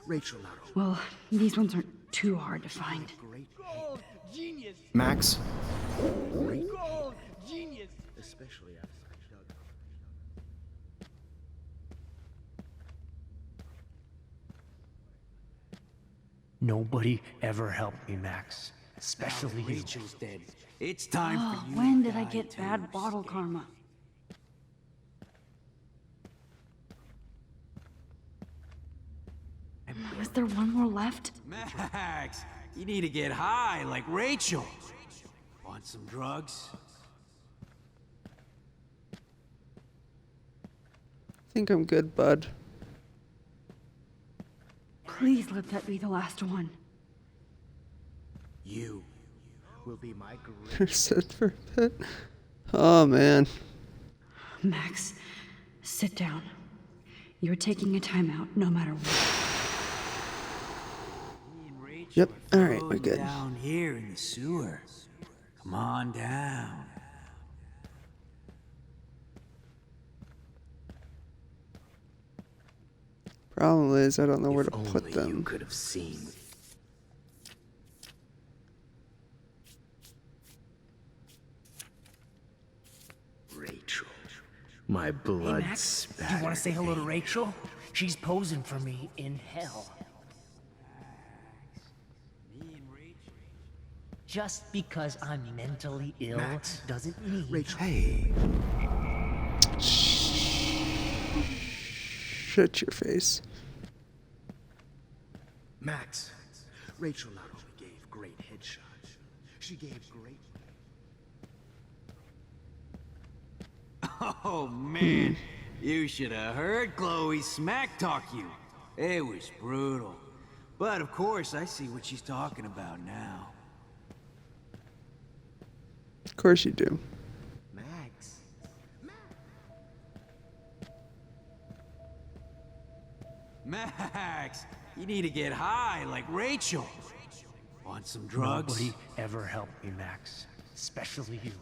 Rachel Lotto. Well, these ones aren't too hard to find. Gold, genius. Max. Gold, genius. Especially after I dug her. Nobody ever helped me, Max. Especially you. Rachel's dead. It's time for you. When to did I die get too, bad bottle Skip. karma? Was there one more left? Max, you need to get high like Rachel. Want some drugs? I think I'm good, bud. Please let that be the last one. You will be my great. Sit for a bit. Oh man. Max, sit down. You're taking a timeout no matter what. Yep. All right, we're good. Down here in the sewer. Come on down. Problem is, I don't know where to If put only them. you could have seen. Rachel. My blood spattered. Do you want to say hello to Rachel? She's posing for me in hell. Just because I'm mentally ill Max. doesn't mean... Rachel. Hey. Shut your face. Max. Rachel not only gave great headshots, she gave great. Oh man, you should have heard Chloe smack talk you. It was brutal. But of course, I see what she's talking about now. Of course you do. Max. Max, You need to get high like Rachel. Want some drugs? Nobody ever helped me, Max. Especially you.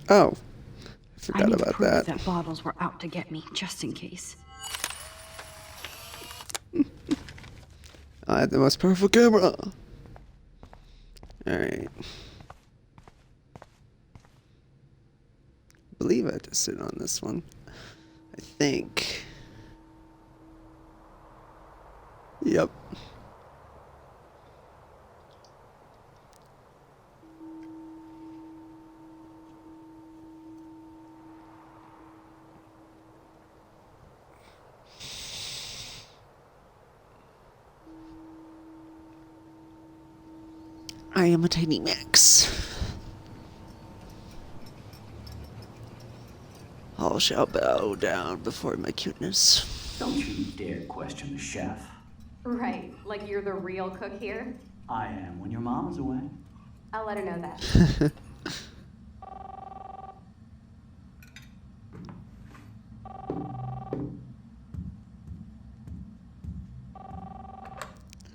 Oh, I I forgot need about proof that. that bottles were out to get me, just in case. I have the most powerful camera. Alright. I believe I have to sit on this one. I think. Yep. I am a tiny Max. All shall bow down before my cuteness. Don't you dare question the chef. Right, like you're the real cook here? I am when your mom is away. I'll let her know that.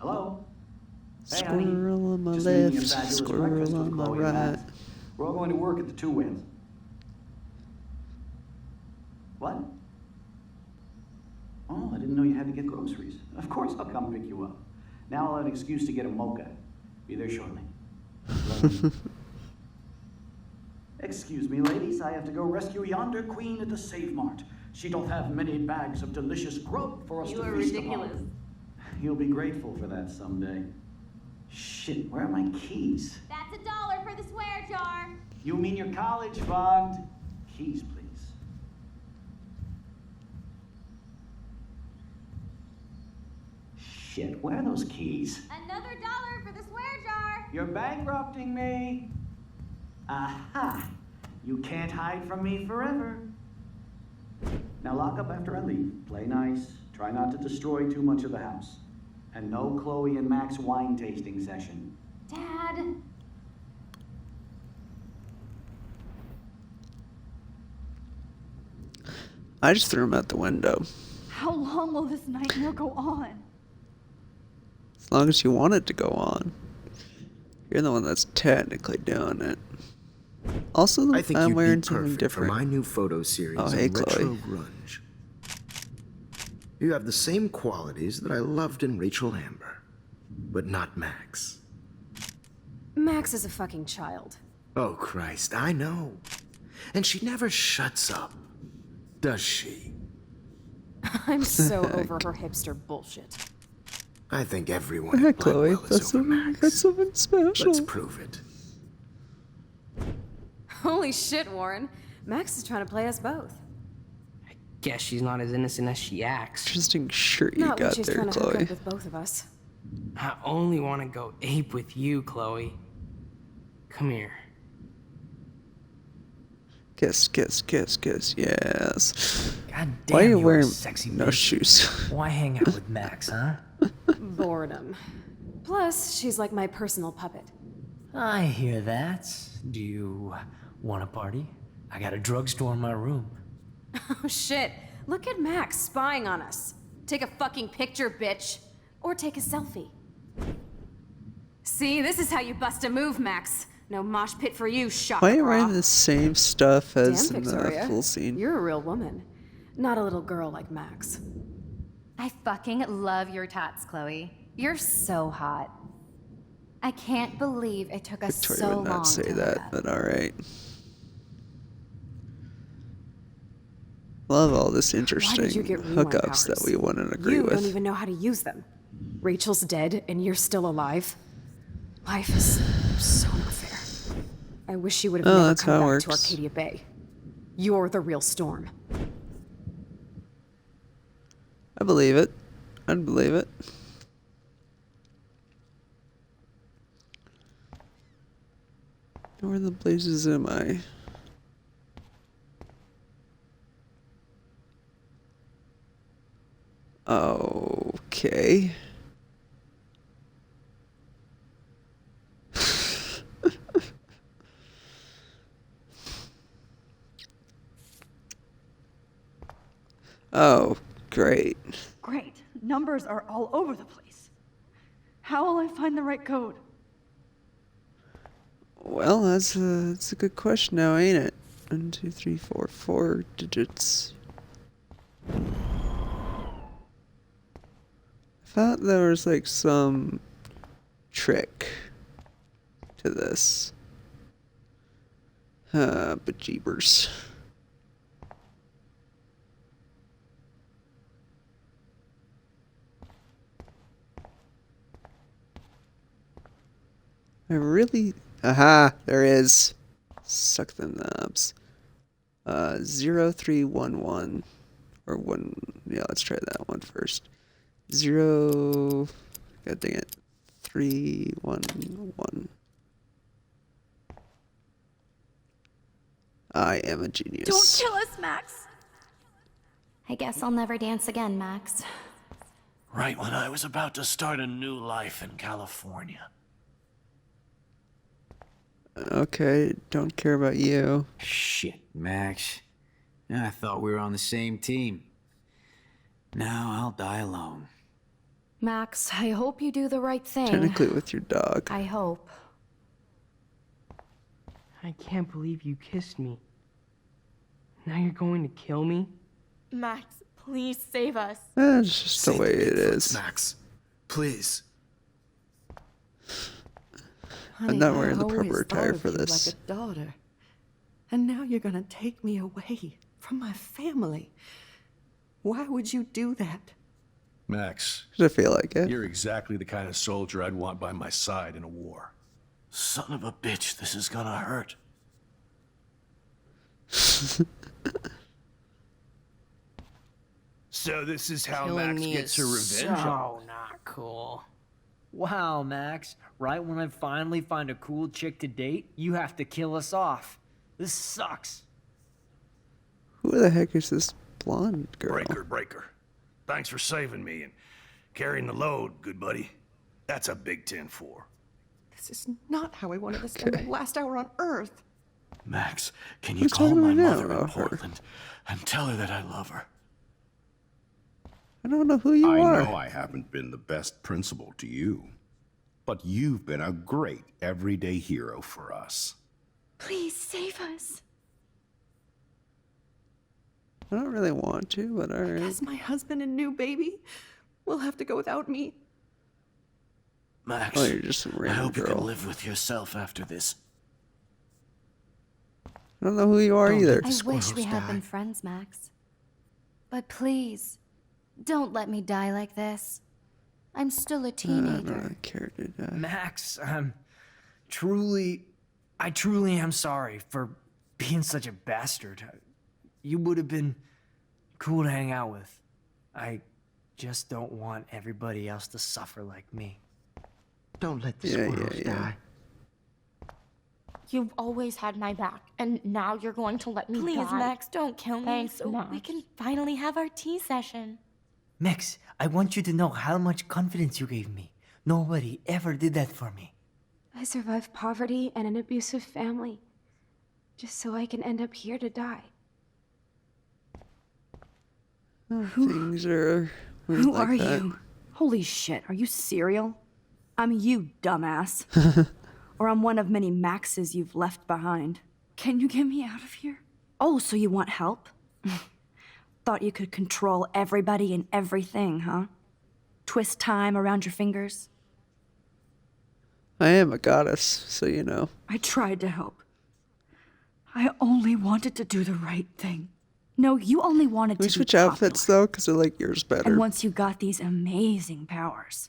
Hello? Hey, honey. Squirrel on my Just making a left, fabulous breakfast squirrel with on my Chloe and right. Max. We're all going to work at the Two Winds. What? Oh, I didn't know you had to get groceries. Of course I'll come pick you up. Now I'll have an excuse to get a mocha. Be there shortly. Excuse me, ladies. I have to go rescue yonder queen at the Save Mart. She doth have many bags of delicious grub for us You to are feast ridiculous. upon. You'll be grateful for that someday. Shit, where are my keys? That's $1 for the swear jar. You mean your college fund? Keys, please. Shit, where are those keys? Another $1 for the swear jar. You're bankrupting me. Aha! You can't hide from me forever. Now lock up after I leave. Play nice. Try not to destroy too much of the house. And no Chloe and Max wine tasting session. Dad. I just threw him out the window. How long will this nightmare go on? As long as you want it to go on. You're the one that's technically doing it. Also, I think I'm you'd wearing be something perfect different. for my new photo series Oh, on hey, retro Chloe. grunge. You have the same qualities that I loved in Rachel Amber, but not Max. Max is a fucking child. Oh, Christ, I know. And she never shuts up, does she? I'm so over her hipster bullshit. I think everyone Hey, at Chloe, Blackwell is over Max. that's something special. Let's prove it. Holy shit, Warren. Max is trying to play us both. Guess she's not as innocent as she acts. Interesting shirt you Not when got she's there, trying to hook Chloe. up with both of us. I only want to go ape with you, Chloe. Come here. Kiss, kiss, kiss, kiss, yes. God Why are damn, you you're a wearing sexy no bitch. shoes? Why hang out with Max, huh? Boredom. Plus, she's like my personal puppet. I hear that. Do you want a party? I got a drugstore in my room. Oh shit. Look at Max spying on us. Take a fucking picture, bitch. Or take a selfie. See, this is how you bust a move, Max. No mosh pit for you, shot. Why are you wearing the same stuff as Damn, in the Victoria. full scene? You're a real woman. Not a little girl like Max. I fucking love your tats, Chloe. You're so hot. I can't believe it took us Victoria so would long not say to hook that, up. but alright. Love all this Why interesting did you get rewind hookups that powers? we wouldn't agree You with. don't even know how to use them. Rachel's dead and you're still alive. Life is so not fair. I wish you would have Oh, never that's come how it back to works. Arcadia Bay. You're the real Storm. I believe it. I'd believe it. Where the blazes am I? Okay. Oh, great. Great. Numbers are all over the place. How will I find the right code? Well, that's a good question now, ain't it? 1, 2, 3, 4, 4 digits. I thought there was like some trick to this. Bejeebers. I really... Aha! There is. Suck them knobs. 0311. Or 1... Yeah, let's try that one first. 0... God dang it. 311. I am a genius. Don't kill us, Max. I guess I'll never dance again, Max. Right when I was about to start a new life in California. Okay, don't care about you. Shit, Max. I thought we were on the same team. Now I'll die alone. Max, I hope you do the right thing. Technically with your dog. I hope. I can't believe you kissed me. Now you're going to kill me? Max, please save us. That's just the way it is. Max, please. I'm not wearing I the always proper attire thought for of you this. like a daughter. And now you're gonna take me away from my family. Why would you do that? Max. I feel like it. You're exactly the kind of soldier I'd want by my side in a war. Son of a bitch, this is gonna hurt. So this is how Killing Max me gets her is revenge so on... not cool. Wow, Max. Right when I finally find a cool chick to date, you have to kill us off. This sucks. Who the heck is this blonde girl? Breaker. Thanks for saving me and carrying the load, good buddy. That's a big 10-4. This is not how I wanted to spend my last hour on Earth. Max, can you Who's call talking my right now mother in about her? Portland and tell her that I love her? I don't know who you are. I know I haven't been the best principal to you, but you've been a great everyday hero for us. Please save us. I don't really want to, but alright. Guess my husband and new baby will have to go without me. Max, Oh, you're just some I random hope you girl. can live with yourself after this. I don't know who you are either. I wish we had been friends, Max. But please, don't let me die like this. I'm still a I teenager. don't really care to die. Max, I truly am sorry for being such a bastard. You would have been cool to hang out with. I just don't want everybody else to suffer like me. Don't let the Yeah, squirrels yeah. die. You've always had my back, and now you're going to let me Please, die. Max, don't kill me Thanks, so Max. we can finally have our tea session. Max, I want you to know how much confidence you gave me. Nobody ever did that for me. I survived poverty and an abusive family, just so I can end up here to die. Things are weird Who like are that. you? Holy shit, are you serial? I'm you, dumbass. Or I'm one of many Maxes you've left behind. Can you get me out of here? Oh, so you want help? Thought you could control everybody and everything, huh? Twist time around your fingers? I am a goddess, so you know. I tried to help. I only wanted to do the right thing. No, you only wanted Can we to switch be outfits though? Because I like yours better. And once you got these amazing powers,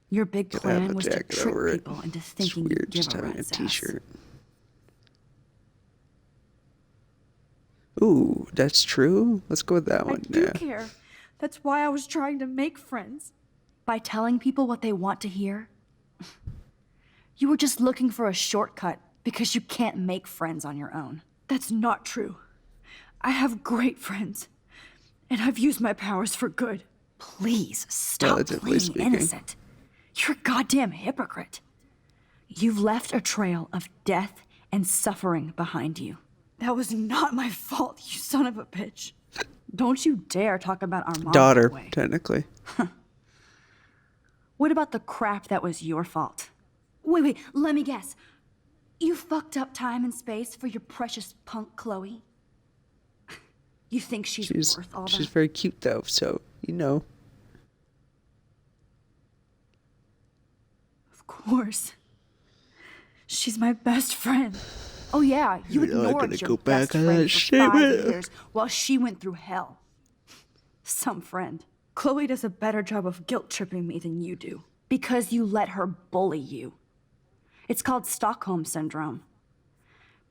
your big Could have plan a was to jacket trick over it. people into It's thinking weird you'd give just a having a rat's ass. t-shirt. Ooh, that's true? Let's go with that I one. do Yeah. care. That's why I was trying to make friends. By telling people what they want to hear. You were just looking for a shortcut because you can't make friends on your own. That's not true. I have great friends, and I've used my powers for good. Please stop Relatively playing speaking. innocent. You're a goddamn hypocrite. You've left a trail of death and suffering behind you. That was not my fault, you son of a bitch. Don't you dare talk about our mom Daughter, that way. technically. What about the crap that was your fault? Wait, let me guess. You fucked up time and space for your precious punk Chloe? You think she's worth all that? She's very cute though, so you know. Of course. She's my best friend. Oh yeah, you You're not ignored gonna your go best back on friend that for shit, 5 man. years while she went through hell. Some friend. Chloe does a better job of guilt-tripping me than you do. Because you let her bully you. It's called Stockholm Syndrome.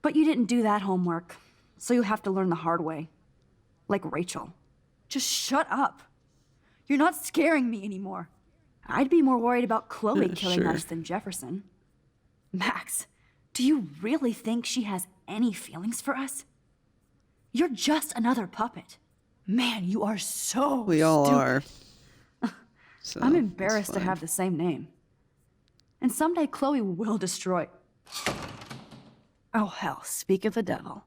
But you didn't do that homework, so you'll have to learn the hard way. Like Rachel. Just shut up. You're not scaring me anymore. I'd be more worried about Chloe killing Sure. us than Jefferson. Max, do you really think she has any feelings for us? You're just another puppet. Man, you are so We all stupid. are. So, I'm it's embarrassed to fine. have the same name. And someday Chloe will destroy... Oh hell, speak of the devil.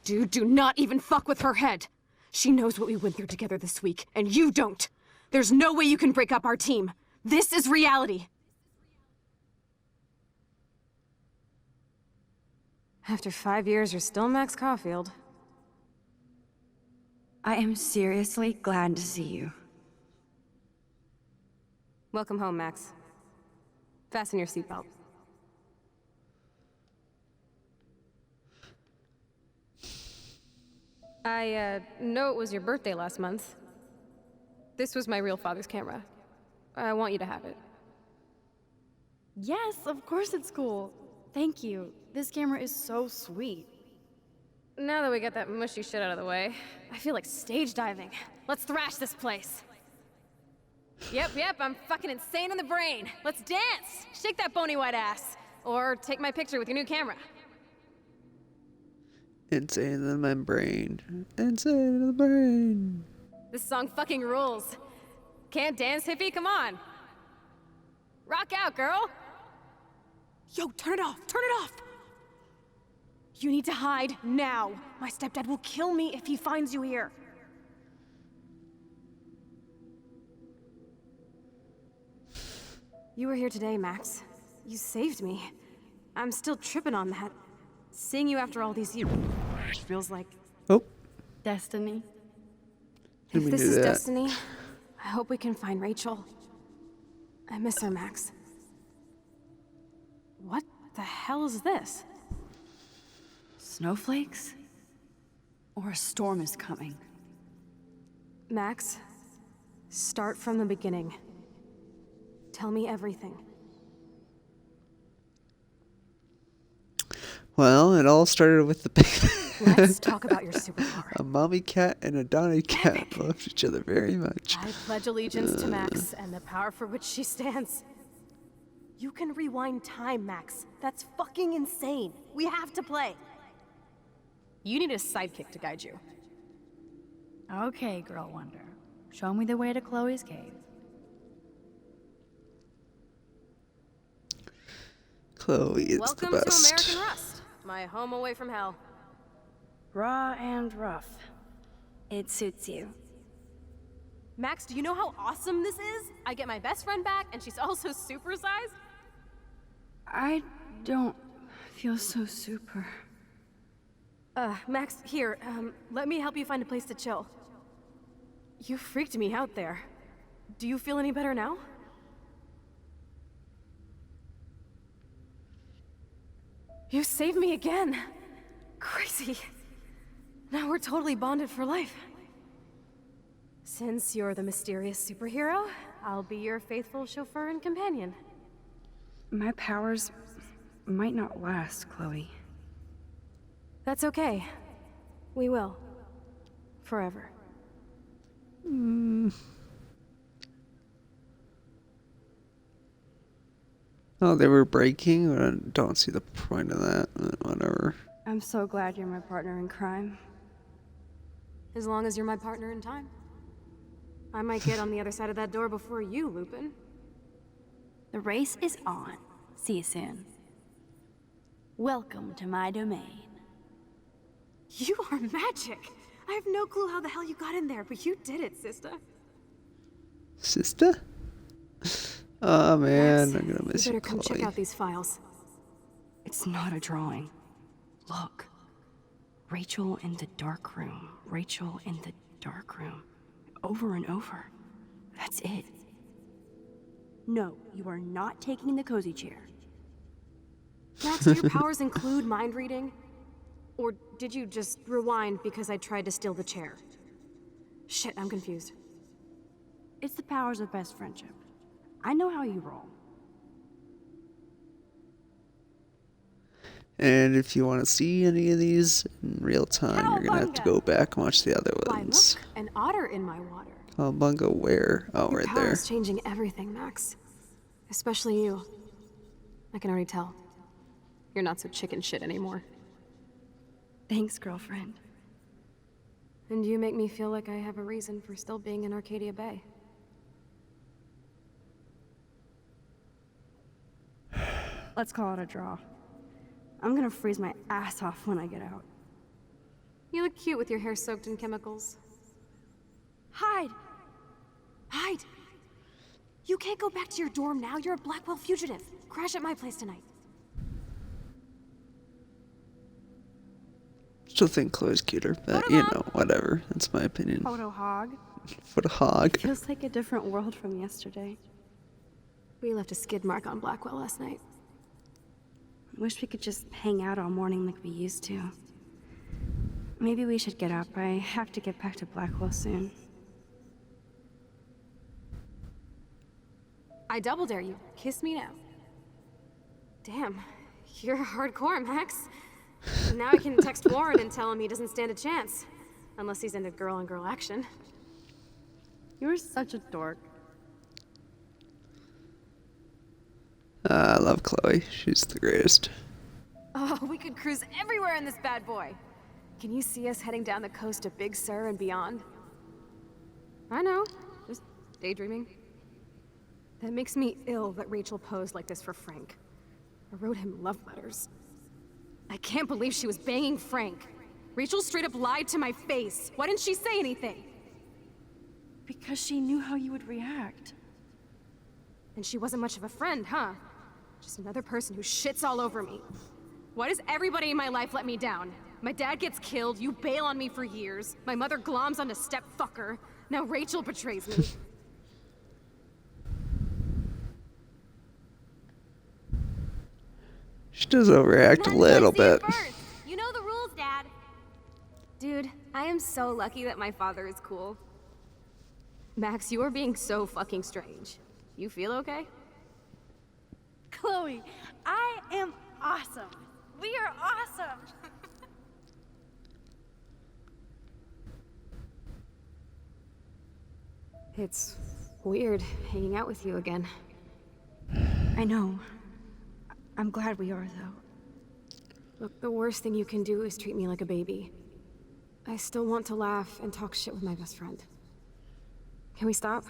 Dude, do not even fuck with her head. She knows what we went through together this week, and you don't. There's no way you can break up our team. This is reality. After 5 years, you're still Max Caulfield. I am seriously glad to see you. Welcome home, Max. Fasten your seatbelt. I know it was your birthday last month. This was my real father's camera. I want you to have it. Yes, of course it's cool. Thank you. This camera is so sweet. Now that we got that mushy shit out of the way, I feel like stage diving. Let's thrash this place. Yep, I'm fucking insane in the brain. Let's dance! Shake that bony white ass. Or take my picture with your new camera. Insane in the membrane. Insane in the brain. This song fucking rules. Can't dance, hippie? Come on. Rock out, girl. Yo, turn it off. Turn it off. You need to hide now. My stepdad will kill me if he finds you here. You were here today, Max. You saved me. I'm still tripping on that. Seeing you after all these years feels like... Oh. Destiny. Didn't If mean this to do is that. destiny, I hope we can find Rachel. I miss her, Max. What the hell is this? Snowflakes? Or a storm is coming? Max, start from the beginning. Tell me everything. Well, it all started with the Let's talk about your superpower. a mommy cat and a Donnie cat loved each other very much. I pledge allegiance to Max and the power for which she stands. You can rewind time, Max. That's fucking insane. We have to play. You need a sidekick to guide you. Okay, Girl Wonder. Show me the way to Chloe's cave. Chloe is Welcome the to best. American Rust, my home away from hell. Raw and rough. It suits you. Max, do you know how awesome this is? I get my best friend back, and she's also supersized. I don't feel so super. Max, here, let me help you find a place to chill. You freaked me out there. Do you feel any better now? You saved me again. Crazy. Now we're totally bonded for life. Since you're the mysterious superhero, I'll be your faithful chauffeur and companion. My powers might not last, Chloe. That's okay. We will. Forever. Oh, they were breaking? I don't see the point of that. Whatever. I'm so glad you're my partner in crime. As long as you're my partner in time. I might get on the other side of that door before you, Lupin. The race is on. See you soon. Welcome to my domain. You are magic. I have no clue how the hell you got in there, but you did it, sister. Sister? Oh man, Max, I'm gonna miss you you, better come check Chloe. out these files. It's not a drawing. Look. Rachel in the dark room. Rachel in the dark room. Over and over. That's it. No, you are not taking the cozy chair. Max, do your powers include mind reading? Or did you just rewind because I tried to steal the chair? Shit, I'm confused. It's the powers of best friendship. I know how you roll. And if you want to see any of these in real time, you're gonna have to go back and watch the other Why, ones. look, an otter in my water. Cowabunga where? Oh, Your right power there. is changing everything, Max. Especially you. I can already tell. You're not so chicken shit anymore. Thanks, girlfriend. And you make me feel like I have a reason for still being in Arcadia Bay. Let's call it a draw. I'm gonna freeze my ass off when I get out. You look cute with your hair soaked in chemicals. Hide! Hide! You can't go back to your dorm now. You're a Blackwell fugitive. Crash at my place tonight. Still think Chloe's cuter, but you know, whatever. That's my opinion. Photo hog. What a hog. Feels like a different world from yesterday. We left a skid mark on Blackwell last night. Wish we could just hang out all morning like we used to. Maybe we should get up. I have to get back to Blackwell soon. I double dare you. Kiss me now. Damn, you're hardcore, Max. Now I can text Warren and tell him he doesn't stand a chance. Unless he's into girl-on-girl action. You're such a dork. I love Chloe. She's the greatest. Oh, we could cruise everywhere in this bad boy. Can you see us heading down the coast to Big Sur and beyond? I know, just daydreaming. That makes me ill that Rachel posed like this for Frank. I wrote him love letters. I can't believe she was banging Frank. Rachel straight up lied to my face. Why didn't she say anything? Because she knew how you would react. And she wasn't much of a friend, huh? Just another person who shits all over me. Why does everybody in my life let me down? My dad gets killed, you bail on me for years. My mother gloms onto stepfucker. Now Rachel betrays me. She does overreact a little bit. You know the rules, Dad. Dude, I am so lucky that my father is cool. Max, you are being so fucking strange. You feel okay? Chloe, I am awesome. We are awesome. It's weird hanging out with you again. I know. I'm glad we are, though. Look, the worst thing you can do is treat me like a baby. I still want to laugh and talk shit with my best friend. Can we stop?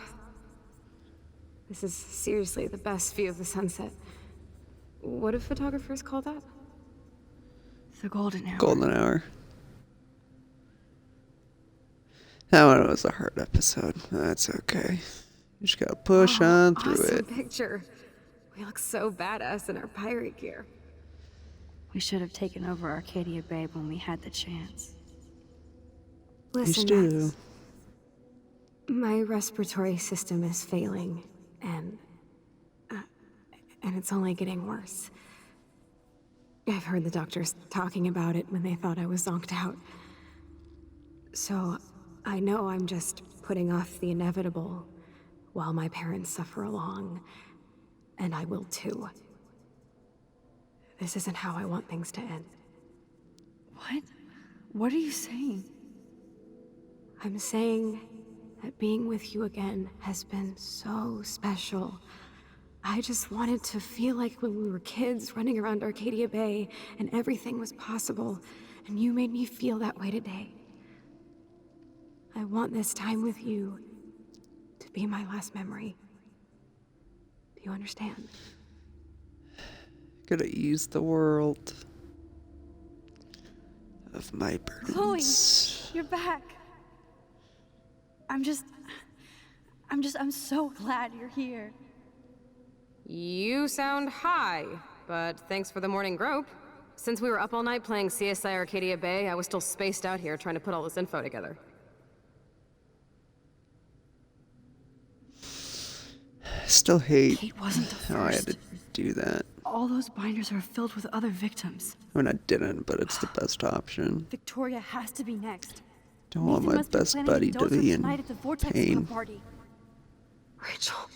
This is seriously the best view of the sunset. What do photographers call that? The golden hour. Golden hour. That one was a hard episode. That's okay. You just gotta push on through Awesome it. picture. We look so badass in our pirate gear. We should have taken over Arcadia Bay when we had the chance. Listen, do. Max. My respiratory system is failing, and it's only getting worse. I've heard the doctors talking about it when they thought I was zonked out. So, I know I'm just putting off the inevitable while my parents suffer along, and I will too. This isn't how I want things to end. What? What are you saying? I'm saying that being with you again has been so special. I just wanted to feel like when we were kids running around Arcadia Bay and everything was possible, and you made me feel that way today. I want this time with you to be my last memory. Do you understand? Gotta ease the world. of my burdens. Chloe, you're back. I'm so glad you're here. You sound high, but thanks for the morning grope. Since we were up all night playing CSI Arcadia Bay, I was still spaced out here trying to put all this info together. I still hate Kate wasn't the how I had first. to do that. All those binders are filled with other victims. I mean, I didn't, but it's the best option. Victoria has to be next. Don't want my Nathan must be best planning buddy to to dose her be in tonight at the Vortex pain. party. Rachel,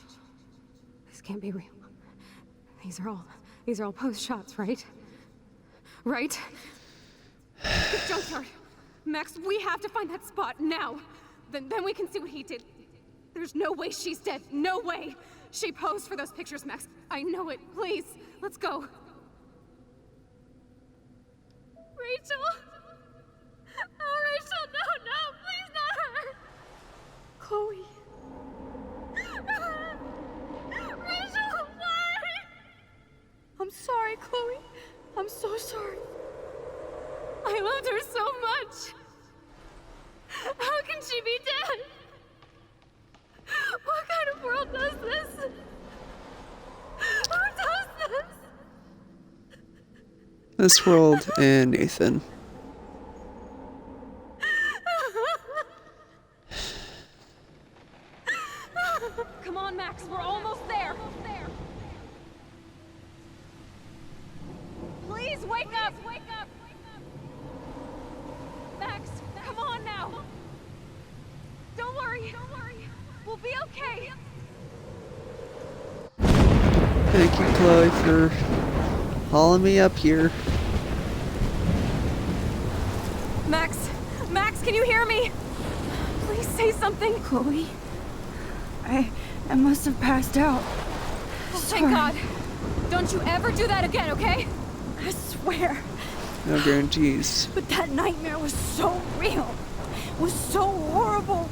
this can't be real. These are all post shots, right? Right? The junkyard. Max, we have to find that spot now. Then we can see what he did. There's no way she's dead. No way. She posed for those pictures, Max. I know it. Please, let's go. Rachel. Oh, Rachel, no, please not her. Chloe. Rachel, why? I'm sorry, Chloe. I'm so sorry. I loved her so much. How can she be dead? What kind of world does this? Who does this? This world and Nathan. Come on, Max, we're almost there. Please wake up! Max, come on now. Don't worry. We'll be okay. Thank you, Chloe, for hauling me up here. Max, can you hear me? Please say something. Chloe, I must have passed out. Thank God. Don't you ever do that again, okay? I swear. No guarantees. But that nightmare was so real. It was so horrible.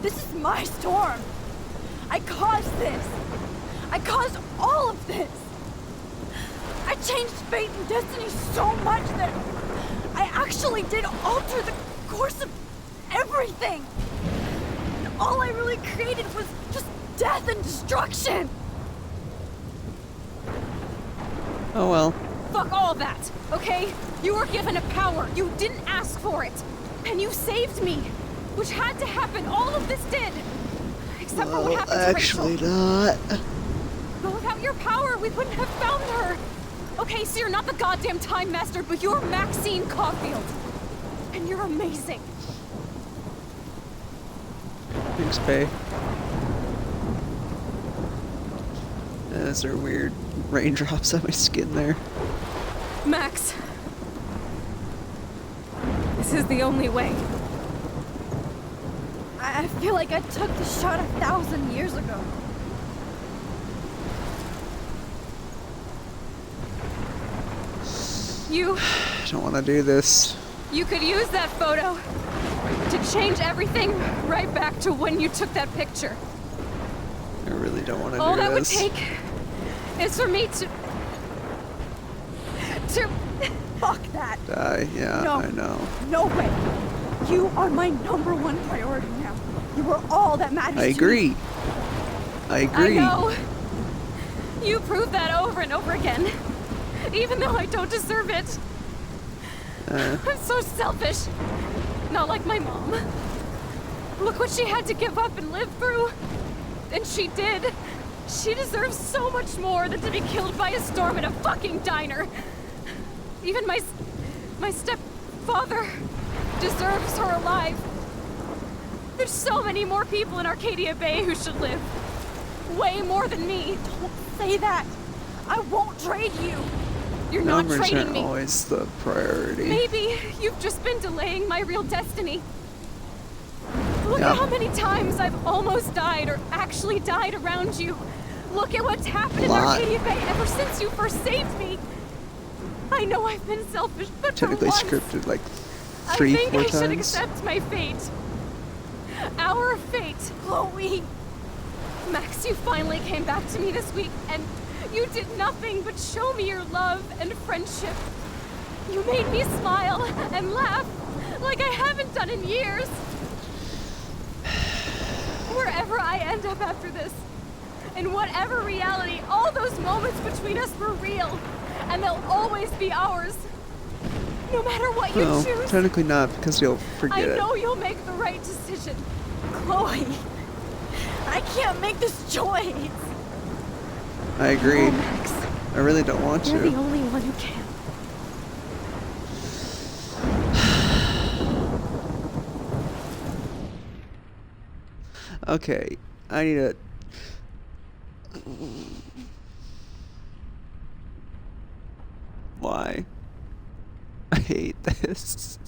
This is my storm. I caused this. I caused all of this. I changed fate and destiny so much that I actually did alter the course of everything. And all I really created was just death and destruction. Oh well. Fuck all that, okay? You were given a power. You didn't ask for it. And you saved me. Which had to happen. All of this did. Except for what happened to Actually Rachel. not. But without your power, we wouldn't have found her. Okay, so you're not the goddamn Time Master, but you're Maxine Caulfield. And you're amazing. Thanks, Faye. Those are weird raindrops on my skin there. Max. This is the only way. I feel like I took the shot 1,000 years ago. I don't want to do this. You could use that photo to change everything right back to when you took that picture. I really don't want to All do that would this. take is for me to Fuck that. Die, yeah, No. I know. No way. You are my #1 priority now. You are all that matters I to agree. me. I agree. I know. You prove that over and over again. Even though I don't deserve it. I'm so selfish. Not like my mom. Look what she had to give up and live through. And she did. She deserves so much more than to be killed by a storm in a fucking diner. Even my stepfather deserves her alive. There's so many more people in Arcadia Bay who should live. Way more than me. Don't say that. I won't trade you. You're not Numbers trading aren't me. always the priority. Maybe you've just been delaying my real destiny. Look Yeah. at how many times I've almost died or actually died around you. Look at what's happened in Lot. Arcadia Bay ever since you first saved me. I know I've been selfish, but Technically for once, scripted like I 3, think 4 I should times. accept my fate. Our fate, Chloe. Max, you finally came back to me this week, and you did nothing but show me your love and friendship. You made me smile and laugh like I haven't done in years. Wherever I end up after this, in whatever reality, all those moments between us were real, and they'll always be ours. No matter what you No, choose. technically not, because you'll forget I it. know you'll make the right decision. Chloe, I can't make this choice. I agree. Oh, Max. I really don't want You're to. the only one who can. Okay, I need to... Why? I hate this.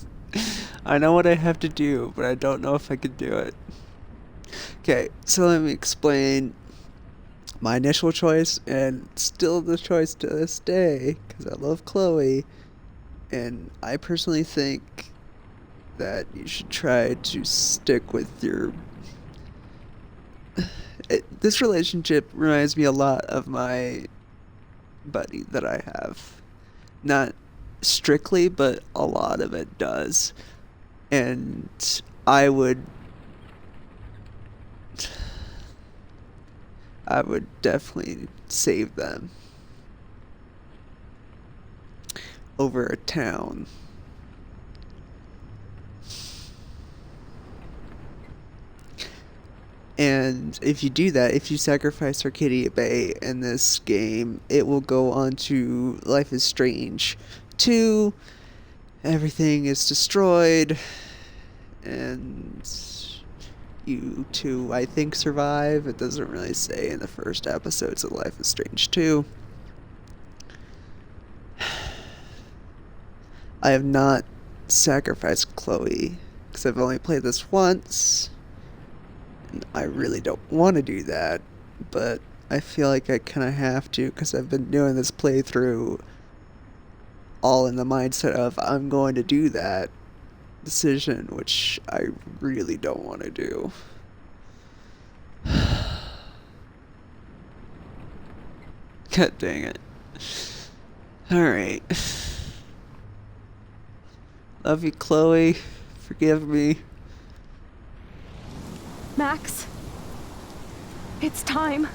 I know what I have to do, but I don't know if I can do it. Okay, so let me explain my initial choice, and still the choice to this day, because I love Chloe, and I personally think that you should try to stick with your... This relationship reminds me a lot of my buddy that I have. Not strictly, but a lot of it does. And I would definitely save them over a town. And if you do that, if you sacrifice Arcadia Bay in this game, it will go on to Life is Strange 2. Everything is destroyed, and you two, I think, survive. It doesn't really say in the first episodes of Life is Strange 2. I have not sacrificed Chloe, because I've only played this once. I really don't want to do that, but I feel like I kind of have to, because I've been doing this playthrough all in the mindset of I'm going to do that decision, which I really don't want to do. God dang it. Alright. Love you, Chloe. Forgive me. Max, it's time.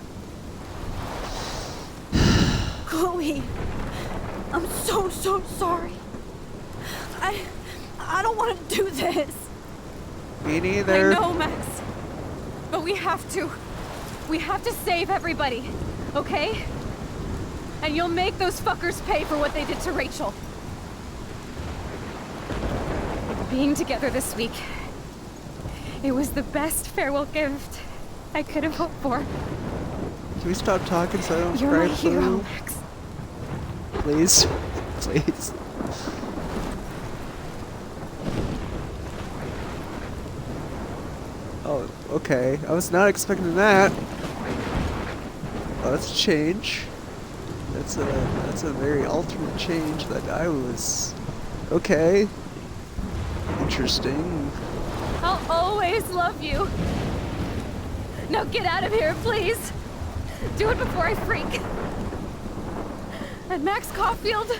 Chloe, I'm so sorry. I don't want to do this. Me neither. I know, Max. But we have to. We have to save everybody, okay? And you'll make those fuckers pay for what they did to Rachel. Being together this week, it was the best farewell gift I could have hoped for. Can we stop talking so I don't You're cry, my hero, please? Max. Please. Please. Oh, okay. I was not expecting that. Oh, that's a change. That's a very alternate change that I was... Okay. Interesting. I'll always love you. Now get out of here, please. Do it before I freak. And Max Caulfield,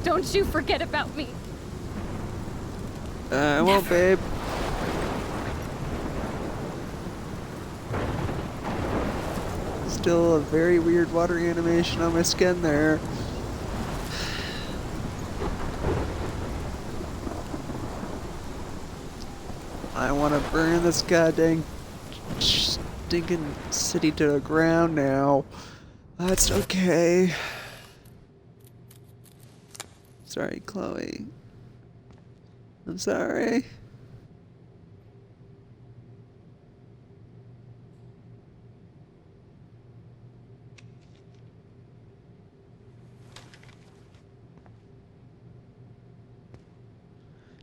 don't you forget about me. I won't, babe. Still a very weird water animation on my skin there. I want to burn this goddamn stinking city to the ground now. That's okay. Sorry, Chloe. I'm sorry.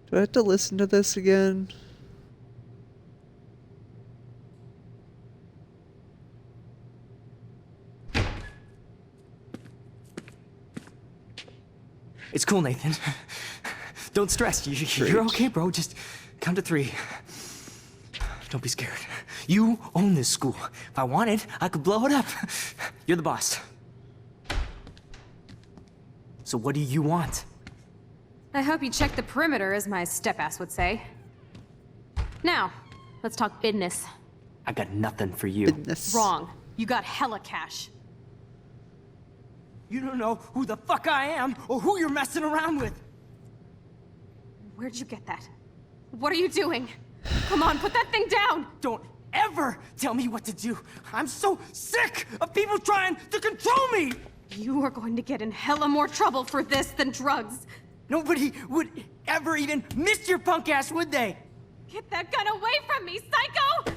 Do I have to listen to this again? It's cool, Nathan. Don't stress. You're okay, bro. Just count to 3. Don't be scared. You own this school. If I wanted, I could blow it up. You're the boss. So what do you want? I hope you check the perimeter, as my step-ass would say. Now, let's talk business. I got nothing for you. Wrong. You got hella cash. You don't know who the fuck I am or who you're messing around with. Where'd you get that? What are you doing? Come on, put that thing down! Don't ever tell me what to do. I'm so sick of people trying to control me! You are going to get in hella more trouble for this than drugs. Nobody would ever even miss your punk ass, would they? Get that gun away from me, psycho!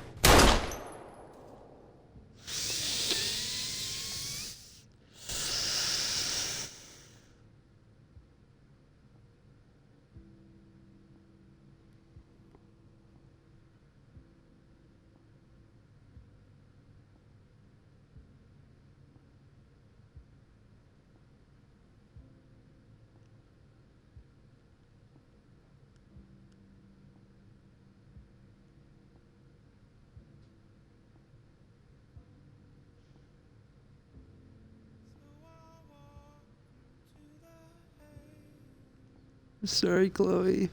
Sorry, Chloe.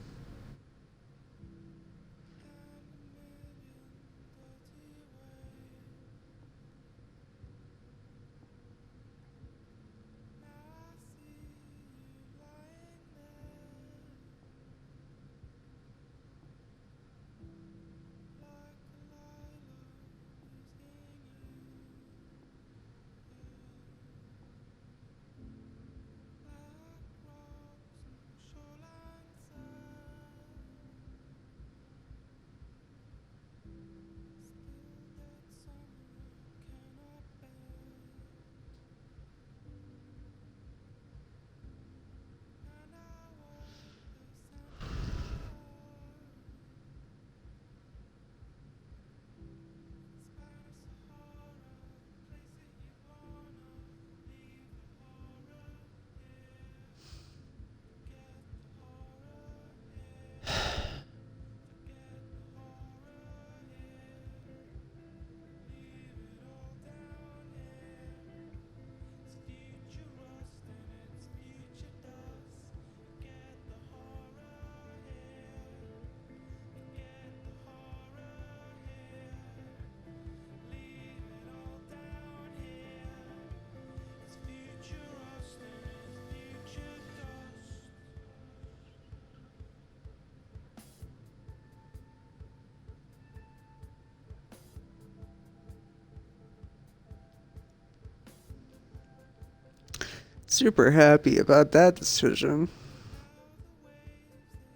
Super happy about that decision,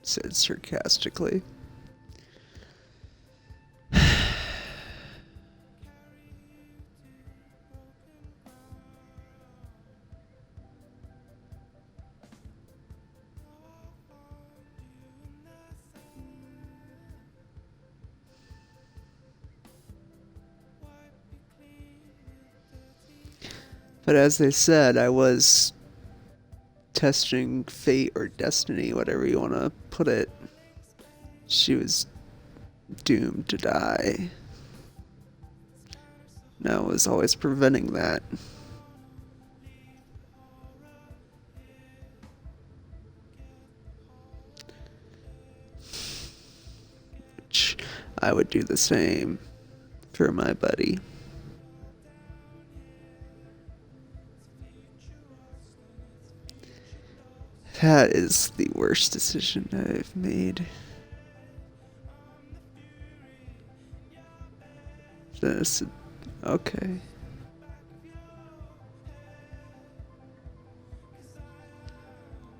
said sarcastically. But as they said, I was testing fate or destiny, whatever you want to put it. She was doomed to die. And I was always preventing that. Which I would do the same for my buddy. That is the worst decision I've made. This, okay.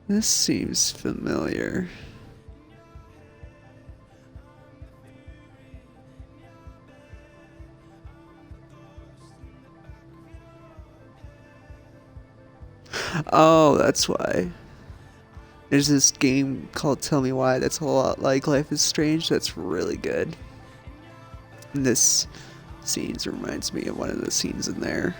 This seems familiar. Oh, that's why. There's this game called Tell Me Why that's a lot like Life is Strange. That's really good. And this scene reminds me of one of the scenes in there.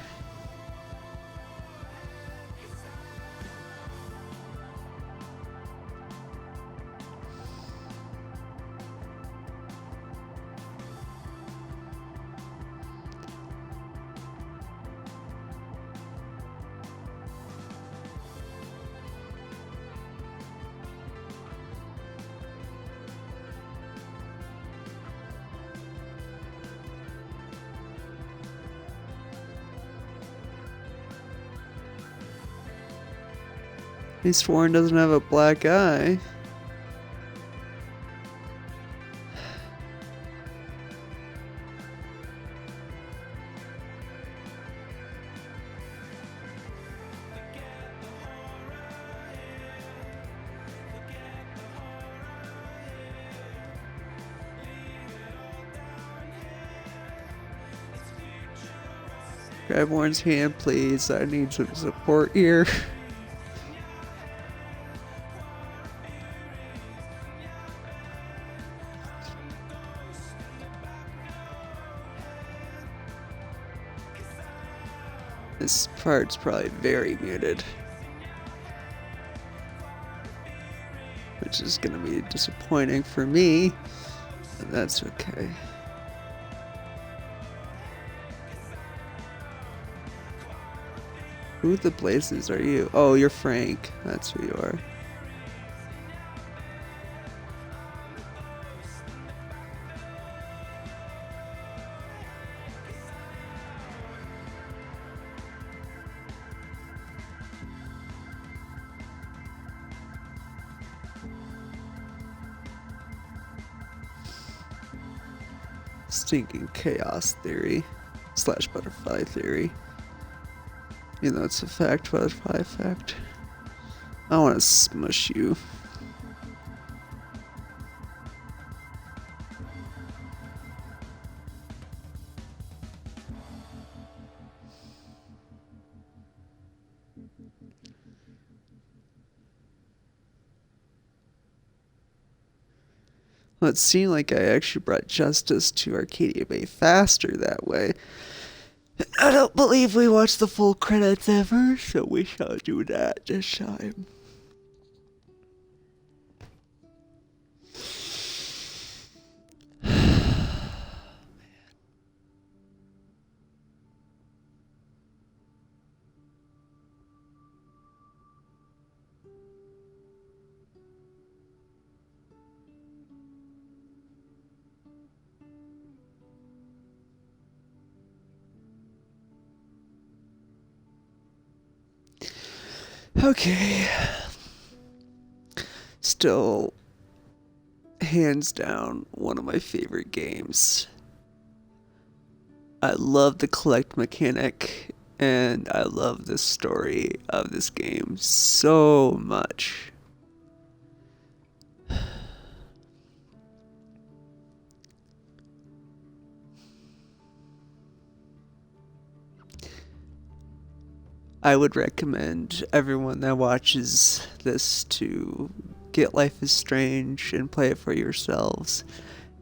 At least Warren doesn't have a black eye. Grab Warren's hand, please. I need some support here. This part's probably very muted, which is gonna be disappointing for me, but that's okay. Who the blazes are you? Oh, you're Frank. That's who you are. Stinking chaos theory / butterfly theory. You know, it's a fact, butterfly effect. I want to smush you. Well, it seemed like I actually brought justice to Arcadia Bay faster that way. I don't believe we watched the full credits ever, so we shall do that this time. Okay. Still, hands down, one of my favorite games. I love the collect mechanic, and I love the story of this game so much. I would recommend everyone that watches this to get Life is Strange and play it for yourselves,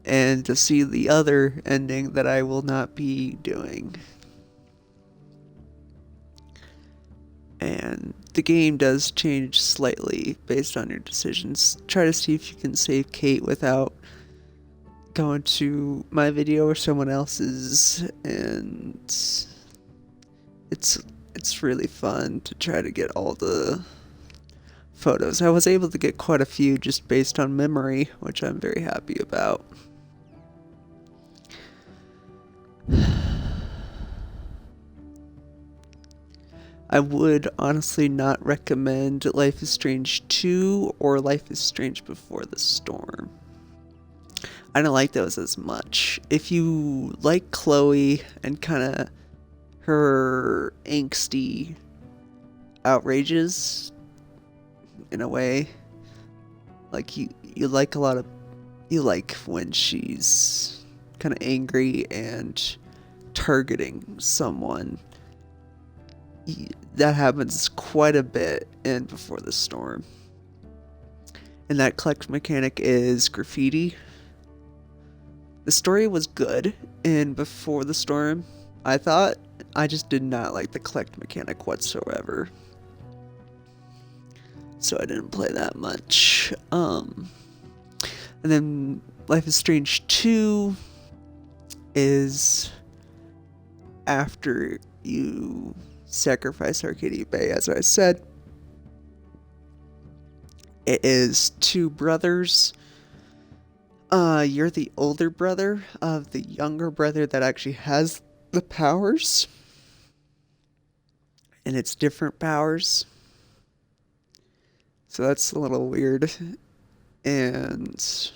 and to see the other ending that I will not be doing. And the game does change slightly based on your decisions. Try to see if you can save Kate without going to my video or someone else's, and it's really fun to try to get all the photos. I was able to get quite a few just based on memory, which I'm very happy about. I would honestly not recommend Life is Strange 2 or Life is Strange Before the Storm. I don't like those as much. If you like Chloe and kind of her angsty outrages, in a way, like you like you like when she's kind of angry and targeting someone. That happens quite a bit in Before the Storm. And that collect mechanic is graffiti. The story was good in Before the Storm, I thought. I just did not like the collect mechanic whatsoever, so I didn't play that much. And then Life is Strange 2 is after you sacrifice Arcadia Bay, as I said. It is two brothers. You're the older brother of the younger brother that actually has the powers. And it's different powers. So that's a little weird. And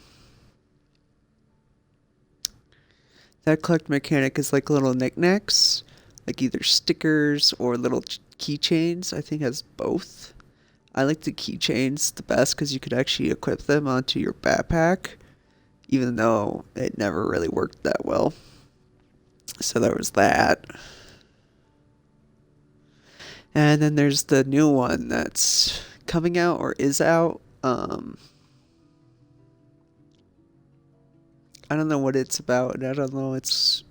that collect mechanic is like little knickknacks, like either stickers or little keychains. I think it has both. I like the keychains the best because you could actually equip them onto your backpack, even though it never really worked that well. So there was that. And then there's the new one that's coming out or is out. I don't know what it's about, and I don't know it's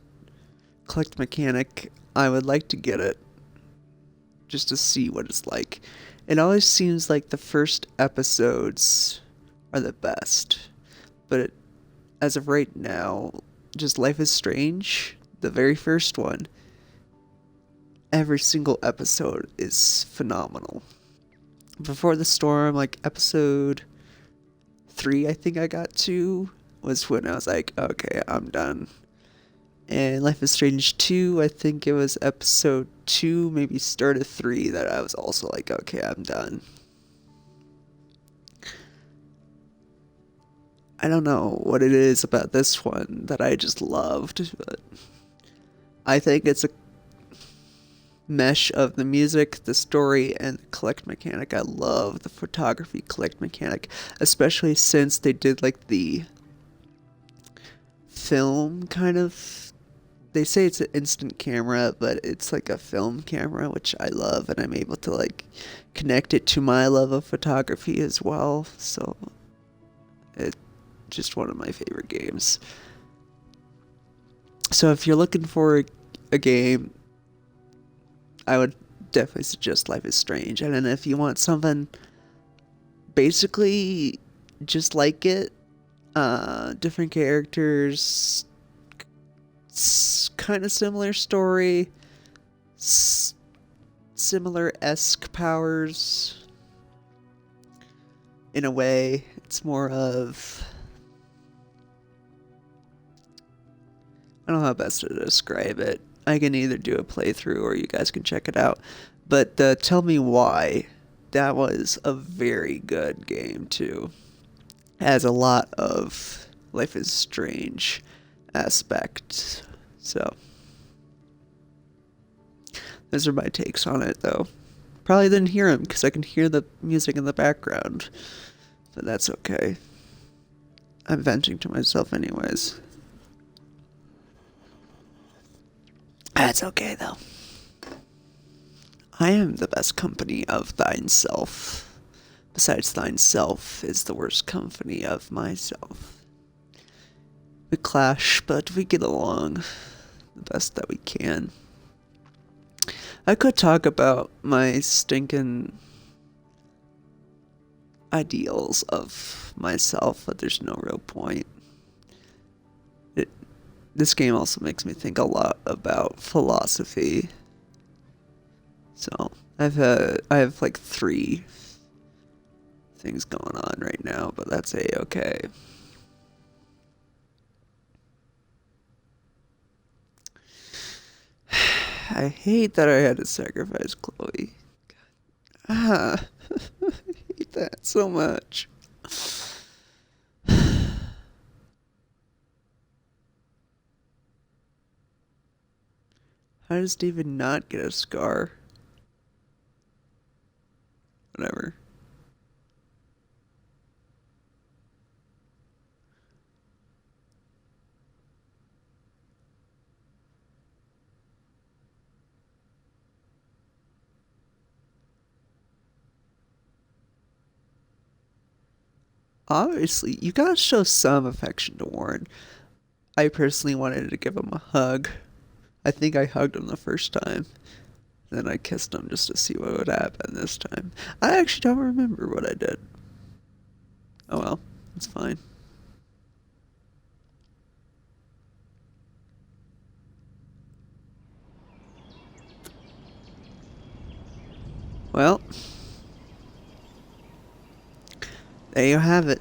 collect mechanic. I would like to get it just to see what it's like. It always seems like the first episodes are the best, but as of right now, just Life is Strange, the very first one, every single episode is phenomenal. Before the Storm, like episode 3 I think I got to, was when I was like, okay, I'm done. And Life is Strange 2, I think it was episode 2, maybe start of 3, that I was also like, okay, I'm done. I don't know what it is about this one that I just loved, but I think it's a mesh of the music, the story, and the collect mechanic. I love the photography collect mechanic, especially since they did like the film kind of, they say it's an instant camera, but it's like a film camera, which I love, and I'm able to like connect it to my love of photography as well. So it's just one of my favorite games. So if you're looking for a game, I would definitely suggest Life is Strange. And then if you want something basically just like it, different characters, kind of similar story, similar-esque powers, in a way. It's more of, I don't know how best to describe it. I can either do a playthrough or you guys can check it out. But Tell Me Why, that was a very good game too. It has a lot of Life is Strange aspect. So those are my takes on it though. Probably didn't hear him because I can hear the music in the background. But that's okay. I'm venting to myself anyways. That's okay, though. I am the best company of thine self. Besides thine self is the worst company of myself. We clash, but we get along the best that we can. I could talk about my stinking ideals of myself, but there's no real point. This game also makes me think a lot about philosophy. So I have like 3 things going on right now, but that's a-okay. I hate that I had to sacrifice Chloe. God. I hate that so much. How does David not get a scar? Whatever. Obviously, you gotta show some affection to Warren. I personally wanted to give him a hug. I think I hugged him the first time. Then I kissed him just to see what would happen this time. I actually don't remember what I did. Oh well, it's fine. Well, there you have it.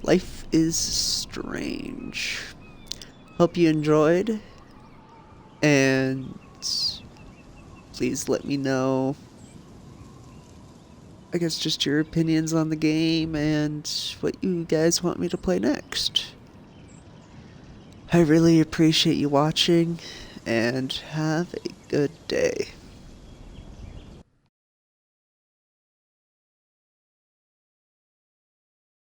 Life is Strange. Hope you enjoyed. And please let me know I guess, just your opinions on the game and what you guys want me to play next. I really appreciate you watching, and have a good day.